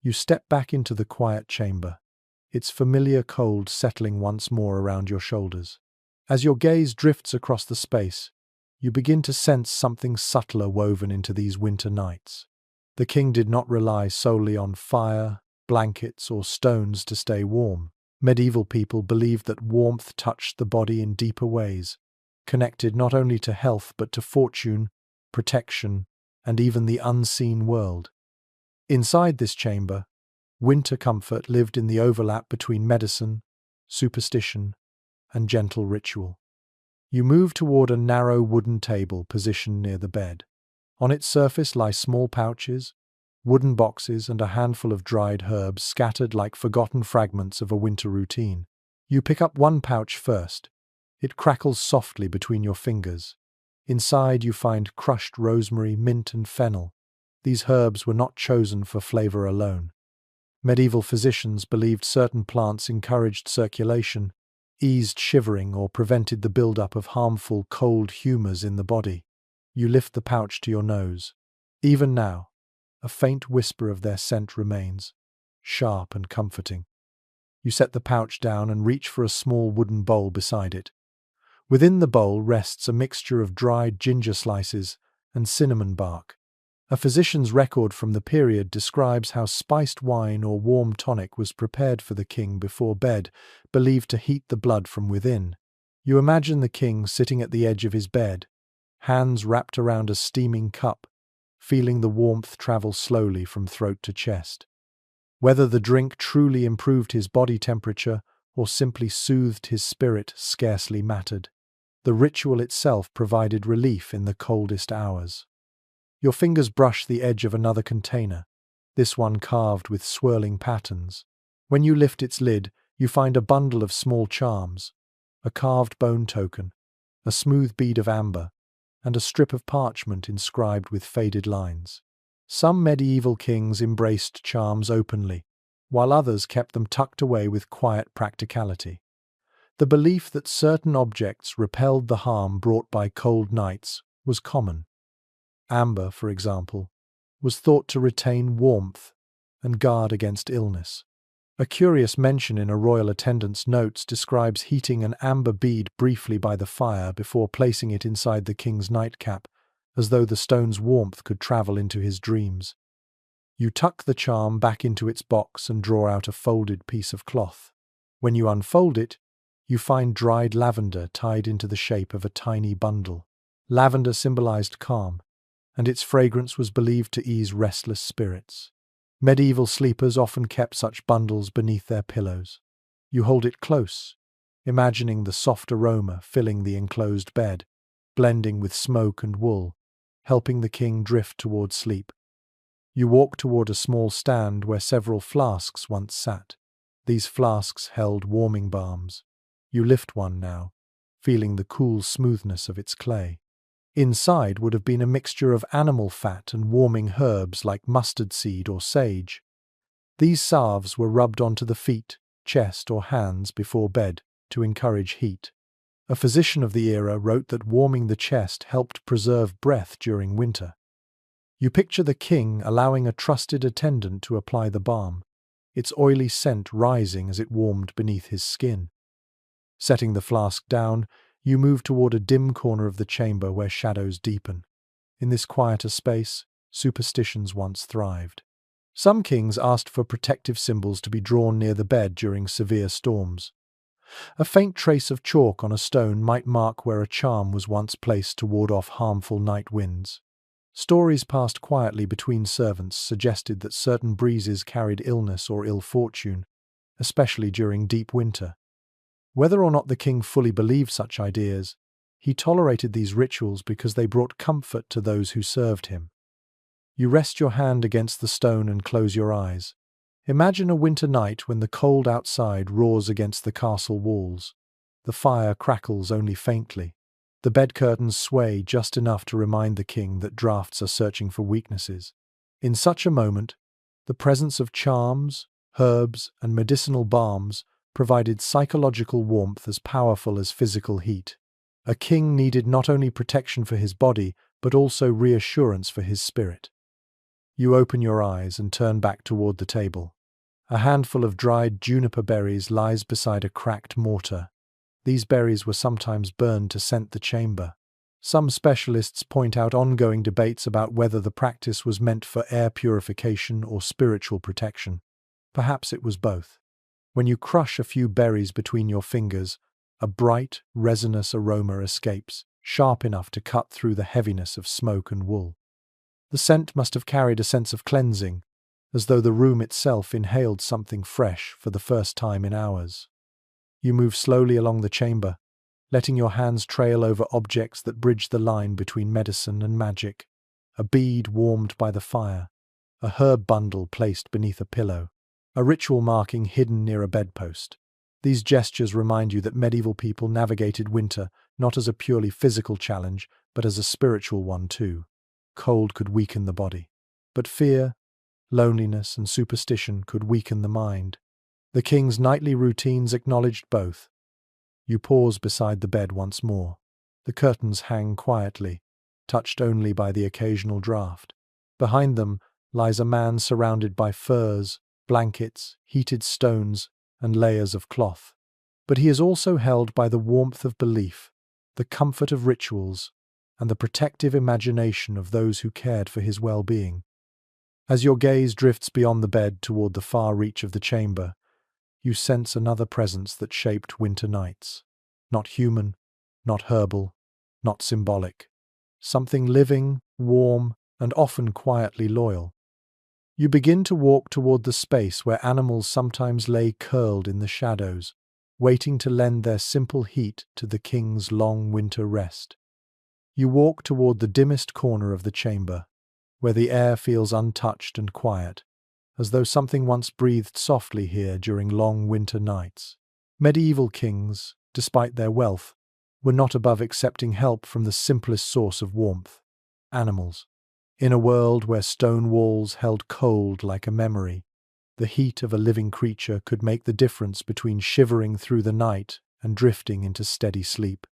You step back into the quiet chamber, its familiar cold settling once more around your shoulders. As your gaze drifts across the space, you begin to sense something subtler woven into these winter nights. The king did not rely solely on fire, blankets, or stones to stay warm. Medieval people believed that warmth touched the body in deeper ways, connected not only to health but to fortune, protection, and even the unseen world. Inside this chamber, winter comfort lived in the overlap between medicine, superstition, and gentle ritual. You move toward a narrow wooden table positioned near the bed. On its surface lie small pouches, wooden boxes, and a handful of dried herbs scattered like forgotten fragments of a winter routine. You pick up one pouch first. It crackles softly between your fingers. Inside you find crushed rosemary, mint, and fennel. These herbs were not chosen for flavor alone. Medieval physicians believed certain plants encouraged circulation, eased shivering, or prevented the buildup of harmful cold humors in the body. You lift the pouch to your nose. Even now, a faint whisper of their scent remains, sharp and comforting. You set the pouch down and reach for a small wooden bowl beside it. Within the bowl rests a mixture of dried ginger slices and cinnamon bark, A physician's record from the period describes how spiced wine or warm tonic was prepared for the king before bed, believed to heat the blood from within. You imagine the king sitting at the edge of his bed, hands wrapped around a steaming cup, feeling the warmth travel slowly from throat to chest. Whether the drink truly improved his body temperature or simply soothed his spirit scarcely mattered. The ritual itself provided relief in the coldest hours. Your fingers brush the edge of another container, this one carved with swirling patterns. When you lift its lid, you find a bundle of small charms, a carved bone token, a smooth bead of amber, and a strip of parchment inscribed with faded lines. Some medieval kings embraced charms openly, while others kept them tucked away with quiet practicality. The belief that certain objects repelled the harm brought by cold nights was common. Amber, for example, was thought to retain warmth and guard against illness. A curious mention in a royal attendant's notes describes heating an amber bead briefly by the fire before placing it inside the king's nightcap, as though the stone's warmth could travel into his dreams. You tuck the charm back into its box and draw out a folded piece of cloth. When you unfold it, you find dried lavender tied into the shape of a tiny bundle. Lavender symbolized calm, and its fragrance was believed to ease restless spirits. Medieval sleepers often kept such bundles beneath their pillows. You hold it close, imagining the soft aroma filling the enclosed bed, blending with smoke and wool, helping the king drift toward sleep. You walk toward a small stand where several flasks once sat. These flasks held warming balms. You lift one now, feeling the cool smoothness of its clay. Inside would have been a mixture of animal fat and warming herbs like mustard seed or sage. These salves were rubbed onto the feet, chest, or hands before bed to encourage heat. A physician of the era wrote that warming the chest helped preserve breath during winter. You picture the king allowing a trusted attendant to apply the balm, its oily scent rising as it warmed beneath his skin. Setting the flask down, you move toward a dim corner of the chamber where shadows deepen. In this quieter space, superstitions once thrived. Some kings asked for protective symbols to be drawn near the bed during severe storms. A faint trace of chalk on a stone might mark where a charm was once placed to ward off harmful night winds. Stories passed quietly between servants suggested that certain breezes carried illness or ill fortune, especially during deep winter. Whether or not the king fully believed such ideas, he tolerated these rituals because they brought comfort to those who served him. You rest your hand against the stone and close your eyes. Imagine a winter night when the cold outside roars against the castle walls. The fire crackles only faintly. The bed curtains sway just enough to remind the king that drafts are searching for weaknesses. In such a moment, the presence of charms, herbs, and medicinal balms provided psychological warmth as powerful as physical heat. A king needed not only protection for his body, but also reassurance for his spirit. You open your eyes and turn back toward the table. A handful of dried juniper berries lies beside a cracked mortar. These berries were sometimes burned to scent the chamber. Some specialists point out ongoing debates about whether the practice was meant for air purification or spiritual protection. Perhaps it was both. When you crush a few berries between your fingers, a bright, resinous aroma escapes, sharp enough to cut through the heaviness of smoke and wool. The scent must have carried a sense of cleansing, as though the room itself inhaled something fresh for the first time in hours. You move slowly along the chamber, letting your hands trail over objects that bridge the line between medicine and magic. A bead warmed by the fire, a herb bundle placed beneath a pillow, a ritual marking hidden near a bedpost. These gestures remind you that medieval people navigated winter not as a purely physical challenge, but as a spiritual one too. Cold could weaken the body, but fear, loneliness, and superstition could weaken the mind. The king's nightly routines acknowledged both. You pause beside the bed once more. The curtains hang quietly, touched only by the occasional draught. Behind them lies a man surrounded by furs, blankets, heated stones, and layers of cloth. But he is also held by the warmth of belief, the comfort of rituals, and the protective imagination of those who cared for his well-being. As your gaze drifts beyond the bed toward the far reach of the chamber, you sense another presence that shaped winter nights. Not human, not herbal, not symbolic. Something living, warm, and often quietly loyal. You begin to walk toward the space where animals sometimes lay curled in the shadows, waiting to lend their simple heat to the king's long winter rest. You walk toward the dimmest corner of the chamber, where the air feels untouched and quiet, as though something once breathed softly here during long winter nights. Medieval kings, despite their wealth, were not above accepting help from the simplest source of warmth: animals. In a world where stone walls held cold like a memory, the heat of a living creature could make the difference between shivering through the night and drifting into steady sleep.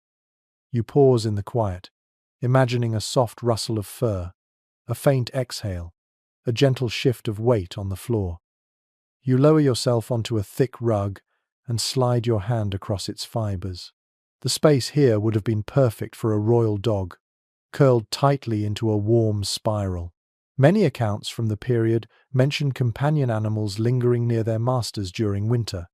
You pause in the quiet, imagining a soft rustle of fur, a faint exhale, a gentle shift of weight on the floor. You lower yourself onto a thick rug and slide your hand across its fibers. The space here would have been perfect for a royal dog, curled tightly into a warm spiral. Many accounts from the period mention companion animals lingering near their masters during winter.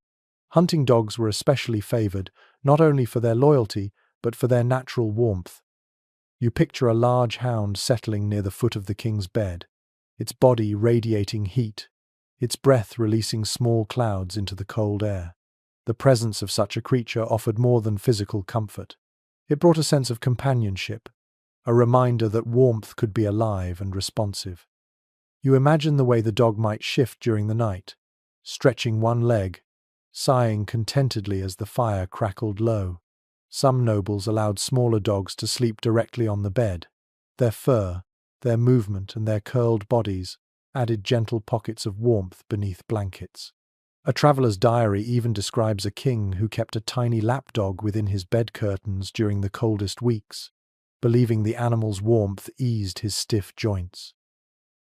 Hunting dogs were especially favored, not only for their loyalty, but for their natural warmth. You picture a large hound settling near the foot of the king's bed, its body radiating heat, its breath releasing small clouds into the cold air. The presence of such a creature offered more than physical comfort. It brought a sense of companionship, a reminder that warmth could be alive and responsive. You imagine the way the dog might shift during the night, stretching one leg, sighing contentedly as the fire crackled low. Some nobles allowed smaller dogs to sleep directly on the bed. Their fur, their movement, and their curled bodies added gentle pockets of warmth beneath blankets. A traveler's diary even describes a king who kept a tiny lapdog within his bed curtains during the coldest weeks, believing the animal's warmth eased his stiff joints.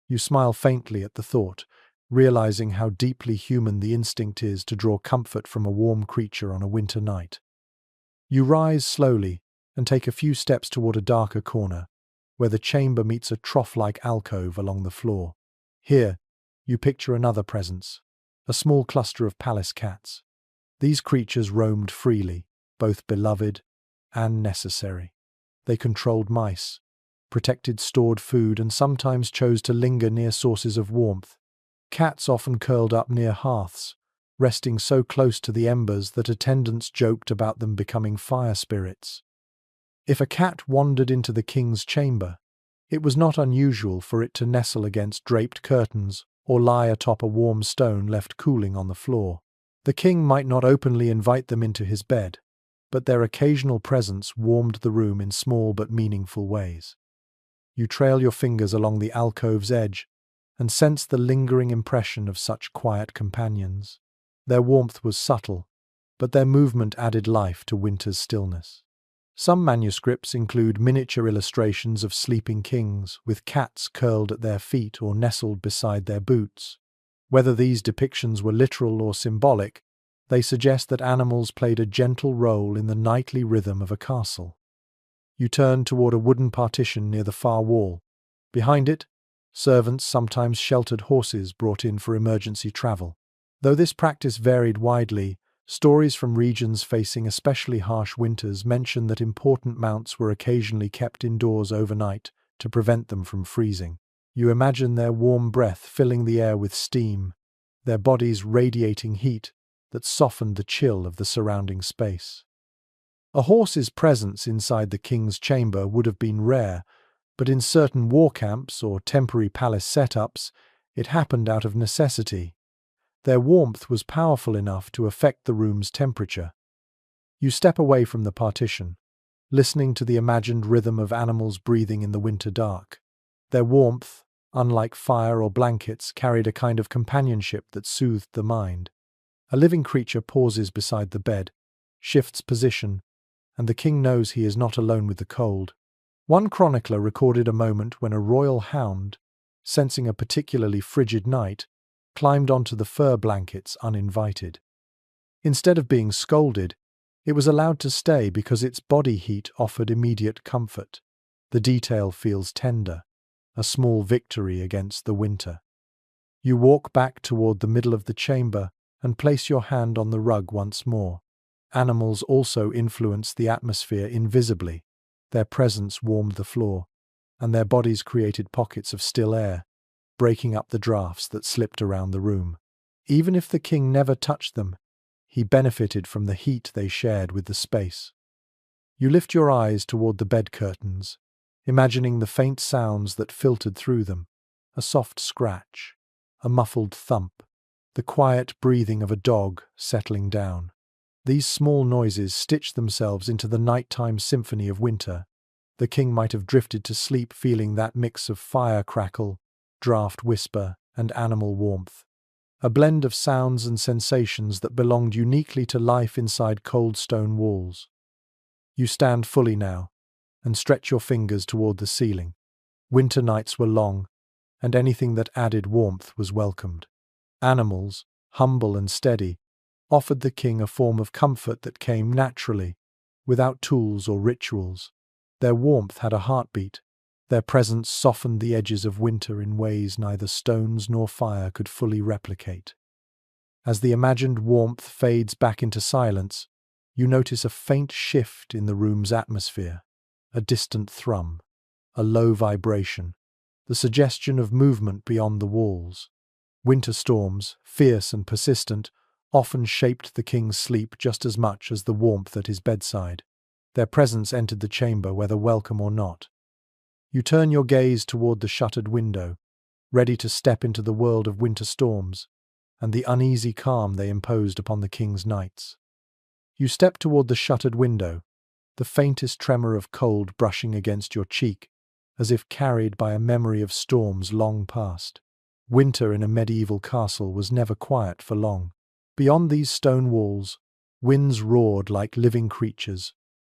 You smile faintly at the thought, realizing how deeply human the instinct is to draw comfort from a warm creature on a winter night. You rise slowly and take a few steps toward a darker corner, where the chamber meets a trough-like alcove along the floor. Here, you picture another presence, a small cluster of palace cats. These creatures roamed freely, both beloved and necessary. They controlled mice, protected stored food, and sometimes chose to linger near sources of warmth. Cats often curled up near hearths, resting so close to the embers that attendants joked about them becoming fire spirits. If a cat wandered into the king's chamber, it was not unusual for it to nestle against draped curtains or lie atop a warm stone left cooling on the floor. The king might not openly invite them into his bed, but their occasional presence warmed the room in small but meaningful ways. You trail your fingers along the alcove's edge and sense the lingering impression of such quiet companions. Their warmth was subtle, but their movement added life to winter's stillness. Some manuscripts include miniature illustrations of sleeping kings, with cats curled at their feet or nestled beside their boots. Whether these depictions were literal or symbolic, they suggest that animals played a gentle role in the nightly rhythm of a castle. You turn toward a wooden partition near the far wall. Behind it, servants sometimes sheltered horses brought in for emergency travel. Though this practice varied widely, stories from regions facing especially harsh winters mention that important mounts were occasionally kept indoors overnight to prevent them from freezing. You imagine their warm breath filling the air with steam, their bodies radiating heat that softened the chill of the surrounding space. A horse's presence inside the king's chamber would have been rare, but in certain war camps or temporary palace setups, it happened out of necessity. Their warmth was powerful enough to affect the room's temperature. You step away from the partition, listening to the imagined rhythm of animals breathing in the winter dark. Their warmth, unlike fire or blankets, carried a kind of companionship that soothed the mind. A living creature pauses beside the bed, shifts position, and the king knows he is not alone with the cold. One chronicler recorded a moment when a royal hound, sensing a particularly frigid night, climbed onto the fur blankets uninvited. Instead of being scolded, it was allowed to stay because its body heat offered immediate comfort. The detail feels tender, a small victory against the winter. You walk back toward the middle of the chamber and place your hand on the rug once more. Animals also influence the atmosphere invisibly. Their presence warmed the floor, and their bodies created pockets of still air, breaking up the drafts that slipped around the room. Even if the king never touched them, he benefited from the heat they shared with the space. You lift your eyes toward the bed curtains, imagining the faint sounds that filtered through them, a soft scratch, a muffled thump, the quiet breathing of a dog settling down. These small noises stitch themselves into the nighttime symphony of winter. The king might have drifted to sleep feeling that mix of fire crackle, draft whisper, and animal warmth. A blend of sounds and sensations that belonged uniquely to life inside cold stone walls. You stand fully now, and stretch your fingers toward the ceiling. Winter nights were long, and anything that added warmth was welcomed. Animals, humble and steady, offered the king a form of comfort that came naturally, without tools or rituals. Their warmth had a heartbeat. Their presence softened the edges of winter in ways neither stones nor fire could fully replicate. As the imagined warmth fades back into silence, you notice a faint shift in the room's atmosphere, a distant thrum, a low vibration, the suggestion of movement beyond the walls. Winter storms, fierce and persistent, often shaped the king's sleep just as much as the warmth at his bedside. Their presence entered the chamber whether welcome or not. You turn your gaze toward the shuttered window, ready to step into the world of winter storms, and the uneasy calm they imposed upon the king's nights. You step toward the shuttered window, the faintest tremor of cold brushing against your cheek, as if carried by a memory of storms long past. Winter in a medieval castle was never quiet for long. Beyond these stone walls, winds roared like living creatures,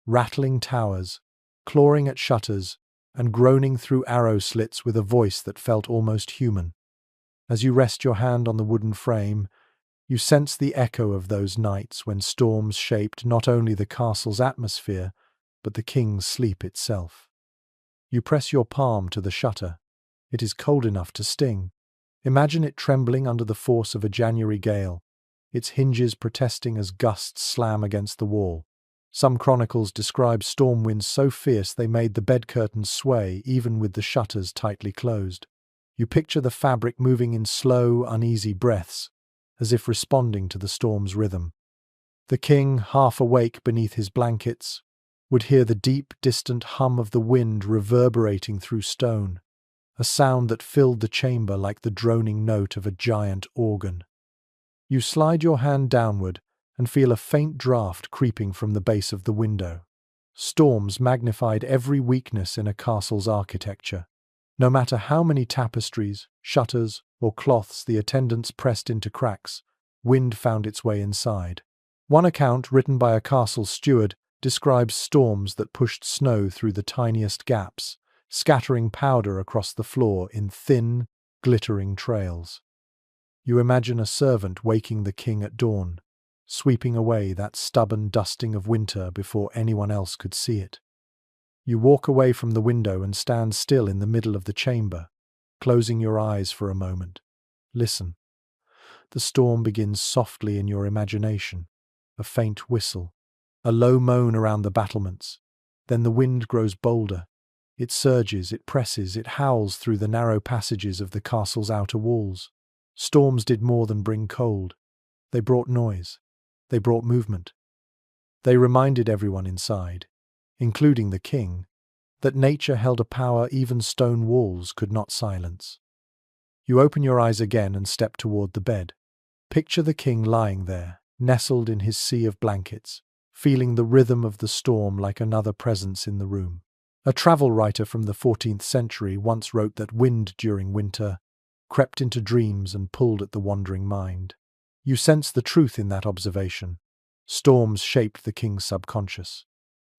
rattling towers, clawing at shutters, and groaning through arrow slits with a voice that felt almost human. As you rest your hand on the wooden frame, you sense the echo of those nights when storms shaped not only the castle's atmosphere, but the king's sleep itself. You press your palm to the shutter. It is cold enough to sting. Imagine it trembling under the force of a January gale, its hinges protesting as gusts slam against the wall. Some chronicles describe storm winds so fierce they made the bed curtains sway even with the shutters tightly closed. You picture the fabric moving in slow, uneasy breaths, as if responding to the storm's rhythm. The king, half awake beneath his blankets, would hear the deep, distant hum of the wind reverberating through stone, a sound that filled the chamber like the droning note of a giant organ. You slide your hand downward and feel a faint draft creeping from the base of the window. Storms magnified every weakness in a castle's architecture. No matter how many tapestries, shutters, or cloths the attendants pressed into cracks, wind found its way inside. One account, written by a castle steward, describes storms that pushed snow through the tiniest gaps, scattering powder across the floor in thin, glittering trails. You imagine a servant waking the king at dawn, sweeping away that stubborn dusting of winter before anyone else could see it. You walk away from the window and stand still in the middle of the chamber, closing your eyes for a moment. Listen. The storm begins softly in your imagination, a faint whistle, a low moan around the battlements. Then the wind grows bolder. It surges, it presses, it howls through the narrow passages of the castle's outer walls. Storms did more than bring cold. They brought noise. They brought movement. They reminded everyone inside, including the king, that nature held a power even stone walls could not silence. You open your eyes again and step toward the bed. Picture the king lying there, nestled in his sea of blankets, feeling the rhythm of the storm like another presence in the room. A travel writer from the 14th century once wrote that wind during winter crept into dreams and pulled at the wandering mind. You sense the truth in that observation. Storms shaped the king's subconscious.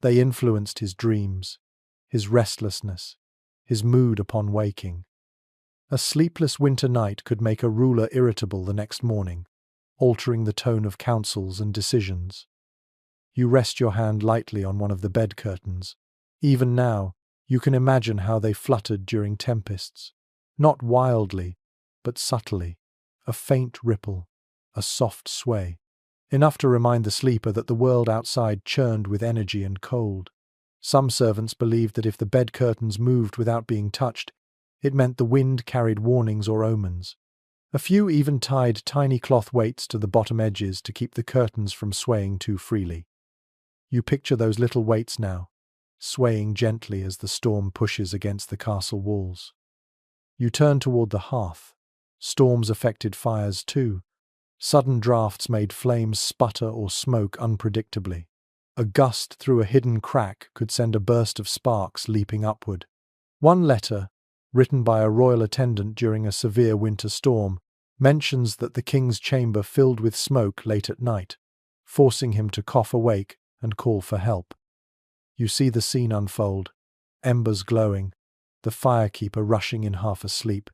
They influenced his dreams, his restlessness, his mood upon waking. A sleepless winter night could make a ruler irritable the next morning, altering the tone of counsels and decisions. You rest your hand lightly on one of the bed curtains. Even now, You can imagine how they fluttered during tempests. Not wildly, but subtly. A faint ripple, a soft sway. Enough to remind the sleeper that the world outside churned with energy and cold. Some servants believed that if the bed curtains moved without being touched, it meant the wind carried warnings or omens. A few even tied tiny cloth weights to the bottom edges to keep the curtains from swaying too freely. You picture those little weights now, swaying gently as the storm pushes against the castle walls. You turn toward the hearth. Storms affected fires too. Sudden drafts made flames sputter or smoke unpredictably. A gust through a hidden crack could send a burst of sparks leaping upward. One letter, written by a royal attendant during a severe winter storm, mentions that the king's chamber filled with smoke late at night, forcing him to cough awake and call for help. You see the scene unfold, embers glowing, the firekeeper rushing in half asleep,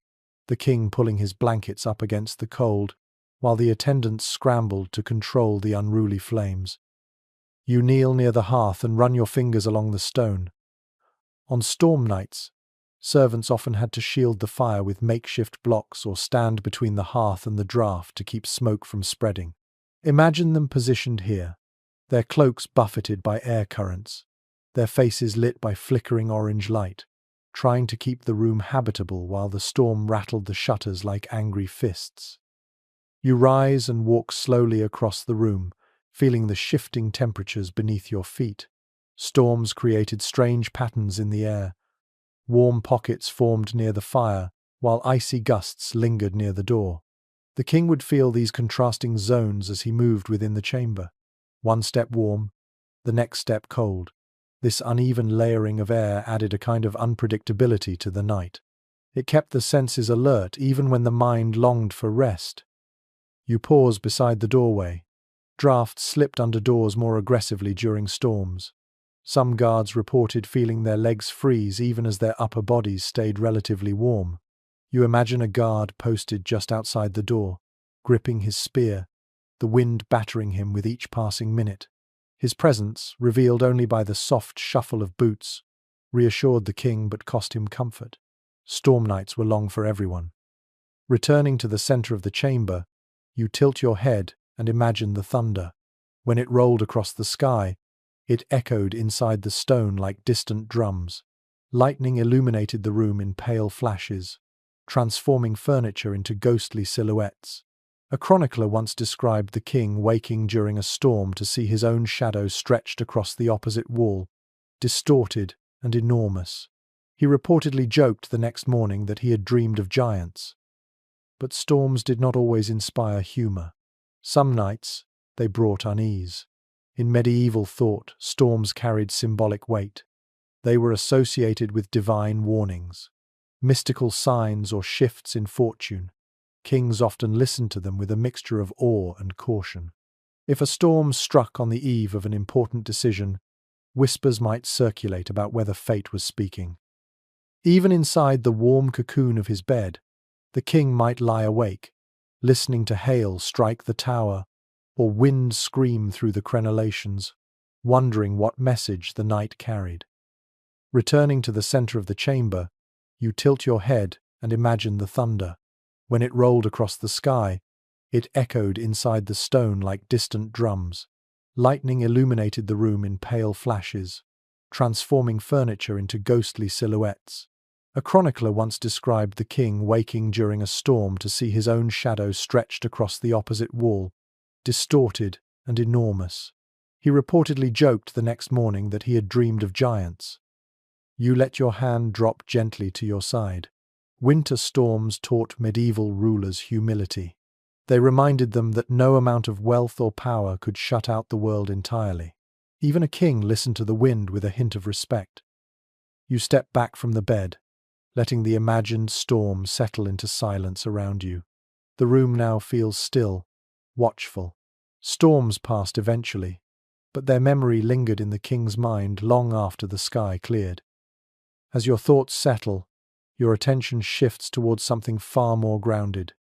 the king pulling his blankets up against the cold, while the attendants scrambled to control the unruly flames. You kneel near the hearth and run your fingers along the stone. On storm nights, servants often had to shield the fire with makeshift blocks or stand between the hearth and the draught to keep smoke from spreading. Imagine them positioned here, their cloaks buffeted by air currents, their faces lit by flickering orange light, trying to keep the room habitable while the storm rattled the shutters like angry fists. You rise and walk slowly across the room, feeling the shifting temperatures beneath your feet. Storms created strange patterns in the air. Warm pockets formed near the fire, while icy gusts lingered near the door. The king would feel these contrasting zones as he moved within the chamber. One step warm, the next step cold. This uneven layering of air added a kind of unpredictability to the night. It kept the senses alert even when the mind longed for rest. You pause beside the doorway. Drafts slipped under doors more aggressively during storms. Some guards reported feeling their legs freeze even as their upper bodies stayed relatively warm. You imagine a guard posted just outside the door, gripping his spear, the wind battering him with each passing minute. His presence, revealed only by the soft shuffle of boots, reassured the king but cost him comfort. Storm nights were long for everyone. Returning to the center of the chamber, you tilt your head and imagine the thunder. When it rolled across the sky, it echoed inside the stone like distant drums. Lightning illuminated the room in pale flashes, transforming furniture into ghostly silhouettes. A chronicler once described the king waking during a storm to see his own shadow stretched across the opposite wall, distorted and enormous. He reportedly joked the next morning that he had dreamed of giants. But storms did not always inspire humor. Some nights, they brought unease. In medieval thought, storms carried symbolic weight. They were associated with divine warnings, mystical signs or shifts in fortune. Kings often listened to them with a mixture of awe and caution. If a storm struck on the eve of an important decision, whispers might circulate about whether fate was speaking. Even inside the warm cocoon of his bed, the king might lie awake, listening to hail strike the tower or wind scream through the crenellations, wondering what message the night carried. Returning to the center of the chamber, you tilt your head and imagine the thunder. When it rolled across the sky, it echoed inside the stone like distant drums. Lightning illuminated the room in pale flashes, transforming furniture into ghostly silhouettes. A chronicler once described the king waking during a storm to see his own shadow stretched across the opposite wall, distorted and enormous. He reportedly joked the next morning that he had dreamed of giants. You let your hand drop gently to your side. Winter storms taught medieval rulers humility. They reminded them that no amount of wealth or power could shut out the world entirely. Even a king listened to the wind with a hint of respect. You step back from the bed, letting the imagined storm settle into silence around you. The room now feels still, watchful. Storms passed eventually, but their memory lingered in the king's mind long after the sky cleared. As your thoughts settle, your attention shifts towards something far more grounded.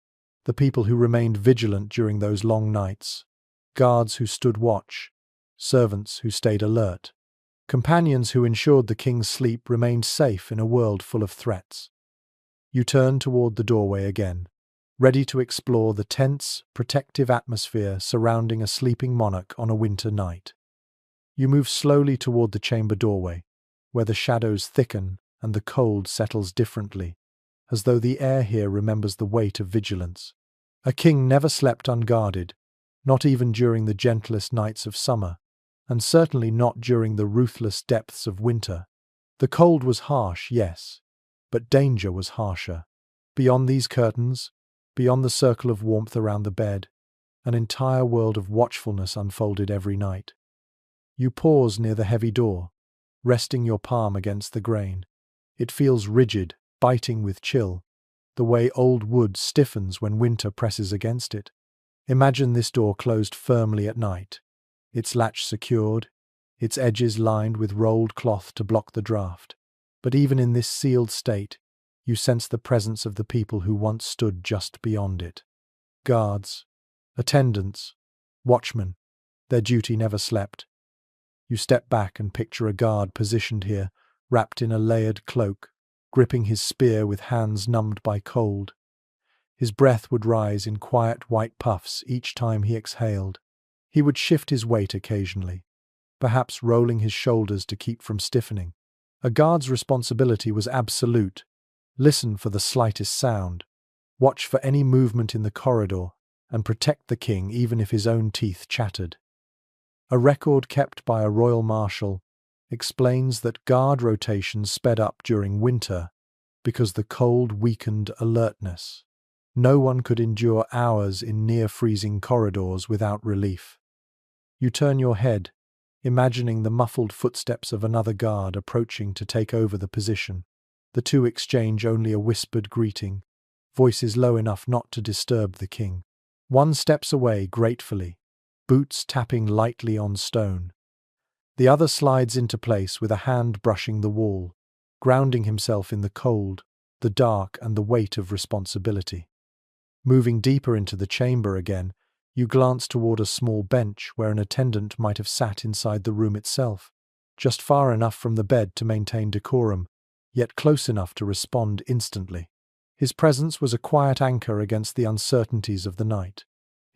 The people who remained vigilant during those long nights, guards who stood watch, servants who stayed alert. Companions who ensured the king's sleep remained safe in a world full of threats. You turn toward the doorway again, ready to explore the tense, protective atmosphere surrounding a sleeping monarch on a winter night. You move slowly toward the chamber doorway, where the shadows thicken and the cold settles differently, as though the air here remembers the weight of vigilance. A king never slept unguarded, not even during the gentlest nights of summer, and certainly not during the ruthless depths of winter. The cold was harsh, yes, but danger was harsher. Beyond these curtains, beyond the circle of warmth around the bed, an entire world of watchfulness unfolded every night. You pause near the heavy door, resting your palm against the grain. It feels rigid, biting with chill, the way old wood stiffens when winter presses against it. Imagine this door closed firmly at night, its latch secured, its edges lined with rolled cloth to block the draught. But even in this sealed state, you sense the presence of the people who once stood just beyond it. Guards, attendants, watchmen, their duty never slept. You step back and picture a guard positioned here, wrapped in a layered cloak, gripping his spear with hands numbed by cold. His breath would rise in quiet white puffs each time he exhaled. He would shift his weight occasionally, perhaps rolling his shoulders to keep from stiffening. A guard's responsibility was absolute. Listen for the slightest sound, watch for any movement in the corridor, and protect the king even if his own teeth chattered. A record kept by a royal marshal explains that guard rotations sped up during winter because the cold weakened alertness. No one could endure hours in near-freezing corridors without relief. You turn your head, imagining the muffled footsteps of another guard approaching to take over the position. The two exchange only a whispered greeting, voices low enough not to disturb the king. One steps away gratefully, boots tapping lightly on stone. The other slides into place with a hand brushing the wall, grounding himself in the cold, the dark, and the weight of responsibility. Moving deeper into the chamber again, you glance toward a small bench where an attendant might have sat inside the room itself, just far enough from the bed to maintain decorum, yet close enough to respond instantly. His presence was a quiet anchor against the uncertainties of the night.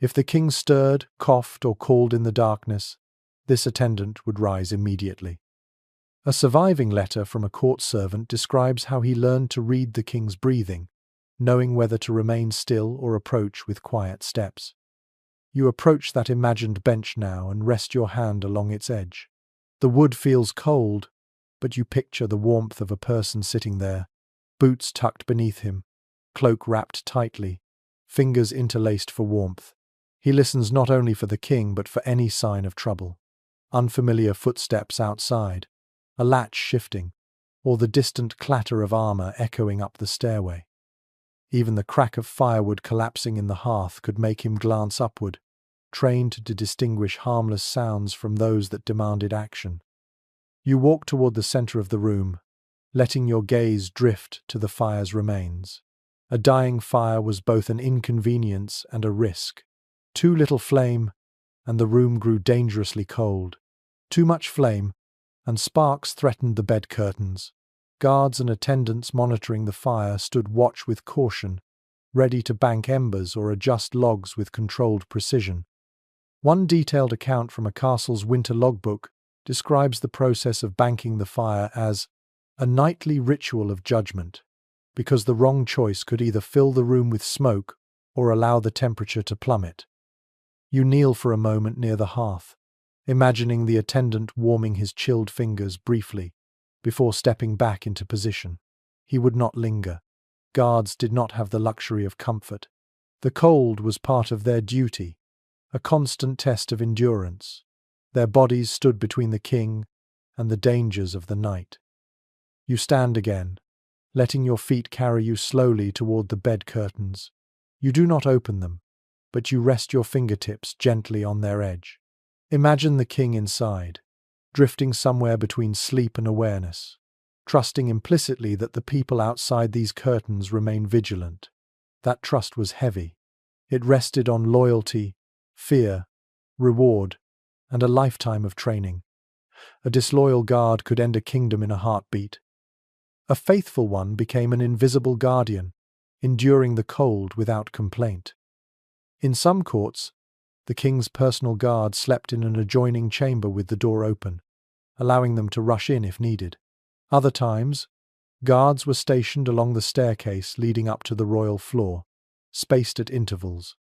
If the king stirred, coughed, or called in the darkness, this attendant would rise immediately. A surviving letter from a court servant describes how he learned to read the king's breathing, knowing whether to remain still or approach with quiet steps. You approach that imagined bench now and rest your hand along its edge. The wood feels cold, but you picture the warmth of a person sitting there, boots tucked beneath him, cloak wrapped tightly, fingers interlaced for warmth. He listens not only for the king but for any sign of trouble. Unfamiliar footsteps outside, a latch shifting, or the distant clatter of armor echoing up the stairway. Even the crack of firewood collapsing in the hearth could make him glance upward, trained to distinguish harmless sounds from those that demanded action. You walk toward the center of the room, letting your gaze drift to the fire's remains. A dying fire was both an inconvenience and a risk. Too little flame, and the room grew dangerously cold. Too much flame, and sparks threatened the bed curtains. Guards and attendants monitoring the fire stood watch with caution, ready to bank embers or adjust logs with controlled precision. One detailed account from a castle's winter logbook describes the process of banking the fire as a nightly ritual of judgment, because the wrong choice could either fill the room with smoke or allow the temperature to plummet. You kneel for a moment near the hearth, imagining the attendant warming his chilled fingers briefly before stepping back into position. He would not linger. Guards did not have the luxury of comfort. The cold was part of their duty, a constant test of endurance. Their bodies stood between the king and the dangers of the night. You stand again, letting your feet carry you slowly toward the bed curtains. You do not open them, but you rest your fingertips gently on their edge. Imagine the king inside, drifting somewhere between sleep and awareness, trusting implicitly that the people outside these curtains remain vigilant. That trust was heavy. It rested on loyalty, fear, reward, and a lifetime of training. A disloyal guard could end a kingdom in a heartbeat. A faithful one became an invisible guardian, enduring the cold without complaint. In some courts, the king's personal guard slept in an adjoining chamber with the door open, allowing them to rush in if needed. Other times, guards were stationed along the staircase leading up to the royal floor, spaced at intervals,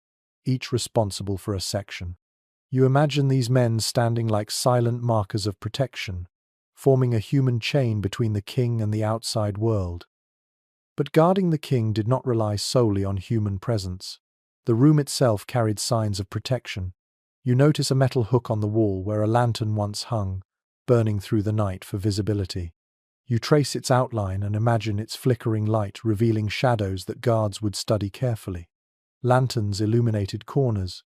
each responsible for a section. You imagine these men standing like silent markers of protection, forming a human chain between the king and the outside world. But guarding the king did not rely solely on human presence. The room itself carried signs of protection. You notice a metal hook on the wall where a lantern once hung, burning through the night for visibility. You trace its outline and imagine its flickering light revealing shadows that guards would study carefully. Lanterns illuminated corners,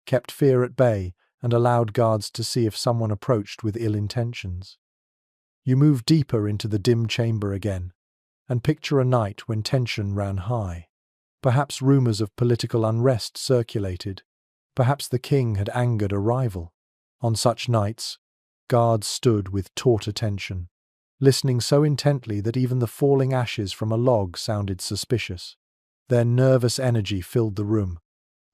kept fear at bay, and allowed guards to see if someone approached with ill intentions. You move deeper into the dim chamber again, and picture a night when tension ran high. Perhaps rumors of political unrest circulated. Perhaps the king had angered a rival. On such nights, guards stood with taut attention, listening so intently that even the falling ashes from a log sounded suspicious. Their nervous energy filled the room,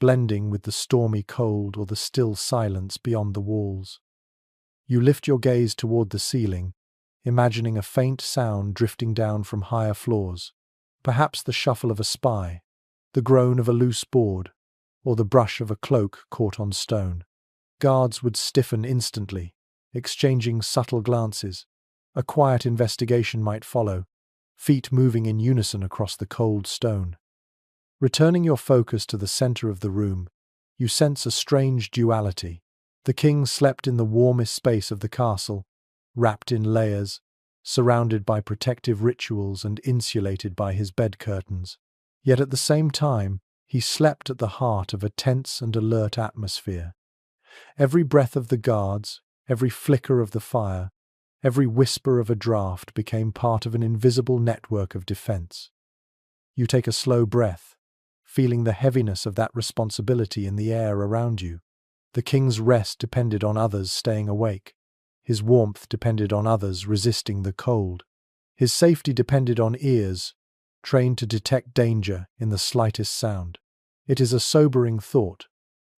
blending with the stormy cold or the still silence beyond the walls. You lift your gaze toward the ceiling, imagining a faint sound drifting down from higher floors, perhaps the shuffle of a spy, the groan of a loose board, or the brush of a cloak caught on stone. Guards would stiffen instantly, exchanging subtle glances. A quiet investigation might follow, feet moving in unison across the cold stone. Returning your focus to the center of the room, you sense a strange duality. The king slept in the warmest space of the castle, wrapped in layers, surrounded by protective rituals and insulated by his bed curtains. Yet at the same time, he slept at the heart of a tense and alert atmosphere. Every breath of the guards, every flicker of the fire, every whisper of a draft became part of an invisible network of defense. You take a slow breath, feeling the heaviness of that responsibility in the air around you. The king's rest depended on others staying awake. His warmth depended on others resisting the cold. His safety depended on ears, trained to detect danger in the slightest sound. It is a sobering thought,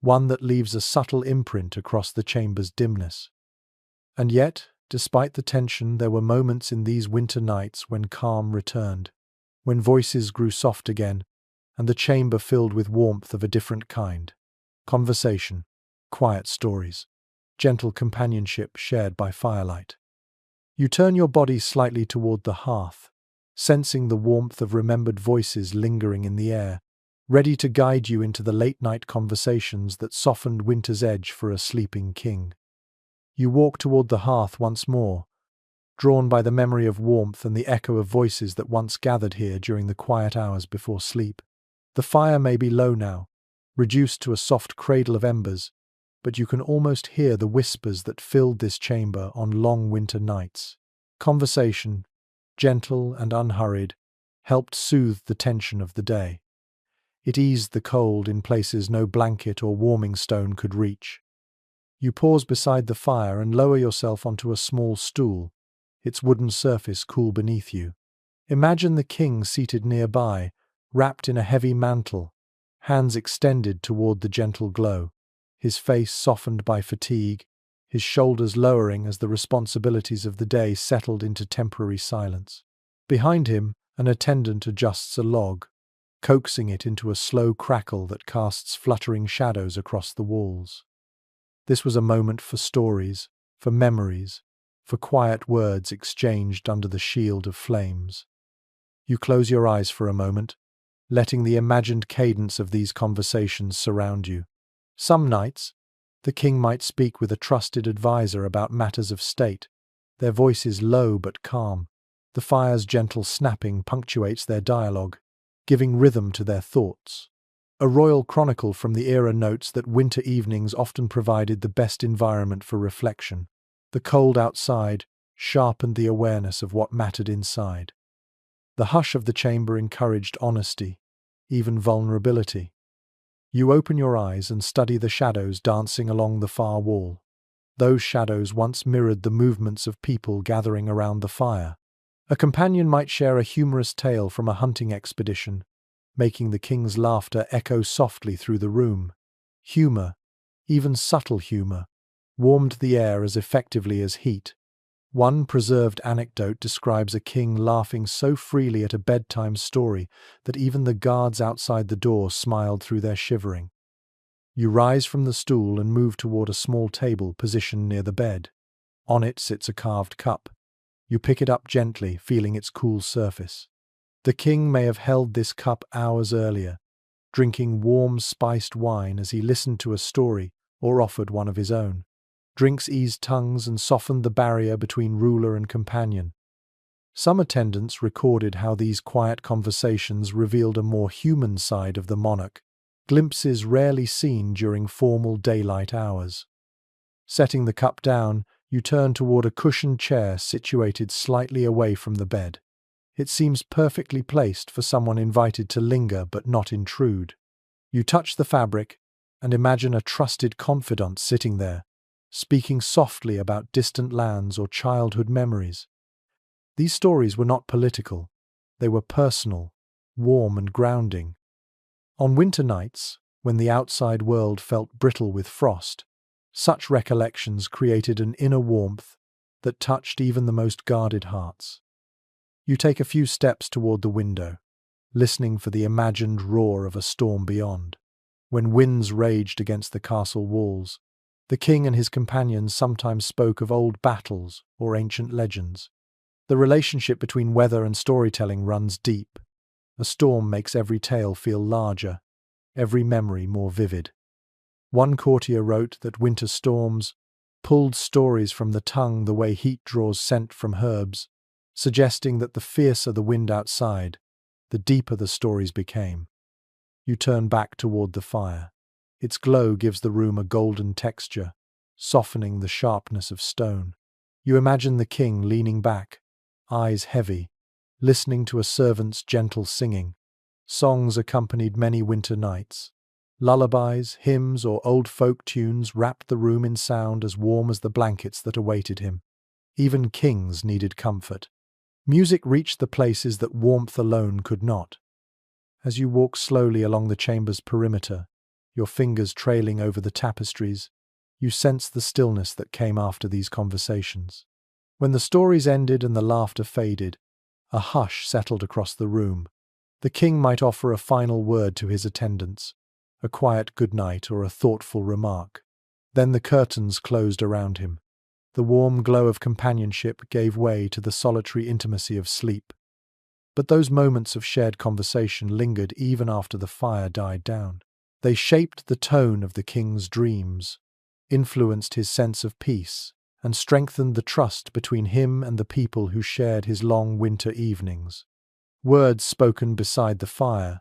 one that leaves a subtle imprint across the chamber's dimness. And yet, despite the tension, there were moments in these winter nights when calm returned, when voices grew soft again, and the chamber filled with warmth of a different kind. Conversation, quiet stories, gentle companionship shared by firelight. You turn your body slightly toward the hearth, sensing the warmth of remembered voices lingering in the air, ready to guide you into the late-night conversations that softened winter's edge for a sleeping king. You walk toward the hearth once more, drawn by the memory of warmth and the echo of voices that once gathered here during the quiet hours before sleep. The fire may be low now, reduced to a soft cradle of embers, but you can almost hear the whispers that filled this chamber on long winter nights. Conversation, gentle and unhurried, helped soothe the tension of the day. It eased the cold in places no blanket or warming stone could reach. You pause beside the fire and lower yourself onto a small stool, its wooden surface cool beneath you. Imagine the king seated nearby, wrapped in a heavy mantle, hands extended toward the gentle glow, his face softened by fatigue, his shoulders lowering as the responsibilities of the day settled into temporary silence. Behind him, an attendant adjusts a log, coaxing it into a slow crackle that casts fluttering shadows across the walls. This was a moment for stories, for memories, for quiet words exchanged under the shield of flames. You close your eyes for a moment, letting the imagined cadence of these conversations surround you. Some nights, the king might speak with a trusted advisor about matters of state, their voices low but calm. The fire's gentle snapping punctuates their dialogue, giving rhythm to their thoughts. A royal chronicle from the era notes that winter evenings often provided the best environment for reflection. The cold outside sharpened the awareness of what mattered inside. The hush of the chamber encouraged honesty, even vulnerability. You open your eyes and study the shadows dancing along the far wall. Those shadows once mirrored the movements of people gathering around the fire. A companion might share a humorous tale from a hunting expedition, making the king's laughter echo softly through the room. Humor, even subtle humor, warmed the air as effectively as heat. One preserved anecdote describes a king laughing so freely at a bedtime story that even the guards outside the door smiled through their shivering. You rise from the stool and move toward a small table positioned near the bed. On it sits a carved cup. You pick it up gently, feeling its cool surface. The king may have held this cup hours earlier, drinking warm, spiced wine as he listened to a story or offered one of his own. Drinks eased tongues and softened the barrier between ruler and companion. Some attendants recorded how these quiet conversations revealed a more human side of the monarch, glimpses rarely seen during formal daylight hours. Setting the cup down, you turn toward a cushioned chair situated slightly away from the bed. It seems perfectly placed for someone invited to linger but not intrude. You touch the fabric and imagine a trusted confidant sitting there, speaking softly about distant lands or childhood memories. These stories were not political. They were personal, warm and grounding. On winter nights, when the outside world felt brittle with frost, such recollections created an inner warmth that touched even the most guarded hearts. You take a few steps toward the window, listening for the imagined roar of a storm beyond. When winds raged against the castle walls, the king and his companions sometimes spoke of old battles or ancient legends. The relationship between weather and storytelling runs deep. A storm makes every tale feel larger, every memory more vivid. One courtier wrote that winter storms pulled stories from the tongue the way heat draws scent from herbs, suggesting that the fiercer the wind outside, the deeper the stories became. You turn back toward the fire. Its glow gives the room a golden texture, softening the sharpness of stone. You imagine the king leaning back, eyes heavy, listening to a servant's gentle singing. Songs accompanied many winter nights. Lullabies, hymns, or old folk tunes wrapped the room in sound as warm as the blankets that awaited him. Even kings needed comfort. Music reached the places that warmth alone could not. As you walk slowly along the chamber's perimeter, your fingers trailing over the tapestries, you sense the stillness that came after these conversations. When the stories ended and the laughter faded, a hush settled across the room. The king might offer a final word to his attendants, a quiet goodnight or a thoughtful remark. Then the curtains closed around him. The warm glow of companionship gave way to the solitary intimacy of sleep. But those moments of shared conversation lingered even after the fire died down. They shaped the tone of the king's dreams, influenced his sense of peace, and strengthened the trust between him and the people who shared his long winter evenings. Words spoken beside the fire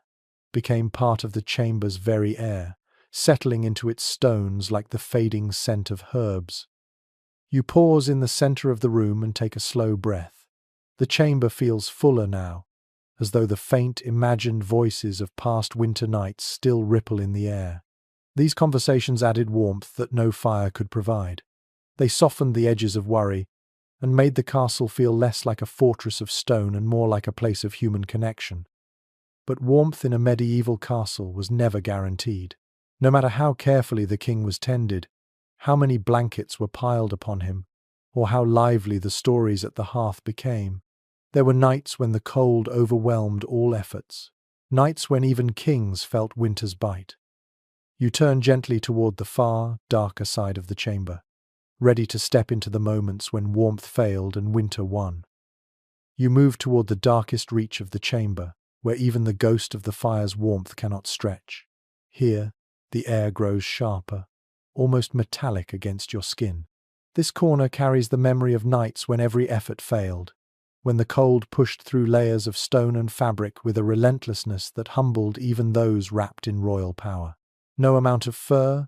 became part of the chamber's very air, settling into its stones like the fading scent of herbs. You pause in the center of the room and take a slow breath. The chamber feels fuller now, as though the faint, imagined voices of past winter nights still ripple in the air. These conversations added warmth that no fire could provide. They softened the edges of worry and made the castle feel less like a fortress of stone and more like a place of human connection. But warmth in a medieval castle was never guaranteed. No matter how carefully the king was tended, how many blankets were piled upon him, or how lively the stories at the hearth became, there were nights when the cold overwhelmed all efforts, nights when even kings felt winter's bite. You turn gently toward the far, darker side of the chamber, ready to step into the moments when warmth failed and winter won. You move toward the darkest reach of the chamber, where even the ghost of the fire's warmth cannot stretch. Here, the air grows sharper, almost metallic against your skin. This corner carries the memory of nights when every effort failed, when the cold pushed through layers of stone and fabric with a relentlessness that humbled even those wrapped in royal power. No amount of fur,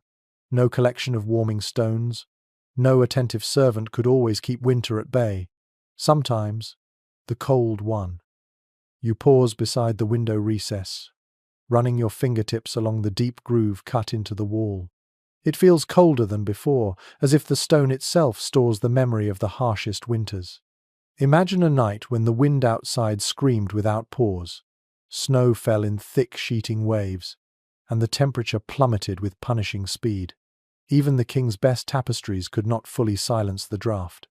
no collection of warming stones, no attentive servant could always keep winter at bay. Sometimes, the cold won. You pause beside the window recess, running your fingertips along the deep groove cut into the wall. It feels colder than before, as if the stone itself stores the memory of the harshest winters. Imagine a night when the wind outside screamed without pause. Snow fell in thick sheeting waves, and the temperature plummeted with punishing speed. Even the king's best tapestries could not fully silence the draught.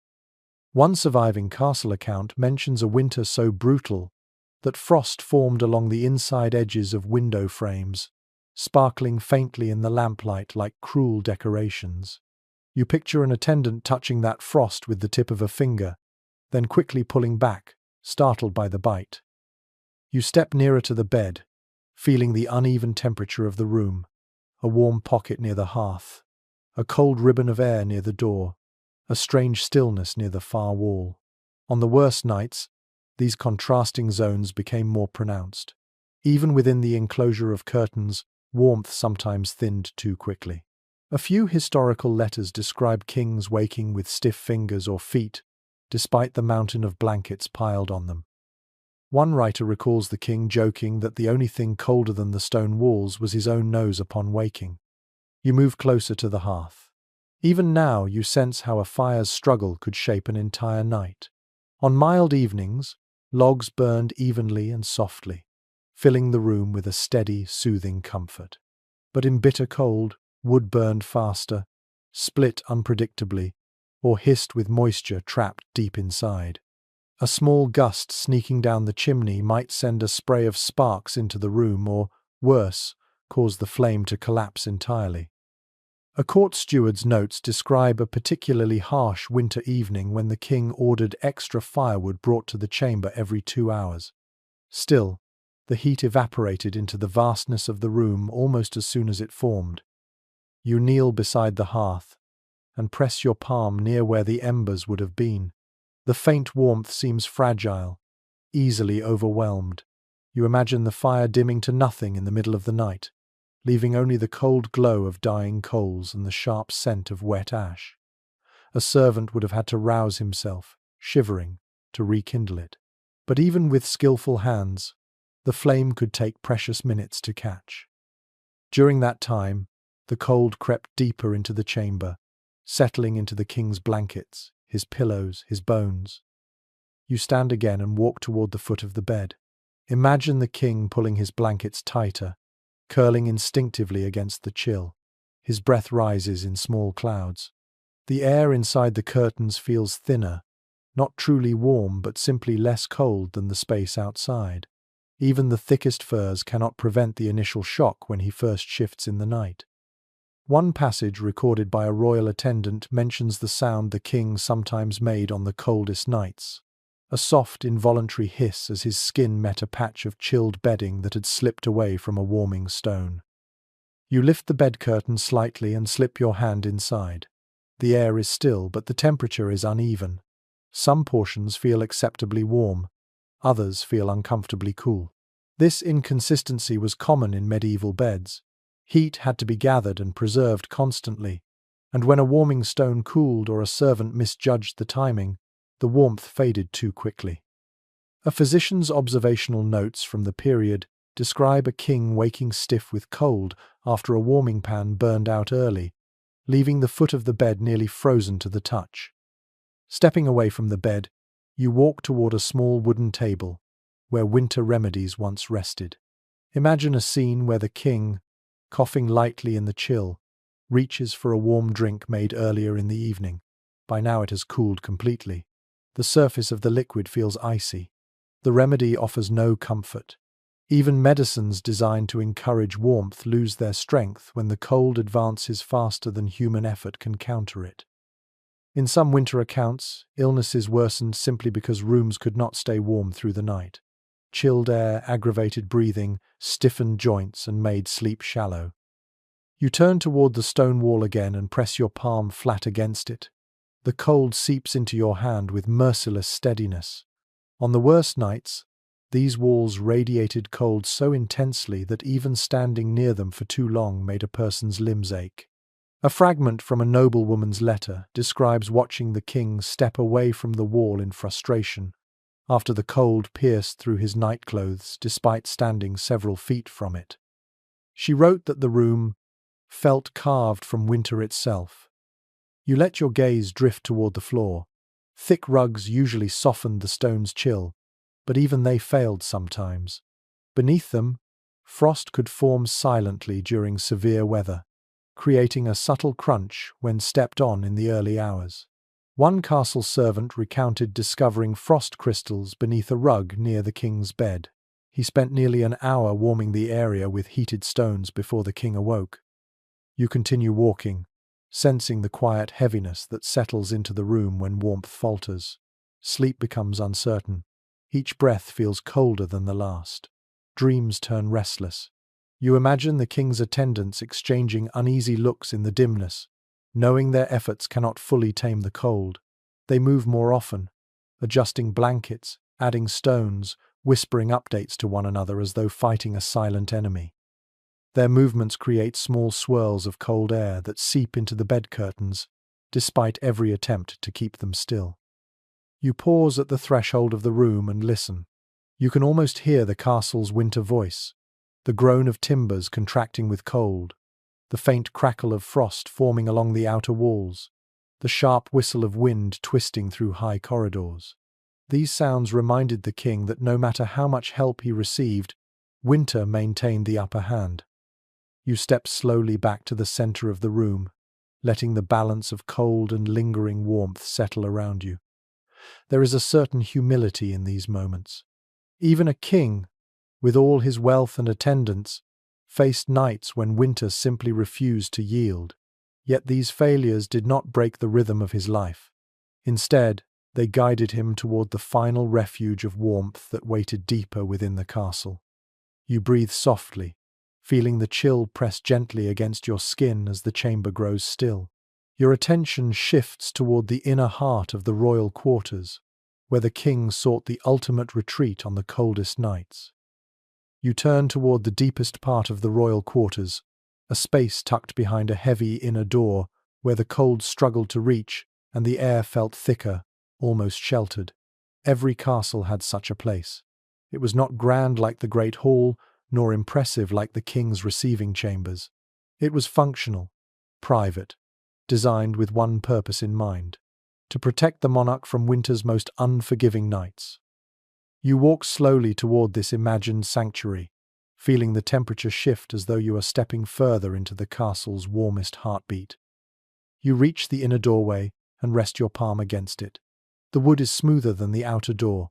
One surviving castle account mentions a winter so brutal that frost formed along the inside edges of window frames, sparkling faintly in the lamplight like cruel decorations. You picture an attendant touching that frost with the tip of a finger, then quickly pulling back, startled by the bite. You step nearer to the bed, feeling the uneven temperature of the room, a warm pocket near the hearth, a cold ribbon of air near the door, a strange stillness near the far wall. On the worst nights, these contrasting zones became more pronounced. Even within the enclosure of curtains, warmth sometimes thinned too quickly. A few historical letters describe kings waking with stiff fingers or feet, despite the mountain of blankets piled on them. One writer recalls the king joking that the only thing colder than the stone walls was his own nose upon waking. You move closer to the hearth. Even now you sense how a fire's struggle could shape an entire night. On mild evenings, logs burned evenly and softly, filling the room with a steady, soothing comfort. But in bitter cold, wood burned faster, split unpredictably, or hissed with moisture trapped deep inside. A small gust sneaking down the chimney might send a spray of sparks into the room or, worse, cause the flame to collapse entirely. A court steward's notes describe a particularly harsh winter evening when the king ordered extra firewood brought to the chamber every 2 hours. Still, the heat evaporated into the vastness of the room almost as soon as it formed. You kneel beside the hearth and press your palm near where the embers would have been. The faint warmth seems fragile, easily overwhelmed. You imagine the fire dimming to nothing in the middle of the night, leaving only the cold glow of dying coals and the sharp scent of wet ash. A servant would have had to rouse himself, shivering, to rekindle it. But even with skillful hands, the flame could take precious minutes to catch. During that time, the cold crept deeper into the chamber, settling into the king's blankets, his pillows, his bones. You stand again and walk toward the foot of the bed. Imagine the king pulling his blankets tighter, curling instinctively against the chill. His breath rises in small clouds. The air inside the curtains feels thinner, not truly warm but simply less cold than the space outside. Even the thickest furs cannot prevent the initial shock when he first shifts in the night. One passage recorded by a royal attendant mentions the sound the king sometimes made on the coldest nights. A soft, involuntary hiss as his skin met a patch of chilled bedding that had slipped away from a warming stone. You lift the bed curtain slightly and slip your hand inside. The air is still, but the temperature is uneven. Some portions feel acceptably warm, others feel uncomfortably cool. This inconsistency was common in medieval beds. Heat had to be gathered and preserved constantly, and when a warming stone cooled or a servant misjudged the timing, the warmth faded too quickly. A physician's observational notes from the period describe a king waking stiff with cold after a warming pan burned out early, leaving the foot of the bed nearly frozen to the touch. Stepping away from the bed, you walk toward a small wooden table, where winter remedies once rested. Imagine a scene where the king, coughing lightly in the chill, reaches for a warm drink made earlier in the evening. By now it has cooled completely. The surface of the liquid feels icy. The remedy offers no comfort. Even medicines designed to encourage warmth lose their strength when the cold advances faster than human effort can counter it. In some winter accounts, illnesses worsened simply because rooms could not stay warm through the night. Chilled air aggravated breathing, stiffened joints, and made sleep shallow. You turn toward the stone wall again and press your palm flat against it. The cold seeps into your hand with merciless steadiness. On the worst nights, these walls radiated cold so intensely that even standing near them for too long made a person's limbs ache. A fragment from a noblewoman's letter describes watching the king step away from the wall in frustration, after the cold pierced through his nightclothes despite standing several feet from it. She wrote that the room felt carved from winter itself. You let your gaze drift toward the floor. Thick rugs usually softened the stone's chill, but even they failed sometimes. Beneath them, frost could form silently during severe weather, creating a subtle crunch when stepped on in the early hours. One castle servant recounted discovering frost crystals beneath a rug near the king's bed. He spent nearly an hour warming the area with heated stones before the king awoke. You continue walking, sensing the quiet heaviness that settles into the room when warmth falters. Sleep becomes uncertain. Each breath feels colder than the last. Dreams turn restless. You imagine the king's attendants exchanging uneasy looks in the dimness, knowing their efforts cannot fully tame the cold. They move more often, adjusting blankets, adding stones, whispering updates to one another as though fighting a silent enemy. Their movements create small swirls of cold air that seep into the bed curtains, despite every attempt to keep them still. You pause at the threshold of the room and listen. You can almost hear the castle's winter voice, the groan of timbers contracting with cold, the faint crackle of frost forming along the outer walls, the sharp whistle of wind twisting through high corridors. These sounds reminded the king that no matter how much help he received, winter maintained the upper hand. You step slowly back to the center of the room, letting the balance of cold and lingering warmth settle around you. There is a certain humility in these moments. Even a king, with all his wealth and attendants, faced nights when winter simply refused to yield. Yet these failures did not break the rhythm of his life. Instead, they guided him toward the final refuge of warmth that waited deeper within the castle. You breathe softly, feeling the chill press gently against your skin as the chamber grows still. Your attention shifts toward the inner heart of the royal quarters, where the king sought the ultimate retreat on the coldest nights. You turn toward the deepest part of the royal quarters, a space tucked behind a heavy inner door where the cold struggled to reach and the air felt thicker, almost sheltered. Every castle had such a place. It was not grand like the Great Hall, nor impressive like the king's receiving chambers. It was functional, private, designed with one purpose in mind: to protect the monarch from winter's most unforgiving nights. You walk slowly toward this imagined sanctuary, feeling the temperature shift as though you are stepping further into the castle's warmest heartbeat. You reach the inner doorway and rest your palm against it. The wood is smoother than the outer door,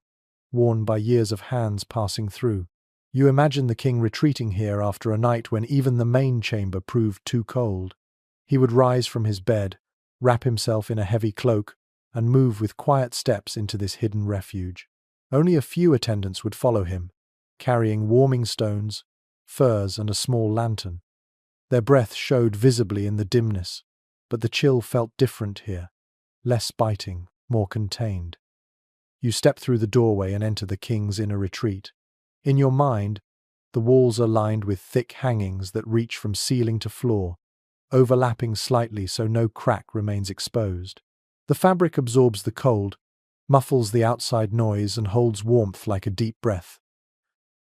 worn by years of hands passing through. You imagine the king retreating here after a night when even the main chamber proved too cold. He would rise from his bed, wrap himself in a heavy cloak, and move with quiet steps into this hidden refuge. Only a few attendants would follow him, carrying warming stones, furs, and a small lantern. Their breath showed visibly in the dimness, but the chill felt different here, less biting, more contained. You step through the doorway and enter the king's inner retreat. In your mind, the walls are lined with thick hangings that reach from ceiling to floor, overlapping slightly so no crack remains exposed. The fabric absorbs the cold, muffles the outside noise, and holds warmth like a deep breath.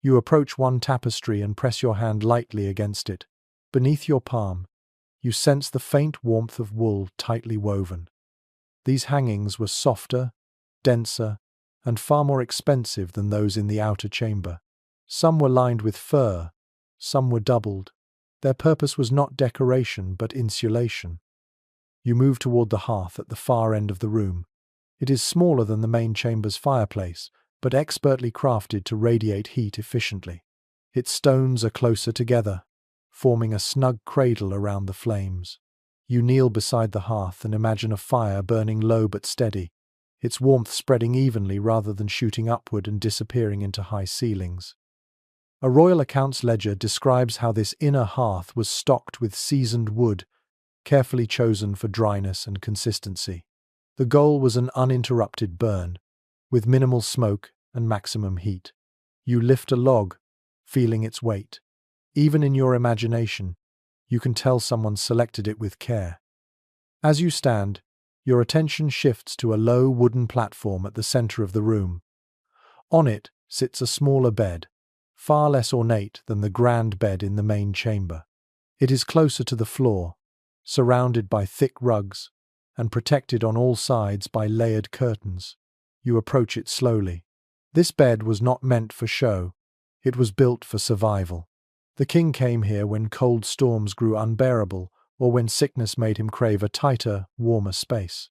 You approach one tapestry and press your hand lightly against it. Beneath your palm, you sense the faint warmth of wool tightly woven. These hangings were softer, denser, and far more expensive than those in the outer chamber. Some were lined with fur, some were doubled. Their purpose was not decoration but insulation. You move toward the hearth at the far end of the room. It is smaller than the main chamber's fireplace, but expertly crafted to radiate heat efficiently. Its stones are closer together, forming a snug cradle around the flames. You kneel beside the hearth and imagine a fire burning low but steady, its warmth spreading evenly rather than shooting upward and disappearing into high ceilings. A royal accounts ledger describes how this inner hearth was stocked with seasoned wood, carefully chosen for dryness and consistency. The goal was an uninterrupted burn, with minimal smoke and maximum heat. You lift a log, feeling its weight. Even in your imagination, you can tell someone selected it with care. As you stand, your attention shifts to a low wooden platform at the center of the room. On it sits a smaller bed, far less ornate than the grand bed in the main chamber. It is closer to the floor, surrounded by thick rugs, and protected on all sides by layered curtains. You approach it slowly. This bed was not meant for show. It was built for survival. The king came here when cold storms grew unbearable, or when sickness made him crave a tighter, warmer space.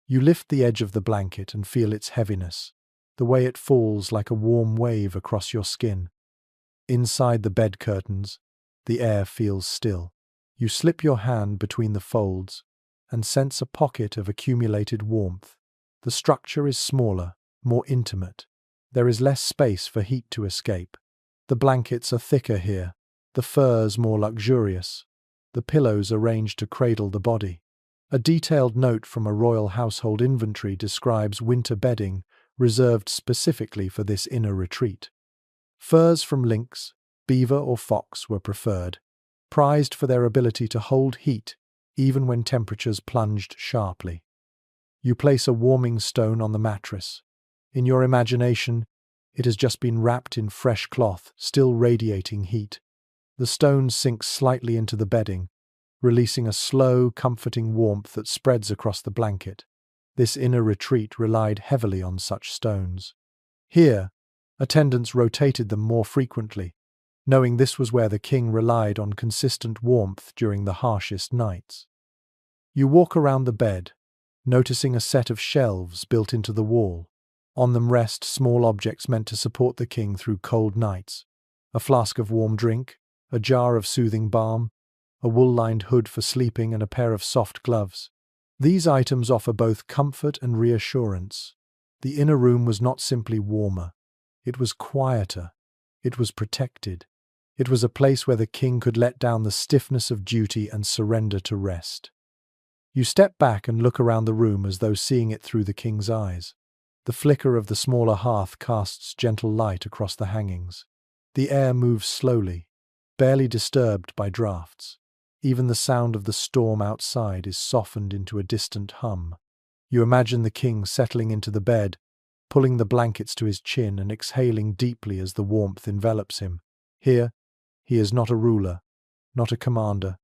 You lift the edge of the blanket and feel its heaviness, the way it falls like a warm wave across your skin. Inside the bed curtains, the air feels still. You slip your hand between the folds and sense a pocket of accumulated warmth. The structure is smaller, more intimate. There is less space for heat to escape. The blankets are thicker here, the furs more luxurious, the pillows arranged to cradle the body. A detailed note from a royal household inventory describes winter bedding reserved specifically for this inner retreat. Furs from lynx, beaver or fox were preferred, prized for their ability to hold heat even when temperatures plunged sharply. You place a warming stone on the mattress. In your imagination, it has just been wrapped in fresh cloth, still radiating heat. The stone sinks slightly into the bedding, releasing a slow, comforting warmth that spreads across the blanket. This inner retreat relied heavily on such stones. Here, attendants rotated them more frequently, knowing this was where the king relied on consistent warmth during the harshest nights. You walk around the bed, noticing a set of shelves built into the wall. On them rest small objects meant to support the king through cold nights. A flask of warm drink, a jar of soothing balm, a wool-lined hood for sleeping, and a pair of soft gloves. These items offer both comfort and reassurance. The inner room was not simply warmer. It was quieter. It was protected. It was a place where the king could let down the stiffness of duty and surrender to rest. You step back and look around the room as though seeing it through the king's eyes. The flicker of the smaller hearth casts gentle light across the hangings. The air moves slowly, barely disturbed by drafts. Even the sound of the storm outside is softened into a distant hum. You imagine the king settling into the bed, pulling the blankets to his chin and exhaling deeply as the warmth envelops him. Here, he is not a ruler, not a commander,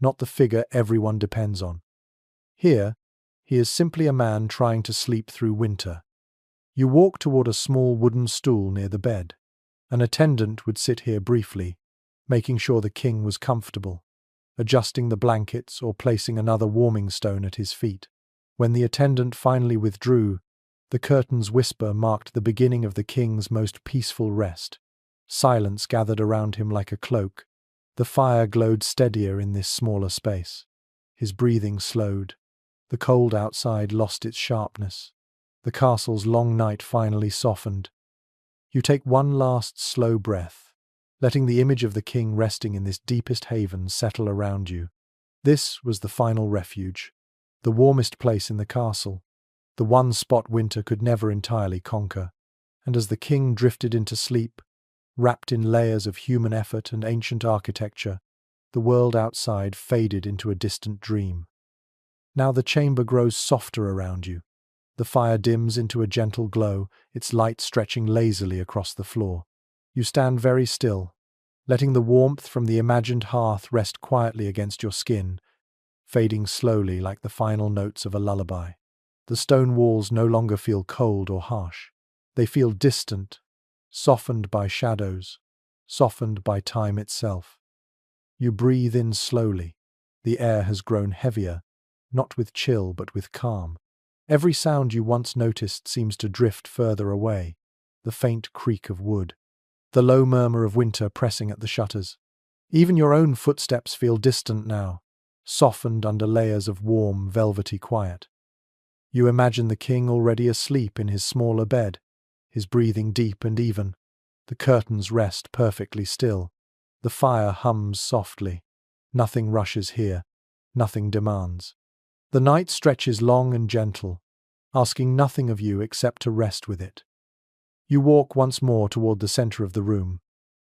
not the figure everyone depends on. Here, he is simply a man trying to sleep through winter. You walk toward a small wooden stool near the bed. An attendant would sit here briefly, making sure the king was comfortable, adjusting the blankets or placing another warming stone at his feet. When the attendant finally withdrew, the curtain's whisper marked the beginning of the king's most peaceful rest. Silence gathered around him like a cloak. The fire glowed steadier in this smaller space. His breathing slowed. The cold outside lost its sharpness. The castle's long night finally softened. You take one last slow breath, letting the image of the king resting in this deepest haven settle around you. This was the final refuge, the warmest place in the castle, the one spot winter could never entirely conquer. And as the king drifted into sleep, wrapped in layers of human effort and ancient architecture, the world outside faded into a distant dream. Now the chamber grows softer around you. The fire dims into a gentle glow, its light stretching lazily across the floor. You stand very still, letting the warmth from the imagined hearth rest quietly against your skin, fading slowly like the final notes of a lullaby. The stone walls no longer feel cold or harsh. They feel distant, softened by shadows, softened by time itself. You breathe in slowly. The air has grown heavier, not with chill but with calm. Every sound you once noticed seems to drift further away. The faint creak of wood, the low murmur of winter pressing at the shutters. Even your own footsteps feel distant now, softened under layers of warm, velvety quiet. You imagine the king already asleep in his smaller bed, his breathing deep and even. The curtains rest perfectly still. The fire hums softly. Nothing rushes here. Nothing demands. The night stretches long and gentle, asking nothing of you except to rest with it. You walk once more toward the center of the room,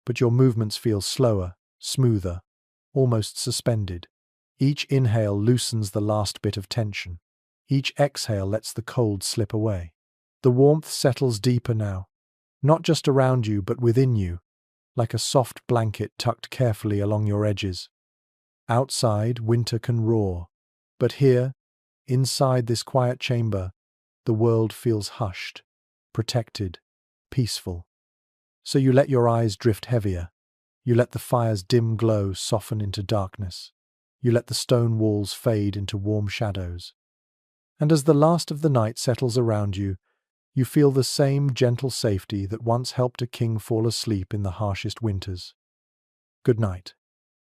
but your movements feel slower, smoother, almost suspended. Each inhale loosens the last bit of tension. Each exhale lets the cold slip away. The warmth settles deeper now, not just around you but within you, like a soft blanket tucked carefully along your edges. Outside, winter can roar. But here, inside this quiet chamber, the world feels hushed, protected, peaceful. So you let your eyes drift heavier. You let the fire's dim glow soften into darkness. You let the stone walls fade into warm shadows. And as the last of the night settles around you, you feel the same gentle safety that once helped a king fall asleep in the harshest winters. Good night.